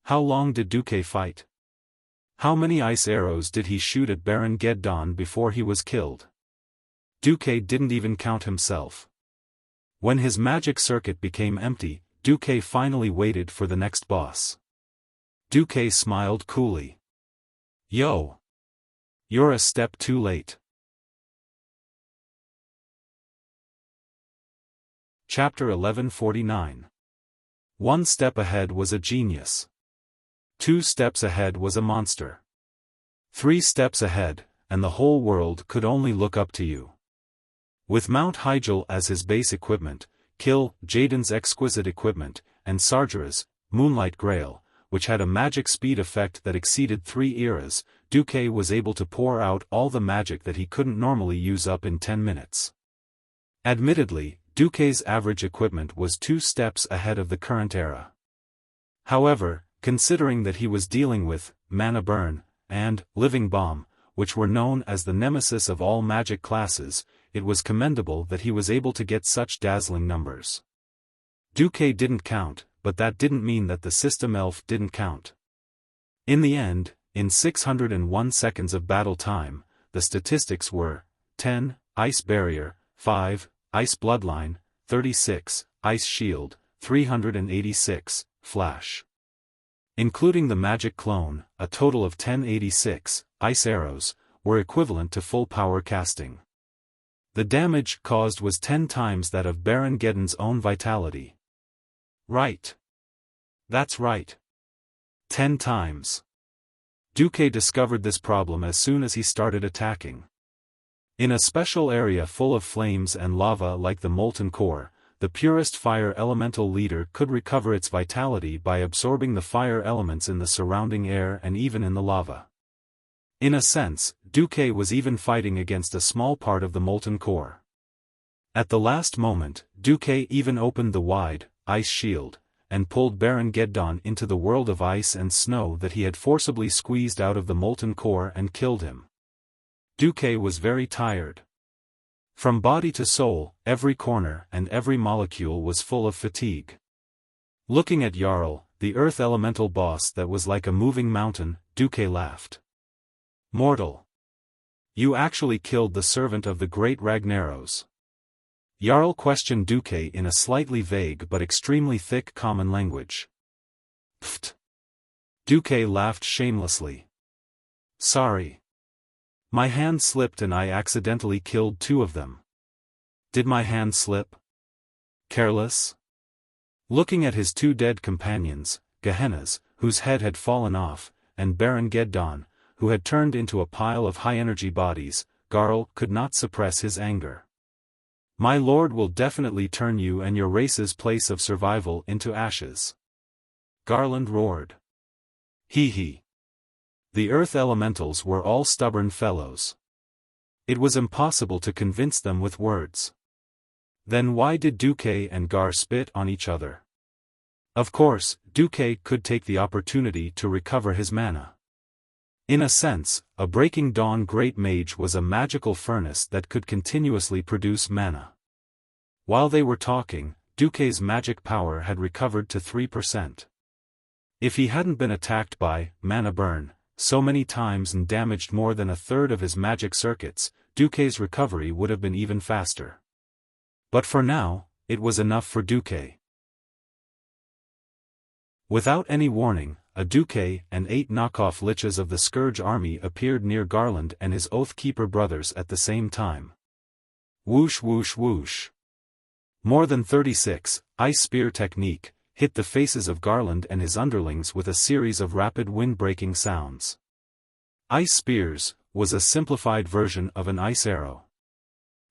How long did Duque fight? How many ice arrows did he shoot at Baron Geddon before he was killed? Duque didn't even count himself. When his magic circuit became empty, Duque finally waited for the next boss. Duque smiled coolly. "Yo! You're a step too late." Chapter 1149. One step ahead was a genius. 2 steps ahead was a monster. 3 steps ahead, and the whole world could only look up to you. With Mount Hyjal as his base equipment, Kill, Jaden's exquisite equipment, and Sargera's Moonlight Grail, which had a magic speed effect that exceeded 3 eras, Duque was able to pour out all the magic that he couldn't normally use up in 10 minutes. Admittedly, Duque's average equipment was 2 steps ahead of the current era. However, considering that he was dealing with Mana Burn and Living Bomb, which were known as the nemesis of all magic classes, it was commendable that he was able to get such dazzling numbers. Duque didn't count, but that didn't mean that the system elf didn't count. In the end, in 601 seconds of battle time, the statistics were 10, Ice Barrier, 5, Ice Bloodline, 36, Ice Shield, 386, Flash. Including the magic clone, a total of 1086, Ice Arrows, were equivalent to full power casting. The damage caused was 10 times that of Baron Geddon's own vitality. Right. That's right. 10 times. Duque discovered this problem as soon as he started attacking. In a special area full of flames and lava like the molten core, the purest fire elemental leader could recover its vitality by absorbing the fire elements in the surrounding air and even in the lava. In a sense, Duque was even fighting against a small part of the molten core. At the last moment, Duque even opened the wide, ice shield, and pulled Baron Geddon into the world of ice and snow that he had forcibly squeezed out of the molten core and killed him. Duque was very tired. From body to soul, every corner and every molecule was full of fatigue. Looking at Jarl, the earth elemental boss that was like a moving mountain, Duque laughed. "Mortal! You actually killed the servant of the great Ragnaros." Jarl questioned Duque in a slightly vague but extremely thick common language. Pfft! Duque laughed shamelessly. "Sorry. My hand slipped and I accidentally killed 2 of them." "Did my hand slip?" "Careless?" Looking at his 2 dead companions, Gehenna's, whose head had fallen off, and Baron Geddon, who had turned into a pile of high-energy bodies, Garl could not suppress his anger. "My lord will definitely turn you and your race's place of survival into ashes." Garland roared. Hee. The earth elementals were all stubborn fellows. It was impossible to convince them with words. Then why did Duque and Gar spit on each other? Of course, Duque could take the opportunity to recover his mana. In a sense, a Breaking Dawn Great Mage was a magical furnace that could continuously produce mana. While they were talking, Duque's magic power had recovered to 3%. If he hadn't been attacked by mana burn so many times and damaged more than a third of his magic circuits, Duque's recovery would have been even faster. But for now, it was enough for Duque. Without any warning, a Duque and 8 knockoff liches of the Scourge army appeared near Garland and his Oath-Keeper brothers at the same time. Whoosh whoosh whoosh. More than 36, Ice Spear technique, hit the faces of Garland and his underlings with a series of rapid wind-breaking sounds. Ice Spears was a simplified version of an ice arrow.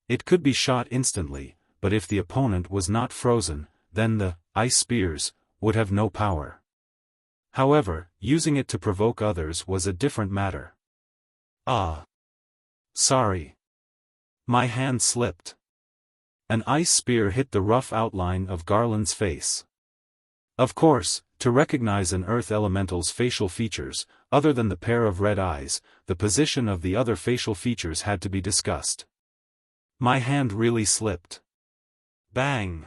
It could be shot instantly, but if the opponent was not frozen, then the Ice Spears would have no power. However, using it to provoke others was a different matter. Ah. Sorry. My hand slipped. An ice spear hit the rough outline of Garland's face. Of course, to recognize an earth elemental's facial features, other than the pair of red eyes, the position of the other facial features had to be discussed. My hand really slipped. Bang!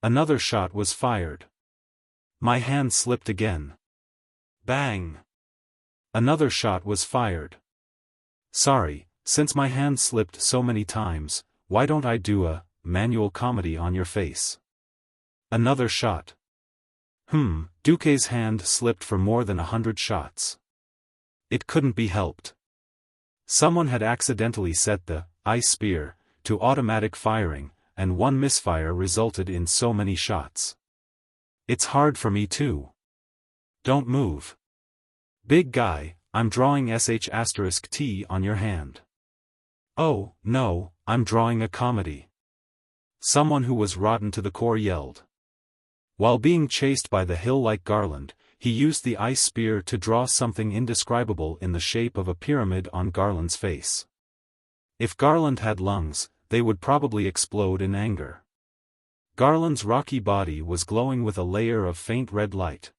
Another shot was fired. My hand slipped again. Bang! Another shot was fired. Sorry, since my hand slipped so many times, why don't I do a manual comedy on your face? Another shot. Duque's hand slipped for more than 100 shots. It couldn't be helped. Someone had accidentally set the ice spear to automatic firing, and one misfire resulted in so many shots. It's hard for me too. Don't move. Big guy, I'm drawing sh*T on your hand. Oh, no, I'm drawing a comedy. Someone who was rotten to the core yelled. While being chased by the hill-like Garland, he used the ice spear to draw something indescribable in the shape of a pyramid on Garland's face. If Garland had lungs, they would probably explode in anger. Garland's rocky body was glowing with a layer of faint red light.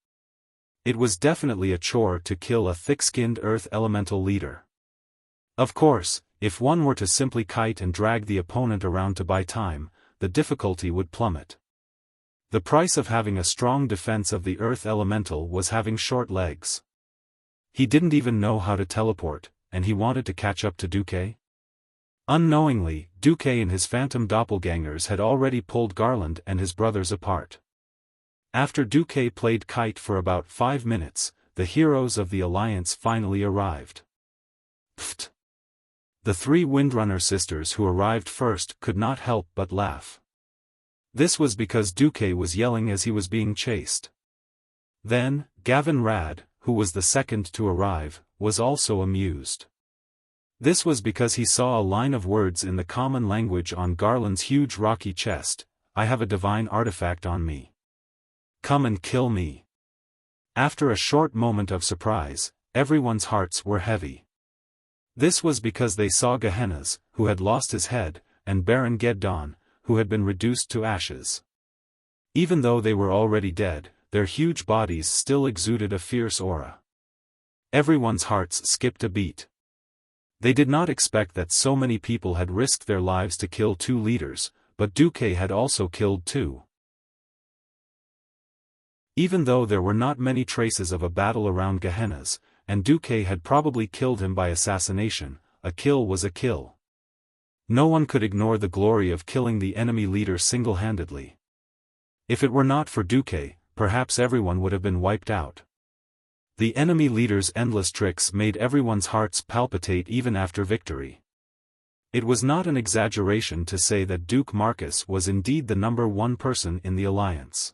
It was definitely a chore to kill a thick-skinned earth elemental leader. Of course, if one were to simply kite and drag the opponent around to buy time, the difficulty would plummet. The price of having a strong defense of the earth elemental was having short legs. He didn't even know how to teleport, and he wanted to catch up to Duque? Unknowingly, Duque and his phantom doppelgangers had already pulled Garland and his brothers apart. After Duque played kite for about 5 minutes, the heroes of the Alliance finally arrived. Pfft! The 3 Windrunner sisters who arrived first could not help but laugh. This was because Duque was yelling as he was being chased. Then, Gavin Rad, who was the second to arrive, was also amused. This was because he saw a line of words in the common language on Garland's huge rocky chest: I have a divine artifact on me. Come and kill me. After a short moment of surprise, everyone's hearts were heavy. This was because they saw Gehenna's, who had lost his head, and Baron Geddon, who had been reduced to ashes. Even though they were already dead, their huge bodies still exuded a fierce aura. Everyone's hearts skipped a beat. They did not expect that so many people had risked their lives to kill 2 leaders, but Duque had also killed 2. Even though there were not many traces of a battle around Gehenna's, and Duque had probably killed him by assassination, a kill was a kill. No one could ignore the glory of killing the enemy leader single-handedly. If it were not for Duque, perhaps everyone would have been wiped out. The enemy leader's endless tricks made everyone's hearts palpitate even after victory. It was not an exaggeration to say that Duke Marcus was indeed the #1 person in the Alliance.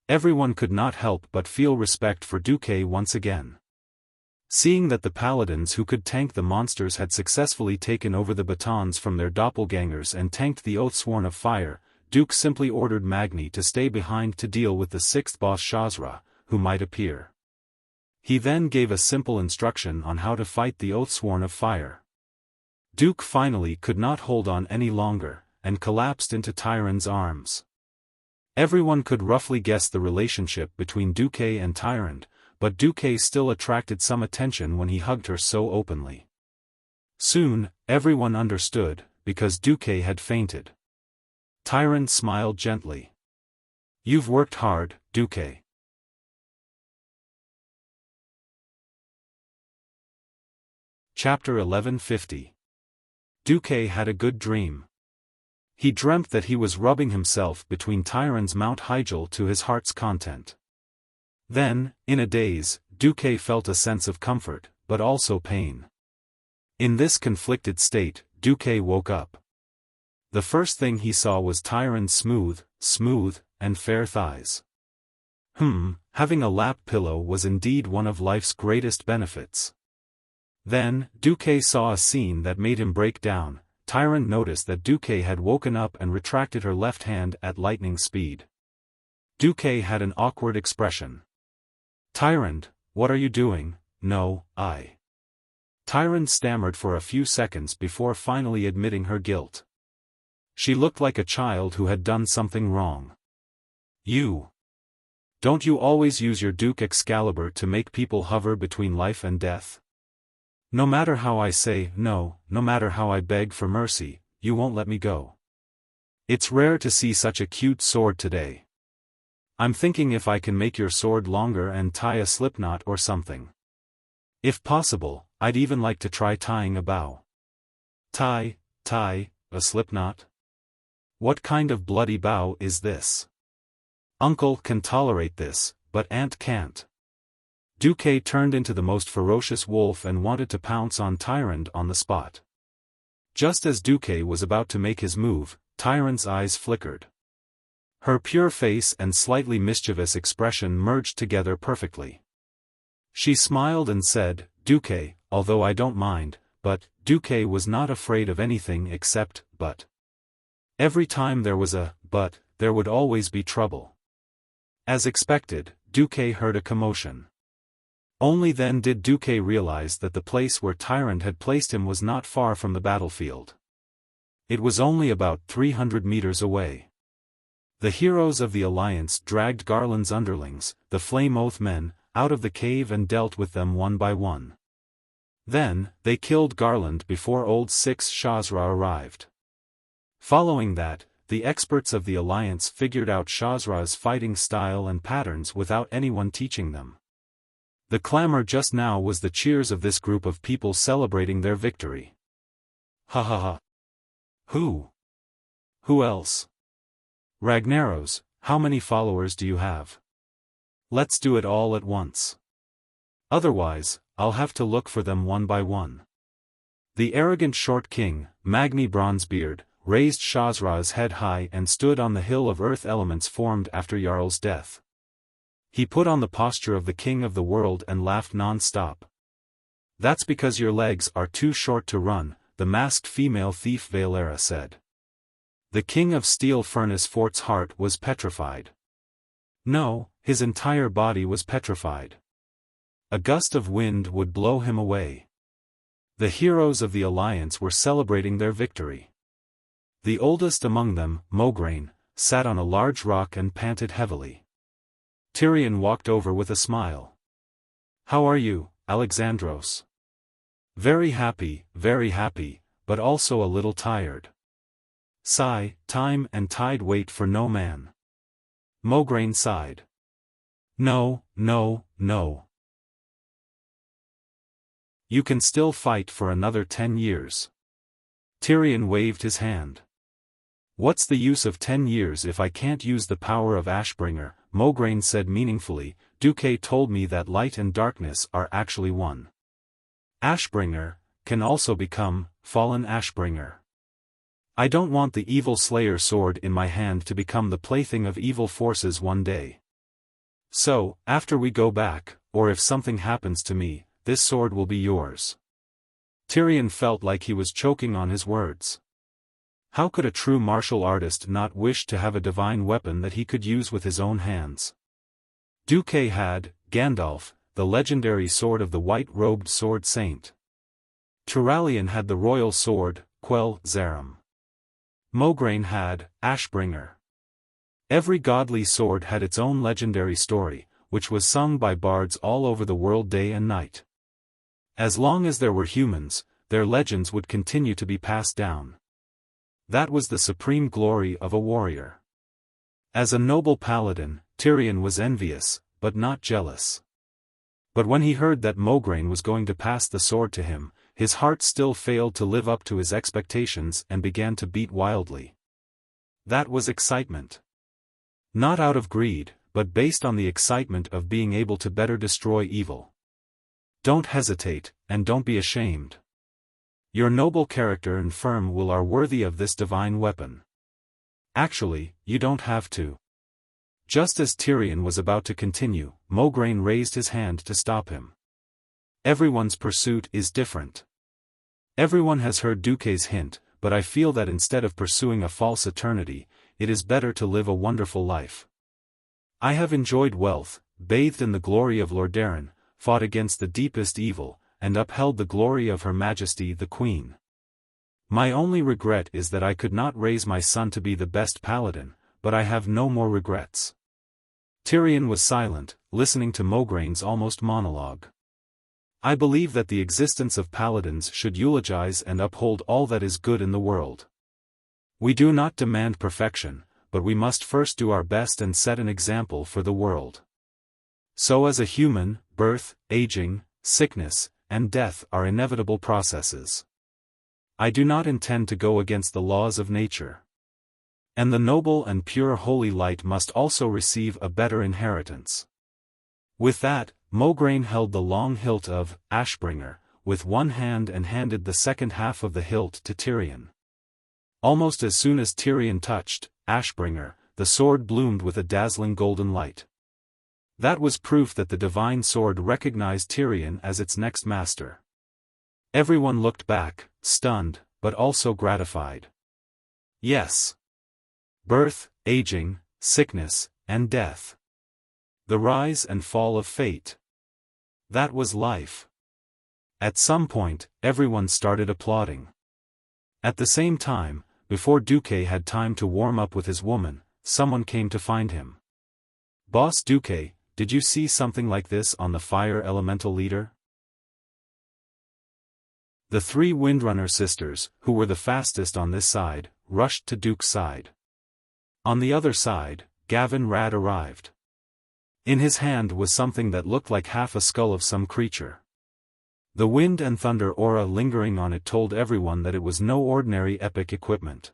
Everyone could not help but feel respect for Duque once again. Seeing that the paladins who could tank the monsters had successfully taken over the batons from their doppelgangers and tanked the Oathsworn of Fire, Duke simply ordered Magni to stay behind to deal with the 6th boss Shazra, who might appear. He then gave a simple instruction on how to fight the Oathsworn of Fire. Duke finally could not hold on any longer, and collapsed into Tyron's arms. Everyone could roughly guess the relationship between Duque and Tyron, but Duque still attracted some attention when he hugged her so openly. Soon, everyone understood, because Duque had fainted. Tyron smiled gently. You've worked hard, Duque. Chapter 1150. Duque had a good dream. He dreamt that he was rubbing himself between Tyron's Mount Hygel to his heart's content. Then, in a daze, Duque felt a sense of comfort, but also pain. In this conflicted state, Duque woke up. The first thing he saw was Tyron's smooth, and fair thighs. Having a lap pillow was indeed one of life's greatest benefits. Then, Duque saw a scene that made him break down. Tyron noticed that Duque had woken up and retracted her left hand at lightning speed. Duque had an awkward expression. "Tyron, what are you doing?" "No, I." Tyron stammered for a few seconds before finally admitting her guilt. She looked like a child who had done something wrong. Don't you always use your Duke Excalibur to make people hover between life and death? No matter how I say no, no matter how I beg for mercy, you won't let me go. It's rare to see such a cute sword today. I'm thinking if I can make your sword longer and tie a slipknot or something. If possible, I'd even like to try tying a bow. Tie, a slipknot? What kind of bloody bow is this? Uncle can tolerate this, but Aunt can't. Duque turned into the most ferocious wolf and wanted to pounce on Tyron on the spot. Just as Duque was about to make his move, Tyron's eyes flickered. Her pure face and slightly mischievous expression merged together perfectly. She smiled and said, "Duque, although I don't mind, but," Duque was not afraid of anything except but. Every time there was a but, there would always be trouble. As expected, Duque heard a commotion. Only then did Duque realize that the place where Tyron had placed him was not far from the battlefield. It was only about 300 meters away. The heroes of the Alliance dragged Garland's underlings, the Flame Oath men, out of the cave and dealt with them one by one. Then, they killed Garland before Old Six Shazra arrived. Following that, the experts of the Alliance figured out Shazra's fighting style and patterns without anyone teaching them. The clamor just now was the cheers of this group of people celebrating their victory. Ha ha ha. Who else? Ragnaros, how many followers do you have? Let's do it all at once. Otherwise, I'll have to look for them one by one. The arrogant short king, Magni Bronzebeard, raised Shazra's head high and stood on the hill of earth elements formed after Jarl's death. He put on the posture of the king of the world and laughed non-stop. "That's because your legs are too short to run," the masked female thief Valera said. The king of Steel Furnace Fort's heart was petrified. No, his entire body was petrified. A gust of wind would blow him away. The heroes of the Alliance were celebrating their victory. The oldest among them, Mograine, sat on a large rock and panted heavily. Tyrion walked over with a smile. "How are you, Alexandros?" very happy, but also a little tired." "Sigh, time and tide wait for no man." Mograine sighed. No. You can still fight for another 10 years. Tyrion waved his hand. "What's the use of 10 years if I can't use the power of Ashbringer?" Mograine said meaningfully. "Duque told me that light and darkness are actually one. Ashbringer can also become Fallen Ashbringer. I don't want the Evil Slayer sword in my hand to become the plaything of evil forces one day. So, after we go back, or if something happens to me, this sword will be yours." Tyrion felt like he was choking on his words. How could a true martial artist not wish to have a divine weapon that he could use with his own hands? Duque had, Gandalf, the legendary sword of the white-robed sword saint. Turalyon had the royal sword, Quell Zaram. Mograine had, Ashbringer. Every godly sword had its own legendary story, which was sung by bards all over the world day and night. As long as there were humans, their legends would continue to be passed down. That was the supreme glory of a warrior. As a noble paladin, Tyrion was envious, but not jealous. But when he heard that Mograine was going to pass the sword to him, his heart still failed to live up to his expectations and began to beat wildly. That was excitement. Not out of greed, but based on the excitement of being able to better destroy evil. Don't hesitate, and don't be ashamed. Your noble character and firm will are worthy of this divine weapon. Actually, you don't have to. Just as Tyrion was about to continue, Mograine raised his hand to stop him. Everyone's pursuit is different. Everyone has heard Duque's hint, but I feel that instead of pursuing a false eternity, it is better to live a wonderful life. I have enjoyed wealth, bathed in the glory of Lordaeron, fought against the deepest evil, and upheld the glory of Her Majesty the Queen. My only regret is that I could not raise my son to be the best paladin, but I have no more regrets. Tyrion was silent, listening to Mograine's almost monologue. I believe that the existence of paladins should eulogize and uphold all that is good in the world. We do not demand perfection, but we must first do our best and set an example for the world. So as a human, birth, aging, sickness, and death are inevitable processes. I do not intend to go against the laws of nature. And the noble and pure holy light must also receive a better inheritance. With that, Mograine held the long hilt of Ashbringer with one hand and handed the second half of the hilt to Tyrion. Almost as soon as Tyrion touched Ashbringer, the sword bloomed with a dazzling golden light. That was proof that the divine sword recognized Tyrion as its next master. Everyone looked back, stunned, but also gratified. Yes. Birth, aging, sickness, and death. The rise and fall of fate. That was life. At some point, everyone started applauding. At the same time, before Duque had time to warm up with his woman, someone came to find him. Boss Duque, did you see something like this on the Fire Elemental Leader? The three Windrunner sisters, who were the fastest on this side, rushed to Duke's side. On the other side, Gavin Rad arrived. In his hand was something that looked like half a skull of some creature. The wind and thunder aura lingering on it told everyone that it was no ordinary epic equipment.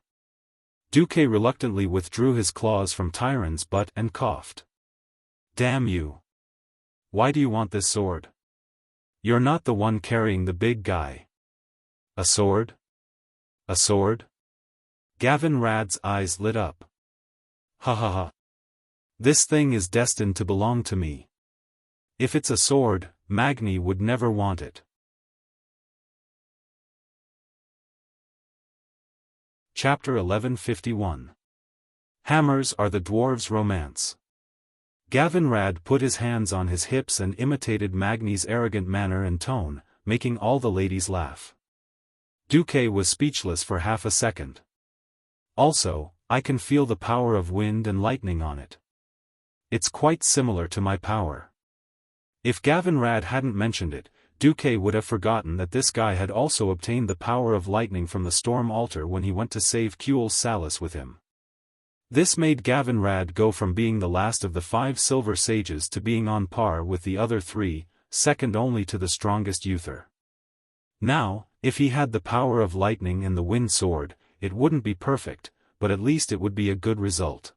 Duque reluctantly withdrew his claws from Tyron's butt and coughed. Damn you. Why do you want this sword? You're not the one carrying the big guy. A sword? A sword? Gavin Rad's eyes lit up. Ha ha ha. This thing is destined to belong to me. If it's a sword, Magni would never want it. Chapter 1151. Hammers are the dwarves' romance. Gavin Rad put his hands on his hips and imitated Magni's arrogant manner and tone, making all the ladies laugh. Duque was speechless for half a second. Also, I can feel the power of wind and lightning on it. It's quite similar to my power. If Gavin Rad hadn't mentioned it, Duque would have forgotten that this guy had also obtained the power of lightning from the Storm Altar when he went to save Kuel Salus with him. This made Gavin Rad go from being the last of the 5 Silver Sages to being on par with the other 3, second only to the strongest Uther. Now, if he had the power of lightning and the wind sword, it wouldn't be perfect, but at least it would be a good result.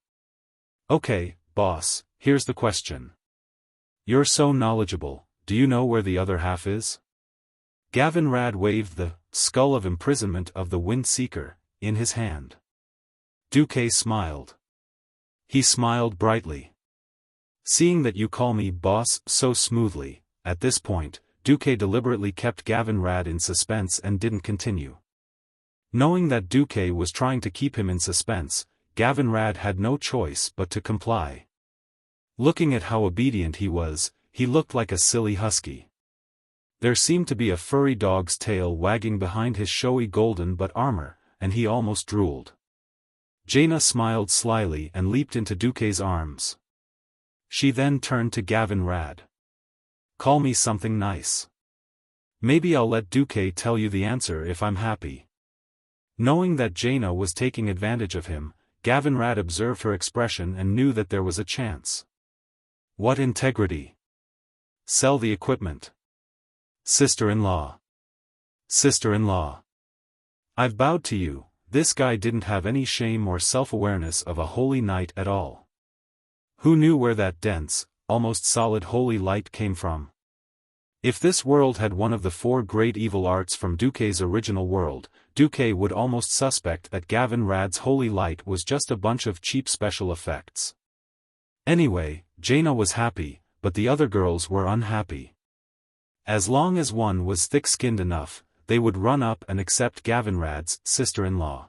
Okay, boss, here's the question. You're so knowledgeable, do you know where the other half is? Gavin Rad waved the skull of imprisonment of the Wind Seeker in his hand. Duque smiled. He smiled brightly. Seeing that you call me boss so smoothly, at this point, Duque deliberately kept Gavin Rad in suspense and didn't continue. Knowing that Duque was trying to keep him in suspense, Gavin Rad had no choice but to comply. Looking at how obedient he was, he looked like a silly husky. There seemed to be a furry dog's tail wagging behind his showy golden butt armor, and he almost drooled. Jaina smiled slyly and leaped into Duque's arms. She then turned to Gavin Rad. Call me something nice. Maybe I'll let Duque tell you the answer if I'm happy. Knowing that Jaina was taking advantage of him, Gavin Rad observed her expression and knew that there was a chance. What integrity! Sell the equipment. Sister-in-law. sister-in-law. I've bowed to you. This guy didn't have any shame or self-awareness of a holy knight at all. Who knew where that dense, almost solid holy light came from? If this world had one of the four great evil arts from Duque's original world, Duque would almost suspect that Gavin Rad's holy light was just a bunch of cheap special effects. Anyway, Jaina was happy, but the other girls were unhappy. As long as one was thick-skinned enough, they would run up and accept Gavin Rad's sister-in-law.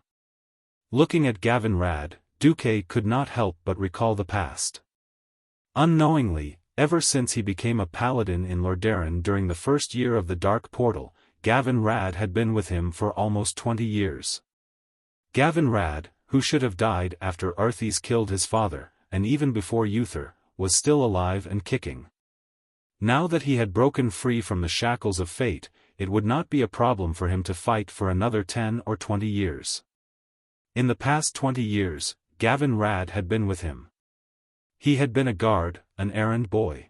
Looking at Gavin Rad, Duque could not help but recall the past. Unknowingly, ever since he became a paladin in Lordaeron during the first year of the Dark Portal, Gavin Rad had been with him for almost 20 years. Gavin Rad, who should have died after Arthas killed his father, and even before Uther, was still alive and kicking. Now that he had broken free from the shackles of fate, it would not be a problem for him to fight for another 10 or 20 years. In the past 20 years, Gavin Rad had been with him. He had been a guard, an errand boy.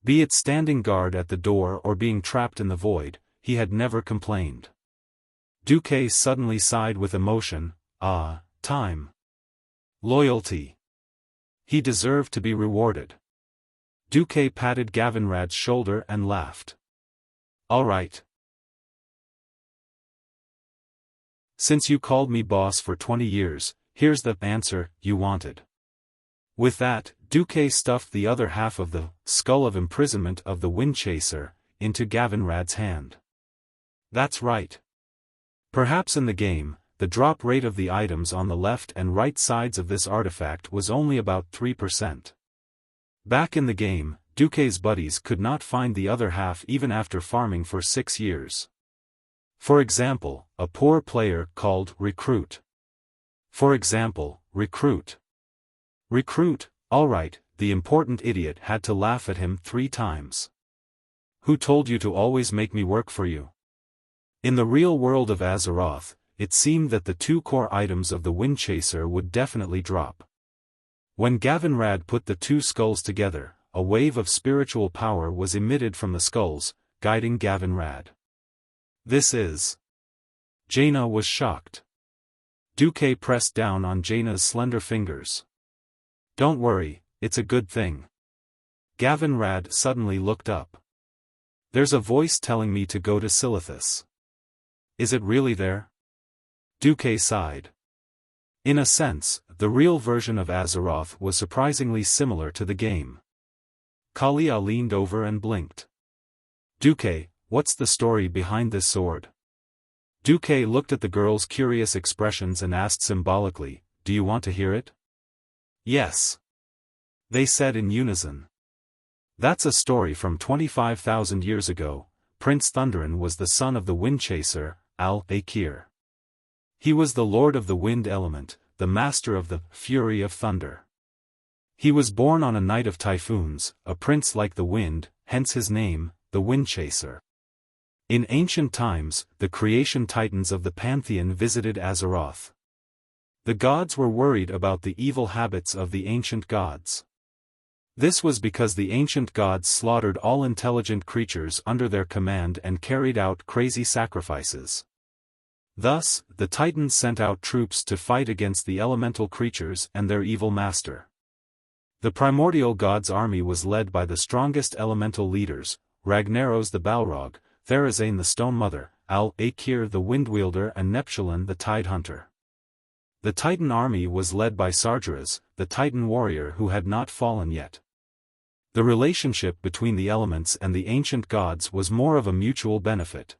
Be it standing guard at the door or being trapped in the void, he had never complained. Duque suddenly sighed with emotion. Ah, time. Loyalty. He deserved to be rewarded. Duque patted Gavin Rad's shoulder and laughed. All right. Since you called me boss for 20 years, here's the answer you wanted. With that, Duque stuffed the other half of the skull of imprisonment of the Windchaser into Gavin Rad's hand. That's right. Perhaps in the game, the drop rate of the items on the left and right sides of this artifact was only about 3%. Back in the game, Duque's buddies could not find the other half even after farming for 6 years. For example, a poor player called Recruit. For example, Recruit. Recruit, alright, the important idiot had to laugh at him 3 times. Who told you to always make me work for you? In the real world of Azeroth, it seemed that the 2 core items of the Windchaser would definitely drop. When Gavin Rad put the 2 skulls together, a wave of spiritual power was emitted from the skulls, guiding Gavin Rad. This is... Jaina was shocked. Duque pressed down on Jaina's slender fingers. Don't worry, it's a good thing. Gavin Rad suddenly looked up. There's a voice telling me to go to Silithus. Is it really there? Duque sighed. In a sense, the real version of Azeroth was surprisingly similar to the game. Kalia leaned over and blinked. Duque, what's the story behind this sword? Duque looked at the girl's curious expressions and asked symbolically, do you want to hear it? Yes. They said in unison. That's a story from 25,000 years ago. Prince Thunderin was the son of the Windchaser, Al-Akir. He was the lord of the wind element, the master of the fury of thunder. He was born on a night of typhoons, a prince like the wind, hence his name, the Windchaser. In ancient times, the creation titans of the pantheon visited Azeroth. The gods were worried about the evil habits of the ancient gods. This was because the ancient gods slaughtered all intelligent creatures under their command and carried out crazy sacrifices. Thus, the Titans sent out troops to fight against the elemental creatures and their evil master. The primordial gods' army was led by the strongest elemental leaders, Ragnaros the Balrog, Therazane the Stone Mother, Al-Akir the Windwielder and Neptulin the Tide Hunter. The Titan army was led by Sargeras, the Titan warrior who had not fallen yet. The relationship between the elements and the ancient gods was more of a mutual benefit.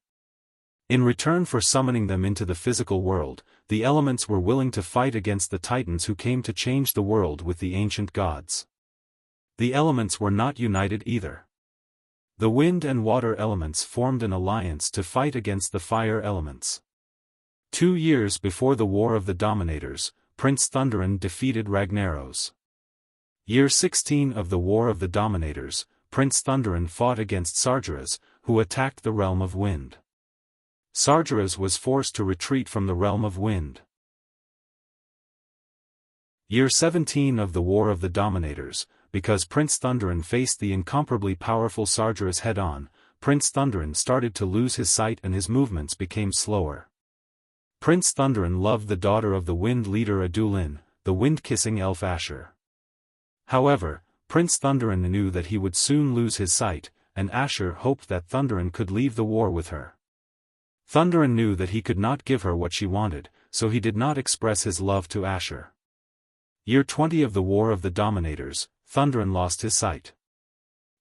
In return for summoning them into the physical world, the elements were willing to fight against the titans who came to change the world with the ancient gods. The elements were not united either. The wind and water elements formed an alliance to fight against the fire elements. 2 years before the War of the Dominators, Prince Thunderin defeated Ragnaros. Year 16 of the War of the Dominators, Prince Thunderin fought against Sargeras, who attacked the Realm of Wind. Sargeras was forced to retreat from the Realm of Wind. Year 17 of the War of the Dominators, because Prince Thunderin faced the incomparably powerful Sargeras head-on, Prince Thunderin started to lose his sight and his movements became slower. Prince Thunderin loved the daughter of the wind leader Adulin, the wind-kissing elf Asher. However, Prince Thunderin knew that he would soon lose his sight, and Asher hoped that Thunderin could leave the war with her. Thunderin knew that he could not give her what she wanted, so he did not express his love to Asher. Year 20 of the War of the Dominators, Thunderin lost his sight.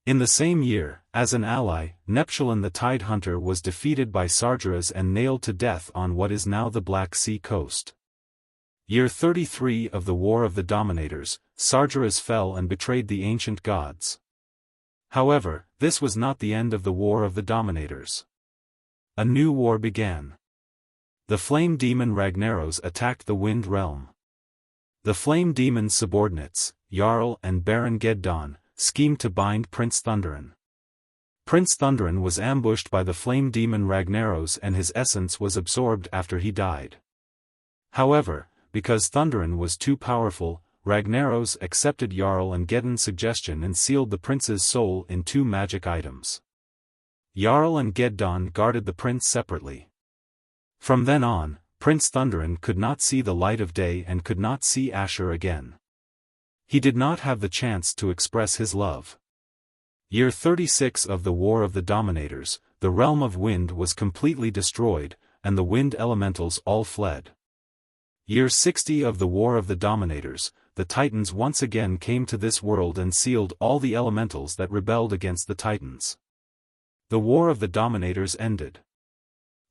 In the same year, as an ally, Neptulin the Tidehunter was defeated by Sargeras and nailed to death on what is now the Black Sea coast. Year 33 of the War of the Dominators, Sargeras fell and betrayed the ancient gods. However, this was not the end of the War of the Dominators. A new war began. The flame demon Ragnaros attacked the Wind Realm. The flame demon's subordinates, Jarl and Baron Geddon, schemed to bind Prince Thunderin. Prince Thunderin was ambushed by the flame demon Ragnaros and his essence was absorbed after he died. However, because Thunderin was too powerful, Ragnaros accepted Jarl and Geddon's suggestion and sealed the prince's soul in 2 magic items. Jarl and Geddon guarded the prince separately. From then on, Prince Thunderin could not see the light of day and could not see Asher again. He did not have the chance to express his love. Year 36 of the War of the Dominators, the realm of wind was completely destroyed, and the wind elementals all fled. Year 60 of the War of the Dominators, the Titans once again came to this world and sealed all the elementals that rebelled against the Titans. The War of the Dominators ended.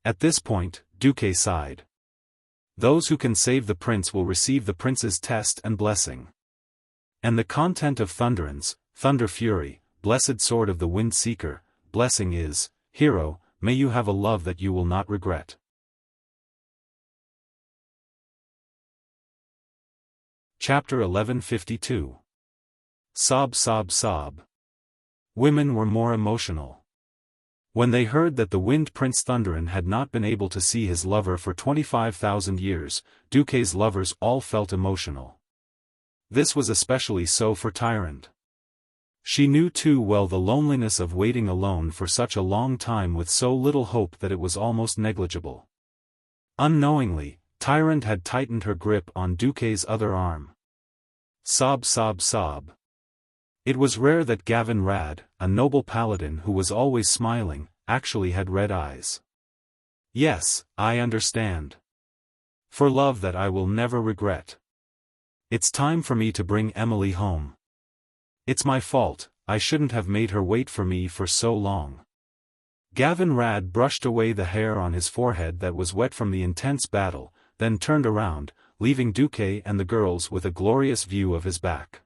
At this point, Duque sighed. Those who can save the prince will receive the prince's test and blessing. And the content of Thunderin's, Thunder Fury, Blessed Sword of the Wind Seeker, blessing is, Hero, may you have a love that you will not regret. Chapter 1152. Sob sob sob. Women were more emotional. When they heard that the Wind Prince Thunderin had not been able to see his lover for 25,000 years, Duque's lovers all felt emotional. This was especially so for Tyrant. She knew too well the loneliness of waiting alone for such a long time with so little hope that it was almost negligible. Unknowingly, Tyrant had tightened her grip on Duque's other arm. Sob sob sob. It was rare that Gavin Rad, a noble paladin who was always smiling, actually had red eyes. Yes, I understand. For love that I will never regret. It's time for me to bring Emily home. It's my fault, I shouldn't have made her wait for me for so long. Gavin Rad brushed away the hair on his forehead that was wet from the intense battle, then turned around, leaving Duque and the girls with a glorious view of his back.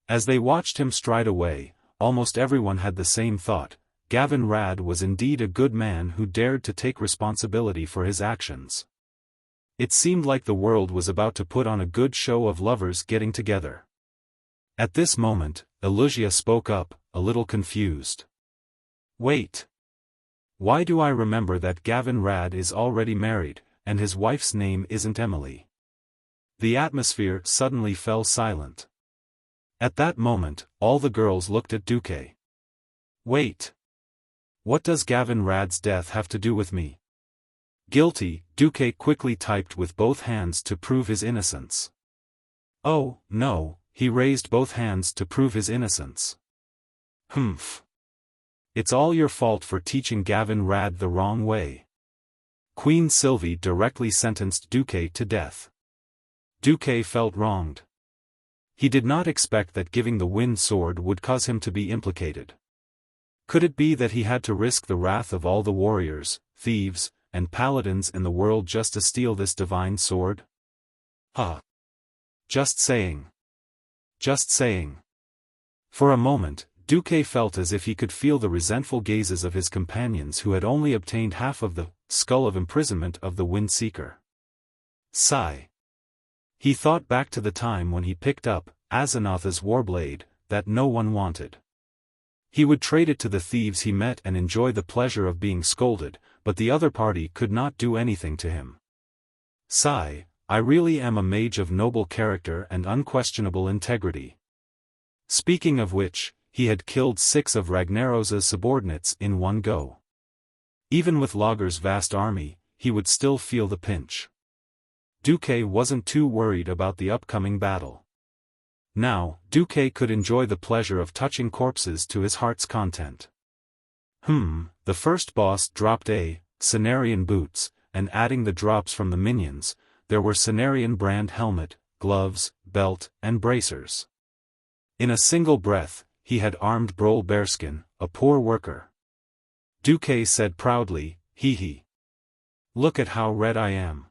As they watched him stride away, almost everyone had the same thought. Gavin Rad was indeed a good man who dared to take responsibility for his actions. It seemed like the world was about to put on a good show of lovers getting together. At this moment, Elusia spoke up, a little confused. Wait. Why do I remember that Gavin Rad is already married, and his wife's name isn't Emily? The atmosphere suddenly fell silent. At that moment, all the girls looked at Duque. Wait. What does Gavin Rad's death have to do with me? Guilty, Duque quickly typed with both hands to prove his innocence. Oh, no, he raised both hands to prove his innocence. Humph. It's all your fault for teaching Gavin Rad the wrong way. Queen Sylvie directly sentenced Duque to death. Duque felt wronged. He did not expect that giving the wind sword would cause him to be implicated. Could it be that he had to risk the wrath of all the warriors, thieves, and paladins in the world just to steal this divine sword? Just saying. Just saying. For a moment, Duque felt as if he could feel the resentful gazes of his companions who had only obtained half of the skull of imprisonment of the Wind Seeker. Sigh. He thought back to the time when he picked up Azenotha's warblade, that no one wanted. He would trade it to the thieves he met and enjoy the pleasure of being scolded, but the other party could not do anything to him. Sigh, I really am a mage of noble character and unquestionable integrity. Speaking of which, he had killed 6 of Ragnaros's subordinates in one go. Even with Lager's vast army, he would still feel the pinch. Duque wasn't too worried about the upcoming battle. Now, Duque could enjoy the pleasure of touching corpses to his heart's content. The first boss dropped Cenarian boots, and adding the drops from the minions, there were Cenarian brand helmet, gloves, belt, and bracers. In a single breath, he had armed Brol Bearskin, a poor worker. Duque said proudly, hee. Look at how red I am.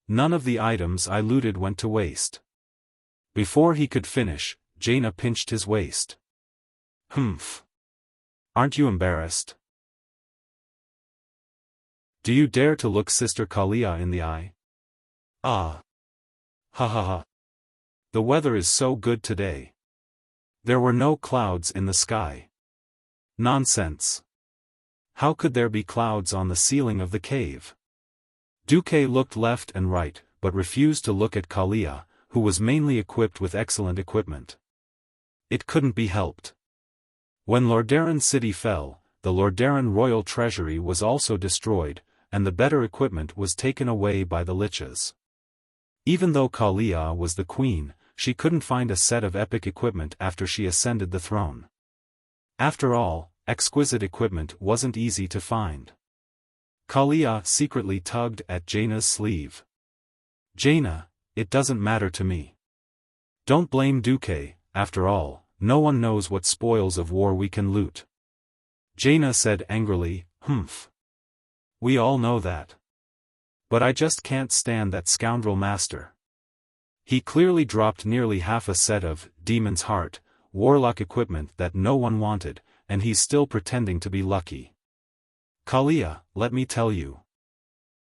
None of the items I looted went to waste. Before he could finish, Jaina pinched his waist. Aren't you embarrassed? Do you dare to look Sister Kalia in the eye? Ah. Ha. The weather is so good today. There were no clouds in the sky. Nonsense. How could there be clouds on the ceiling of the cave? Duque looked left and right, but refused to look at Kalia, who was mainly equipped with excellent equipment. It couldn't be helped. When Lordaeron City fell, the Lordaeron royal treasury was also destroyed, and the better equipment was taken away by the liches. Even though Kalia was the queen, she couldn't find a set of epic equipment after she ascended the throne. After all, exquisite equipment wasn't easy to find. Kalia secretly tugged at Jaina's sleeve. Jaina, it doesn't matter to me. Don't blame Duque, after all, no one knows what spoils of war we can loot. Jaina said angrily, We all know that. But I just can't stand that scoundrel master. He clearly dropped nearly half a set of Demon's Heart, warlock equipment that no one wanted, and he's still pretending to be lucky. Kalia, let me tell you.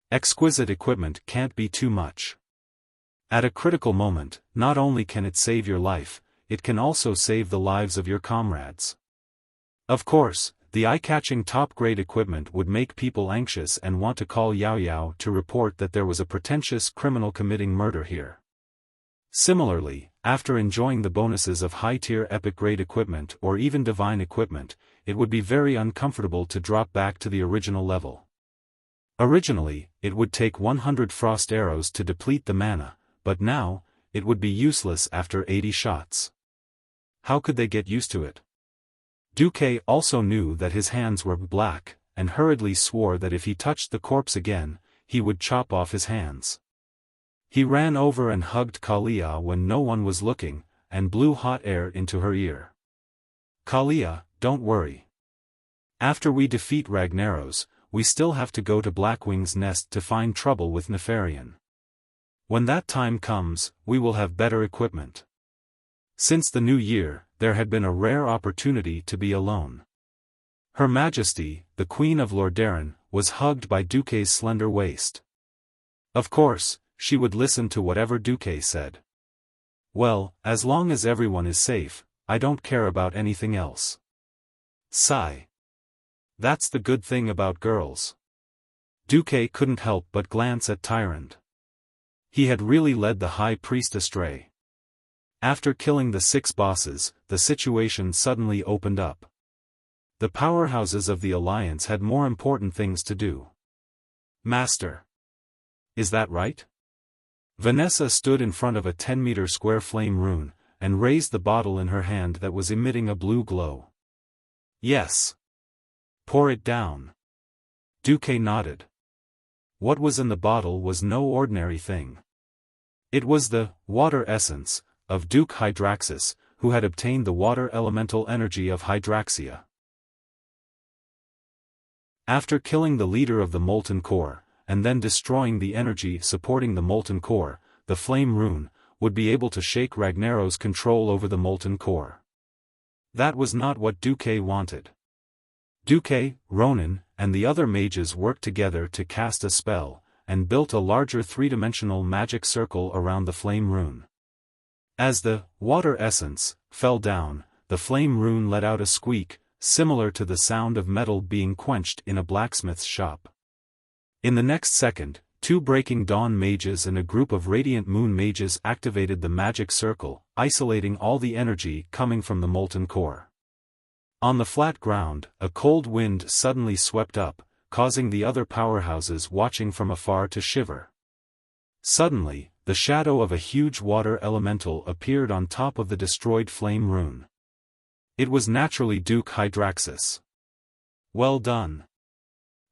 Exquisite equipment can't be too much. At a critical moment, not only can it save your life, it can also save the lives of your comrades. Of course, the eye-catching top-grade equipment would make people anxious and want to call Yao Yao to report that there was a pretentious criminal committing murder here. Similarly, after enjoying the bonuses of high-tier epic-grade equipment or even divine equipment, it would be very uncomfortable to drop back to the original level. Originally, it would take 100 frost arrows to deplete the mana, but now, it would be useless after 80 shots. How could they get used to it? Duque also knew that his hands were black, and hurriedly swore that if he touched the corpse again, he would chop off his hands. He ran over and hugged Kalia when no one was looking, and blew hot air into her ear. Kalia, don't worry. After we defeat Ragnaros, we still have to go to Blackwing's nest to find trouble with Nefarian. When that time comes, we will have better equipment. Since the new year, there had been a rare opportunity to be alone. Her Majesty, the Queen of Lordaeron, was hugged by Duque's slender waist. Of course, she would listen to whatever Duque said. Well, as long as everyone is safe, I don't care about anything else. Sigh. That's the good thing about girls. Duque couldn't help but glance at Tyrant. He had really led the High Priest astray. After killing the 6 bosses, the situation suddenly opened up. The powerhouses of the Alliance had more important things to do. Master. Is that right? Vanessa stood in front of a 10-meter square flame rune, and raised the bottle in her hand that was emitting a blue glow. Yes. Pour it down. Duque nodded. What was in the bottle was no ordinary thing. It was the water essence of Duke Hydraxis, who had obtained the water elemental energy of Hydraxia. After killing the leader of the Molten Core, and then destroying the energy supporting the Molten Core, the Flame Rune would be able to shake Ragnaros' control over the Molten Core. That was not what Duque wanted. Duque, Ronin, and the other mages worked together to cast a spell, and built a larger three-dimensional magic circle around the Flame Rune. As the water essence fell down, the Flame Rune let out a squeak, similar to the sound of metal being quenched in a blacksmith's shop. In the next second, 2 Breaking Dawn mages and a group of Radiant Moon mages activated the magic circle, isolating all the energy coming from the Molten Core. On the flat ground, a cold wind suddenly swept up, causing the other powerhouses watching from afar to shiver. Suddenly, the shadow of a huge water elemental appeared on top of the destroyed flame rune. It was naturally Duke Hydraxis. Well done.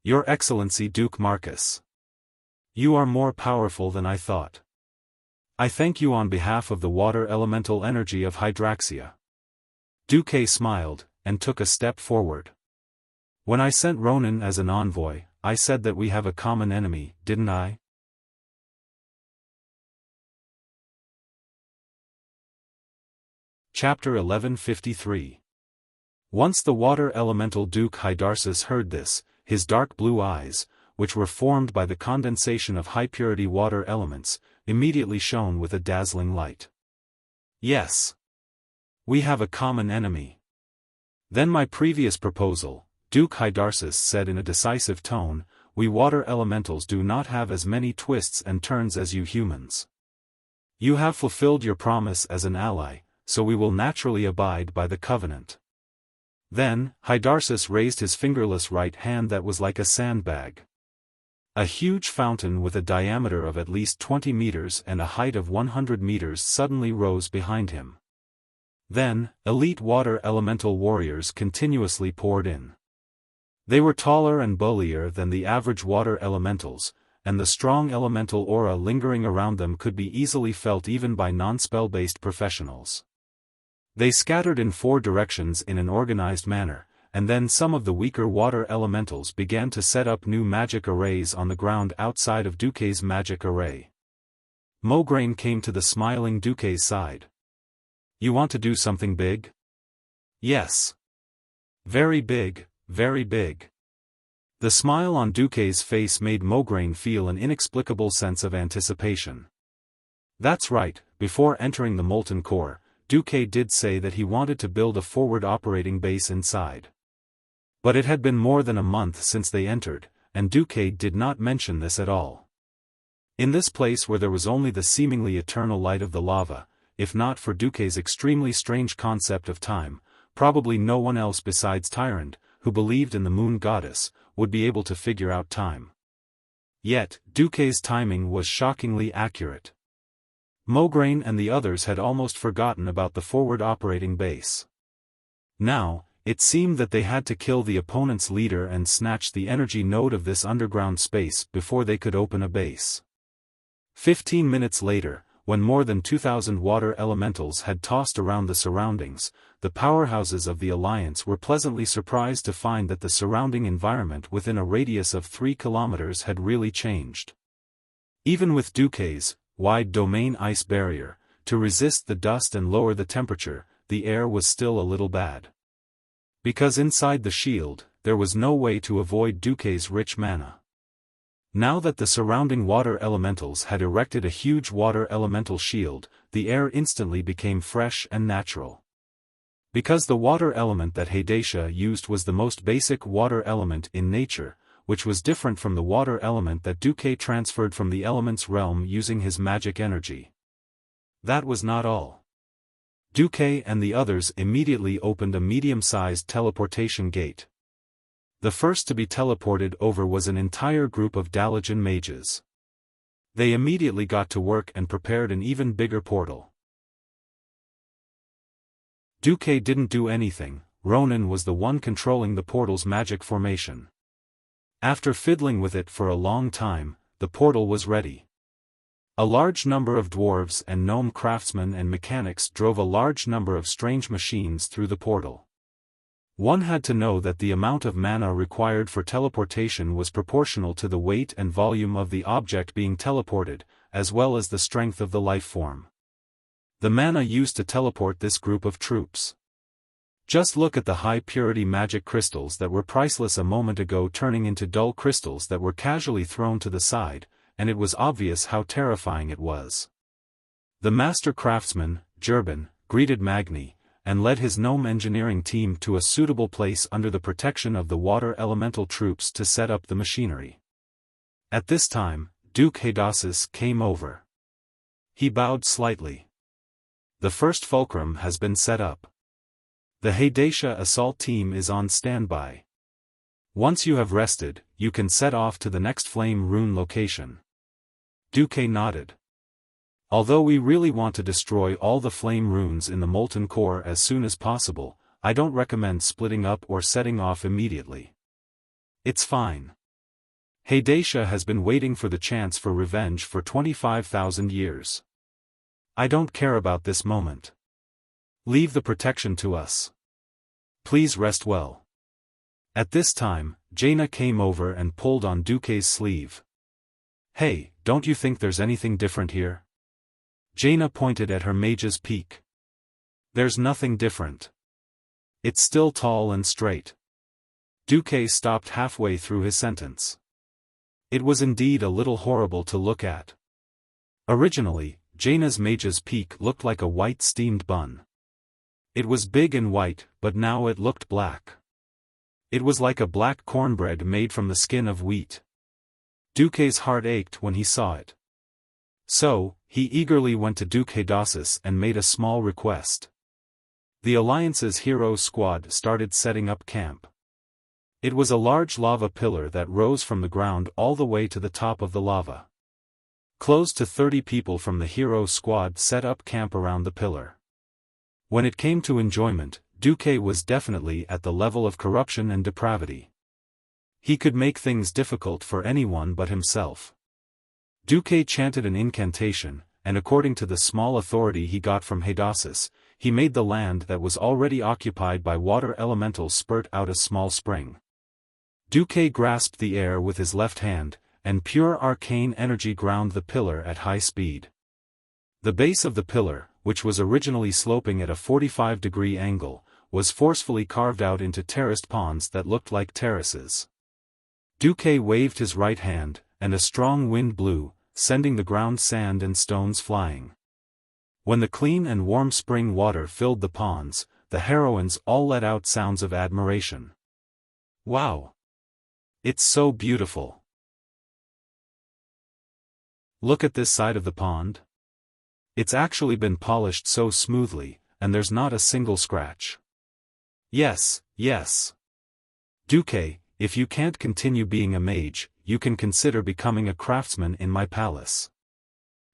Your Excellency Duke Marcus. You are more powerful than I thought. I thank you on behalf of the water elemental energy of Hydraxia. Duque smiled, and took a step forward. When I sent Ronan as an envoy, I said that we have a common enemy, didn't I? Chapter 1153. Once the water elemental Duke Hydarsis heard this, his dark blue eyes, which were formed by the condensation of high-purity water elements, immediately shone with a dazzling light. Yes. We have a common enemy. Then my previous proposal, Duke Hydarsis said in a decisive tone, we water elementals do not have as many twists and turns as you humans. You have fulfilled your promise as an ally, so we will naturally abide by the covenant. Then, Hydarsis raised his fingerless right hand that was like a sandbag. A huge fountain with a diameter of at least 20 meters and a height of 100 meters suddenly rose behind him. Then, elite water elemental warriors continuously poured in. They were taller and bullier than the average water elementals, and the strong elemental aura lingering around them could be easily felt even by non-spell-based professionals. They scattered in 4 directions in an organized manner, and then some of the weaker water elementals began to set up new magic arrays on the ground outside of Duque's magic array. Mograine came to the smiling Duque's side. You want to do something big? Yes. Very big, very big. The smile on Duque's face made Mograine feel an inexplicable sense of anticipation. That's right, before entering the Molten Core, Duque did say that he wanted to build a forward operating base inside. But it had been more than a month since they entered, and Duque did not mention this at all. In this place where there was only the seemingly eternal light of the lava, if not for Duque's extremely strange concept of time, probably no one else besides Tyrant, who believed in the moon goddess, would be able to figure out time. Yet, Duque's timing was shockingly accurate. Mograine and the others had almost forgotten about the forward operating base. Now, it seemed that they had to kill the opponent's leader and snatch the energy node of this underground space before they could open a base. 15 minutes later, when more than 2,000 water elementals had tossed around the surroundings, the powerhouses of the Alliance were pleasantly surprised to find that the surrounding environment within a radius of 3 kilometers had really changed. Even with Duque's wide domain ice barrier, to resist the dust and lower the temperature, the air was still a little bad. Because inside the shield, there was no way to avoid Duque's rich mana. Now that the surrounding water elementals had erected a huge water elemental shield, the air instantly became fresh and natural. Because the water element that Hydacia used was the most basic water element in nature, which was different from the water element that Duque transferred from the element's realm using his magic energy. That was not all. Duque and the others immediately opened a medium-sized teleportation gate. The first to be teleported over was an entire group of Dalajan mages. They immediately got to work and prepared an even bigger portal. Duque didn't do anything, Ronan was the one controlling the portal's magic formation. After fiddling with it for a long time, the portal was ready. A large number of dwarves and gnome craftsmen and mechanics drove a large number of strange machines through the portal. One had to know that the amount of mana required for teleportation was proportional to the weight and volume of the object being teleported, as well as the strength of the life form. The mana used to teleport this group of troops. Just look at the high-purity magic crystals that were priceless a moment ago turning into dull crystals that were casually thrown to the side, and it was obvious how terrifying it was. The master craftsman, Jurban, greeted Magni, and led his gnome engineering team to a suitable place under the protection of the water elemental troops to set up the machinery. At this time, Duke Hydacis came over. He bowed slightly. The first fulcrum has been set up. The Heidatia assault team is on standby. Once you have rested, you can set off to the next flame rune location. Duque nodded. Although we really want to destroy all the flame runes in the molten core as soon as possible, I don't recommend splitting up or setting off immediately. It's fine. Heidatia has been waiting for the chance for revenge for 25,000 years. I don't care about this moment. Leave the protection to us. Please rest well. At this time, Jaina came over and pulled on Duque's sleeve. Hey, don't you think there's anything different here? Jaina pointed at her mage's peak. There's nothing different. It's still tall and straight. Duque stopped halfway through his sentence. It was indeed a little horrible to look at. Originally, Jaina's mage's peak looked like a white steamed bun. It was big and white, but now it looked black. It was like a black cornbread made from the skin of wheat. Duque's heart ached when he saw it. So, he eagerly went to Duque Heidasis and made a small request. The Alliance's hero squad started setting up camp. It was a large lava pillar that rose from the ground all the way to the top of the lava. Close to 30 people from the hero squad set up camp around the pillar. When it came to enjoyment, Duque was definitely at the level of corruption and depravity. He could make things difficult for anyone but himself. Duque chanted an incantation, and according to the small authority he got from Heidasis, he made the land that was already occupied by water elementals spurt out a small spring. Duque grasped the air with his left hand, and pure arcane energy ground the pillar at high speed. The base of the pillar, which was originally sloping at a 45-degree angle, was forcefully carved out into terraced ponds that looked like terraces. Duque waved his right hand, and a strong wind blew, sending the ground sand and stones flying. When the clean and warm spring water filled the ponds, the heroines all let out sounds of admiration. Wow! It's so beautiful. Look at this side of the pond. It's actually been polished so smoothly, and there's not a single scratch. Yes, yes. Duque, if you can't continue being a mage, you can consider becoming a craftsman in my palace.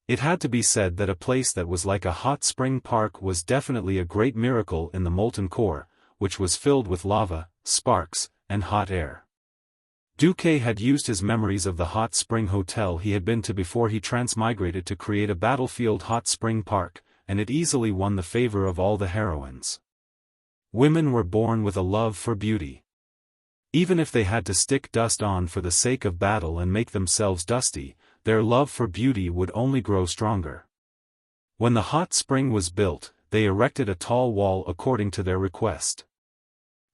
It had to be said that a place that was like a hot spring park was definitely a great miracle in the molten core, which was filled with lava, sparks, and hot air. Duque had used his memories of the hot spring hotel he had been to before he transmigrated to create a battlefield hot spring park, and it easily won the favor of all the heroines. Women were born with a love for beauty. Even if they had to stick dust on for the sake of battle and make themselves dusty, their love for beauty would only grow stronger. When the hot spring was built, they erected a tall wall according to their request.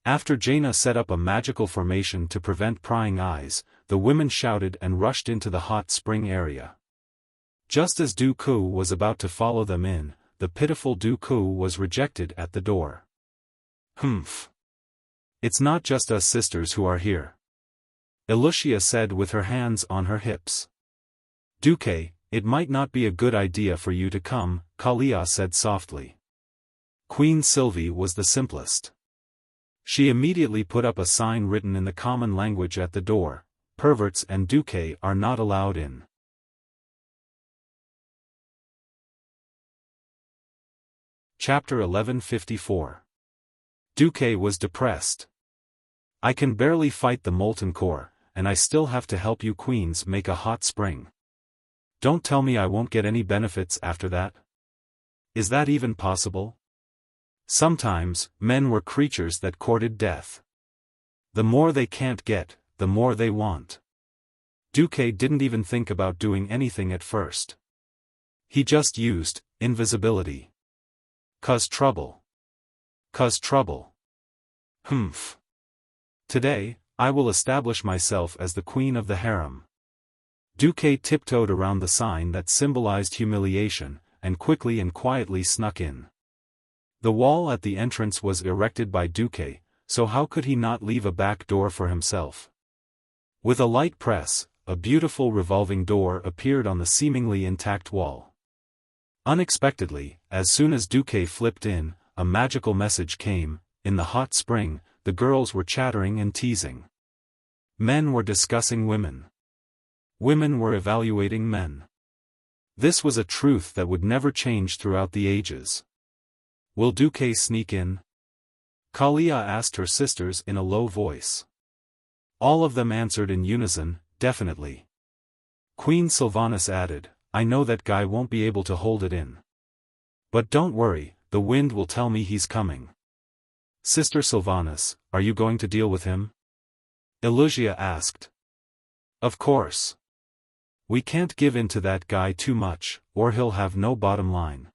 After Jaina set up a magical formation to prevent prying eyes, the women shouted and rushed into the hot spring area. Just as Duque was about to follow them in, the pitiful Duque was rejected at the door. Humph. It's not just us sisters who are here. Wuxia said with her hands on her hips. Duque, it might not be a good idea for you to come, Kalia said softly. Queen Sylvie was the simplest. She immediately put up a sign written in the common language at the door: perverts and Duque are not allowed in. Chapter 1154. Duque was depressed. I can barely fight the molten core, and I still have to help you queens make a hot spring. Don't tell me I won't get any benefits after that. Is that even possible? Sometimes, men were creatures that courted death. The more they can't get, the more they want. Duque didn't even think about doing anything at first. He just used invisibility. 'Cause trouble. 'Cause trouble. Humph. Today, I will establish myself as the queen of the harem. Duque tiptoed around the sign that symbolized humiliation, and quickly and quietly snuck in. The wall at the entrance was erected by Duque, so how could he not leave a back door for himself? With a light press, a beautiful revolving door appeared on the seemingly intact wall. Unexpectedly, as soon as Duque flipped in, a magical message came: in the hot spring, the girls were chattering and teasing. Men were discussing women. Women were evaluating men. This was a truth that would never change throughout the ages. Will Duque sneak in? Kalia asked her sisters in a low voice. All of them answered in unison, definitely. Queen Sylvanas added, I know that guy won't be able to hold it in. But don't worry, the wind will tell me he's coming. Sister Sylvanas, are you going to deal with him? Elusia asked. Of course. We can't give in to that guy too much, or he'll have no bottom line.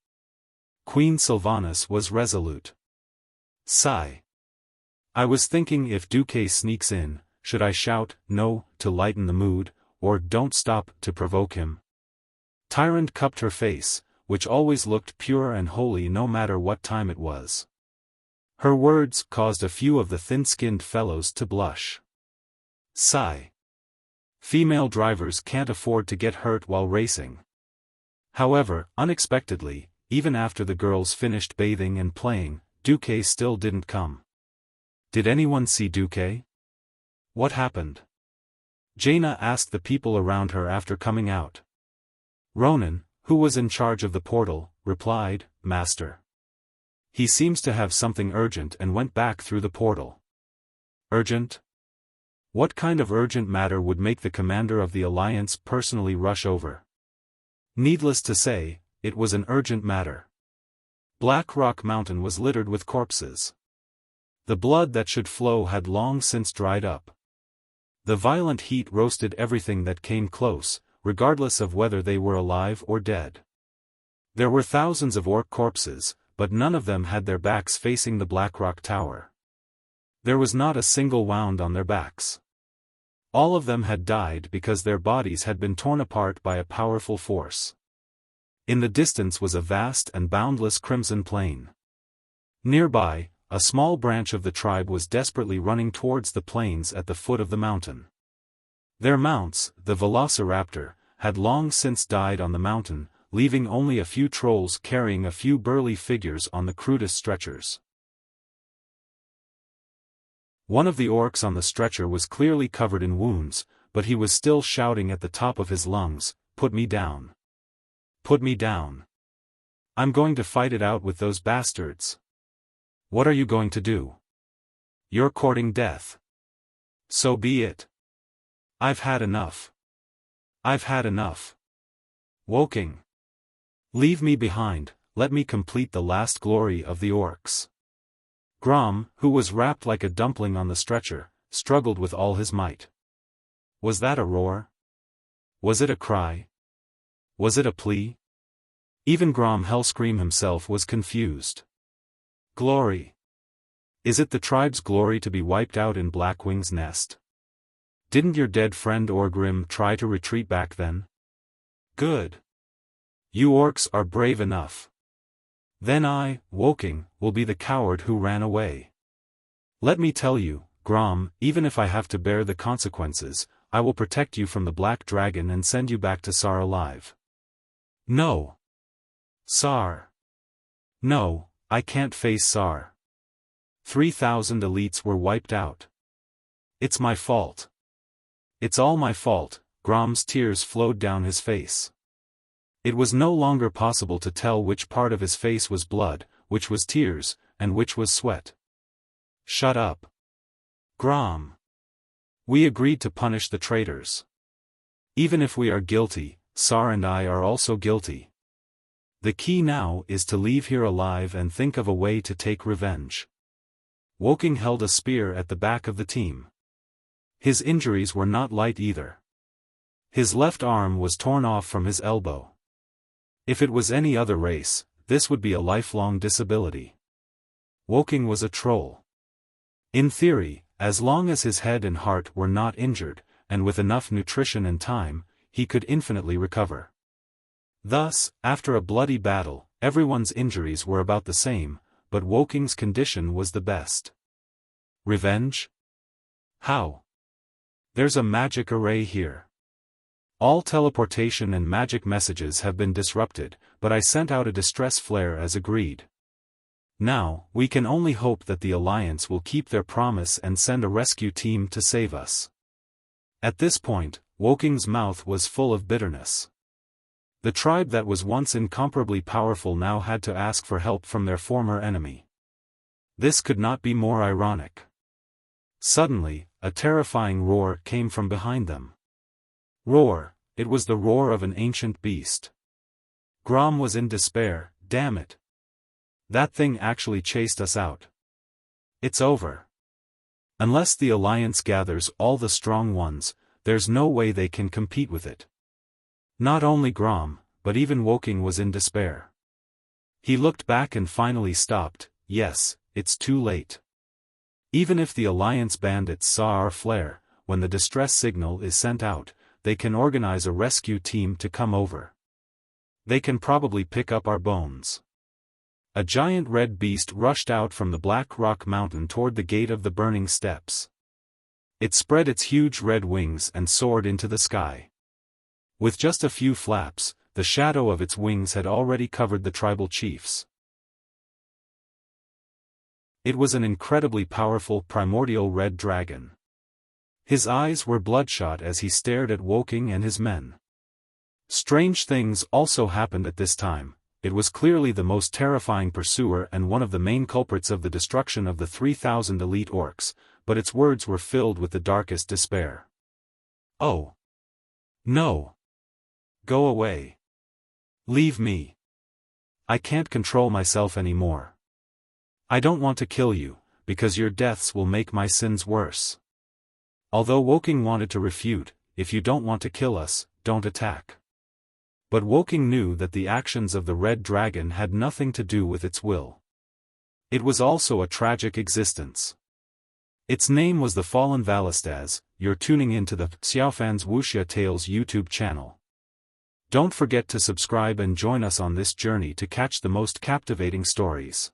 Queen Sylvanas was resolute. Sigh. I was thinking if Duque sneaks in, should I shout, no, to lighten the mood, or don't stop, to provoke him? Tyrant cupped her face, which always looked pure and holy no matter what time it was. Her words caused a few of the thin-skinned fellows to blush. Sigh. Female drivers can't afford to get hurt while racing. However, unexpectedly, even after the girls finished bathing and playing, Duque still didn't come. Did anyone see Duque? What happened? Jaina asked the people around her after coming out. Ronan, who was in charge of the portal, replied, Master. He seems to have something urgent and went back through the portal. Urgent? What kind of urgent matter would make the commander of the Alliance personally rush over? Needless to say, it was an urgent matter. Black Rock Mountain was littered with corpses. The blood that should flow had long since dried up. The violent heat roasted everything that came close, regardless of whether they were alive or dead. There were thousands of orc corpses, but none of them had their backs facing the Blackrock Tower. There was not a single wound on their backs. All of them had died because their bodies had been torn apart by a powerful force. In the distance was a vast and boundless crimson plain. Nearby, a small branch of the tribe was desperately running towards the plains at the foot of the mountain. Their mounts, the Velociraptor, had long since died on the mountain, leaving only a few trolls carrying a few burly figures on the crudest stretchers. One of the orcs on the stretcher was clearly covered in wounds, but he was still shouting at the top of his lungs, "Put me down. Put me down. I'm going to fight it out with those bastards." "What are you going to do?" "You're courting death." "So be it. I've had enough. I've had enough. Woking. Leave me behind, let me complete the last glory of the orcs." Grom, who was wrapped like a dumpling on the stretcher, struggled with all his might. Was that a roar? Was it a cry? Was it a plea? Even Grom Hellscream himself was confused. Glory. Is it the tribe's glory to be wiped out in Blackwing's nest? Didn't your dead friend Orgrim try to retreat back then? Good. You orcs are brave enough. Then I, Woking, will be the coward who ran away. Let me tell you, Grom, even if I have to bear the consequences, I will protect you from the Black Dragon and send you back to Sar alive. No. Sar. No, I can't face Sar. 3,000 elites were wiped out. It's my fault. It's all my fault. Grom's tears flowed down his face. It was no longer possible to tell which part of his face was blood, which was tears, and which was sweat. Shut up. Grom. We agreed to punish the traitors. Even if we are guilty, Sar and I are also guilty. The key now is to leave here alive and think of a way to take revenge. Woking held a spear at the back of the team. His injuries were not light either. His left arm was torn off from his elbow. If it was any other race, this would be a lifelong disability. Woking was a troll. In theory, as long as his head and heart were not injured, and with enough nutrition and time, he could infinitely recover. Thus, after a bloody battle, everyone's injuries were about the same, but Woking's condition was the best. Revenge? How? There's a magic array here. All teleportation and magic messages have been disrupted, but I sent out a distress flare as agreed. Now, we can only hope that the Alliance will keep their promise and send a rescue team to save us. At this point, Woking's mouth was full of bitterness. The tribe that was once incomparably powerful now had to ask for help from their former enemy. This could not be more ironic. Suddenly, a terrifying roar came from behind them. Roar, it was the roar of an ancient beast. Grom was in despair. Damn it. That thing actually chased us out. It's over. Unless the Alliance gathers all the strong ones, there's no way they can compete with it. Not only Grom, but even Woking was in despair. He looked back and finally stopped. Yes, it's too late. Even if the Alliance bandits saw our flare, when the distress signal is sent out, they can organize a rescue team to come over. They can probably pick up our bones. A giant red beast rushed out from the Black Rock Mountain toward the gate of the burning steps. It spread its huge red wings and soared into the sky. With just a few flaps, the shadow of its wings had already covered the tribal chiefs. It was an incredibly powerful primordial red dragon. His eyes were bloodshot as he stared at Woking and his men. Strange things also happened at this time. It was clearly the most terrifying pursuer and one of the main culprits of the destruction of the 3,000 elite orcs, but its words were filled with the darkest despair. Oh! No! Go away! Leave me! I can't control myself anymore. I don't want to kill you, because your deaths will make my sins worse. Although Woking wanted to refute, if you don't want to kill us, don't attack. But Woking knew that the actions of the red dragon had nothing to do with its will. It was also a tragic existence. Its name was the Fallen Valistaz. You're tuning into the Xiaofan's Wuxia Tales YouTube channel. Don't forget to subscribe and join us on this journey to catch the most captivating stories.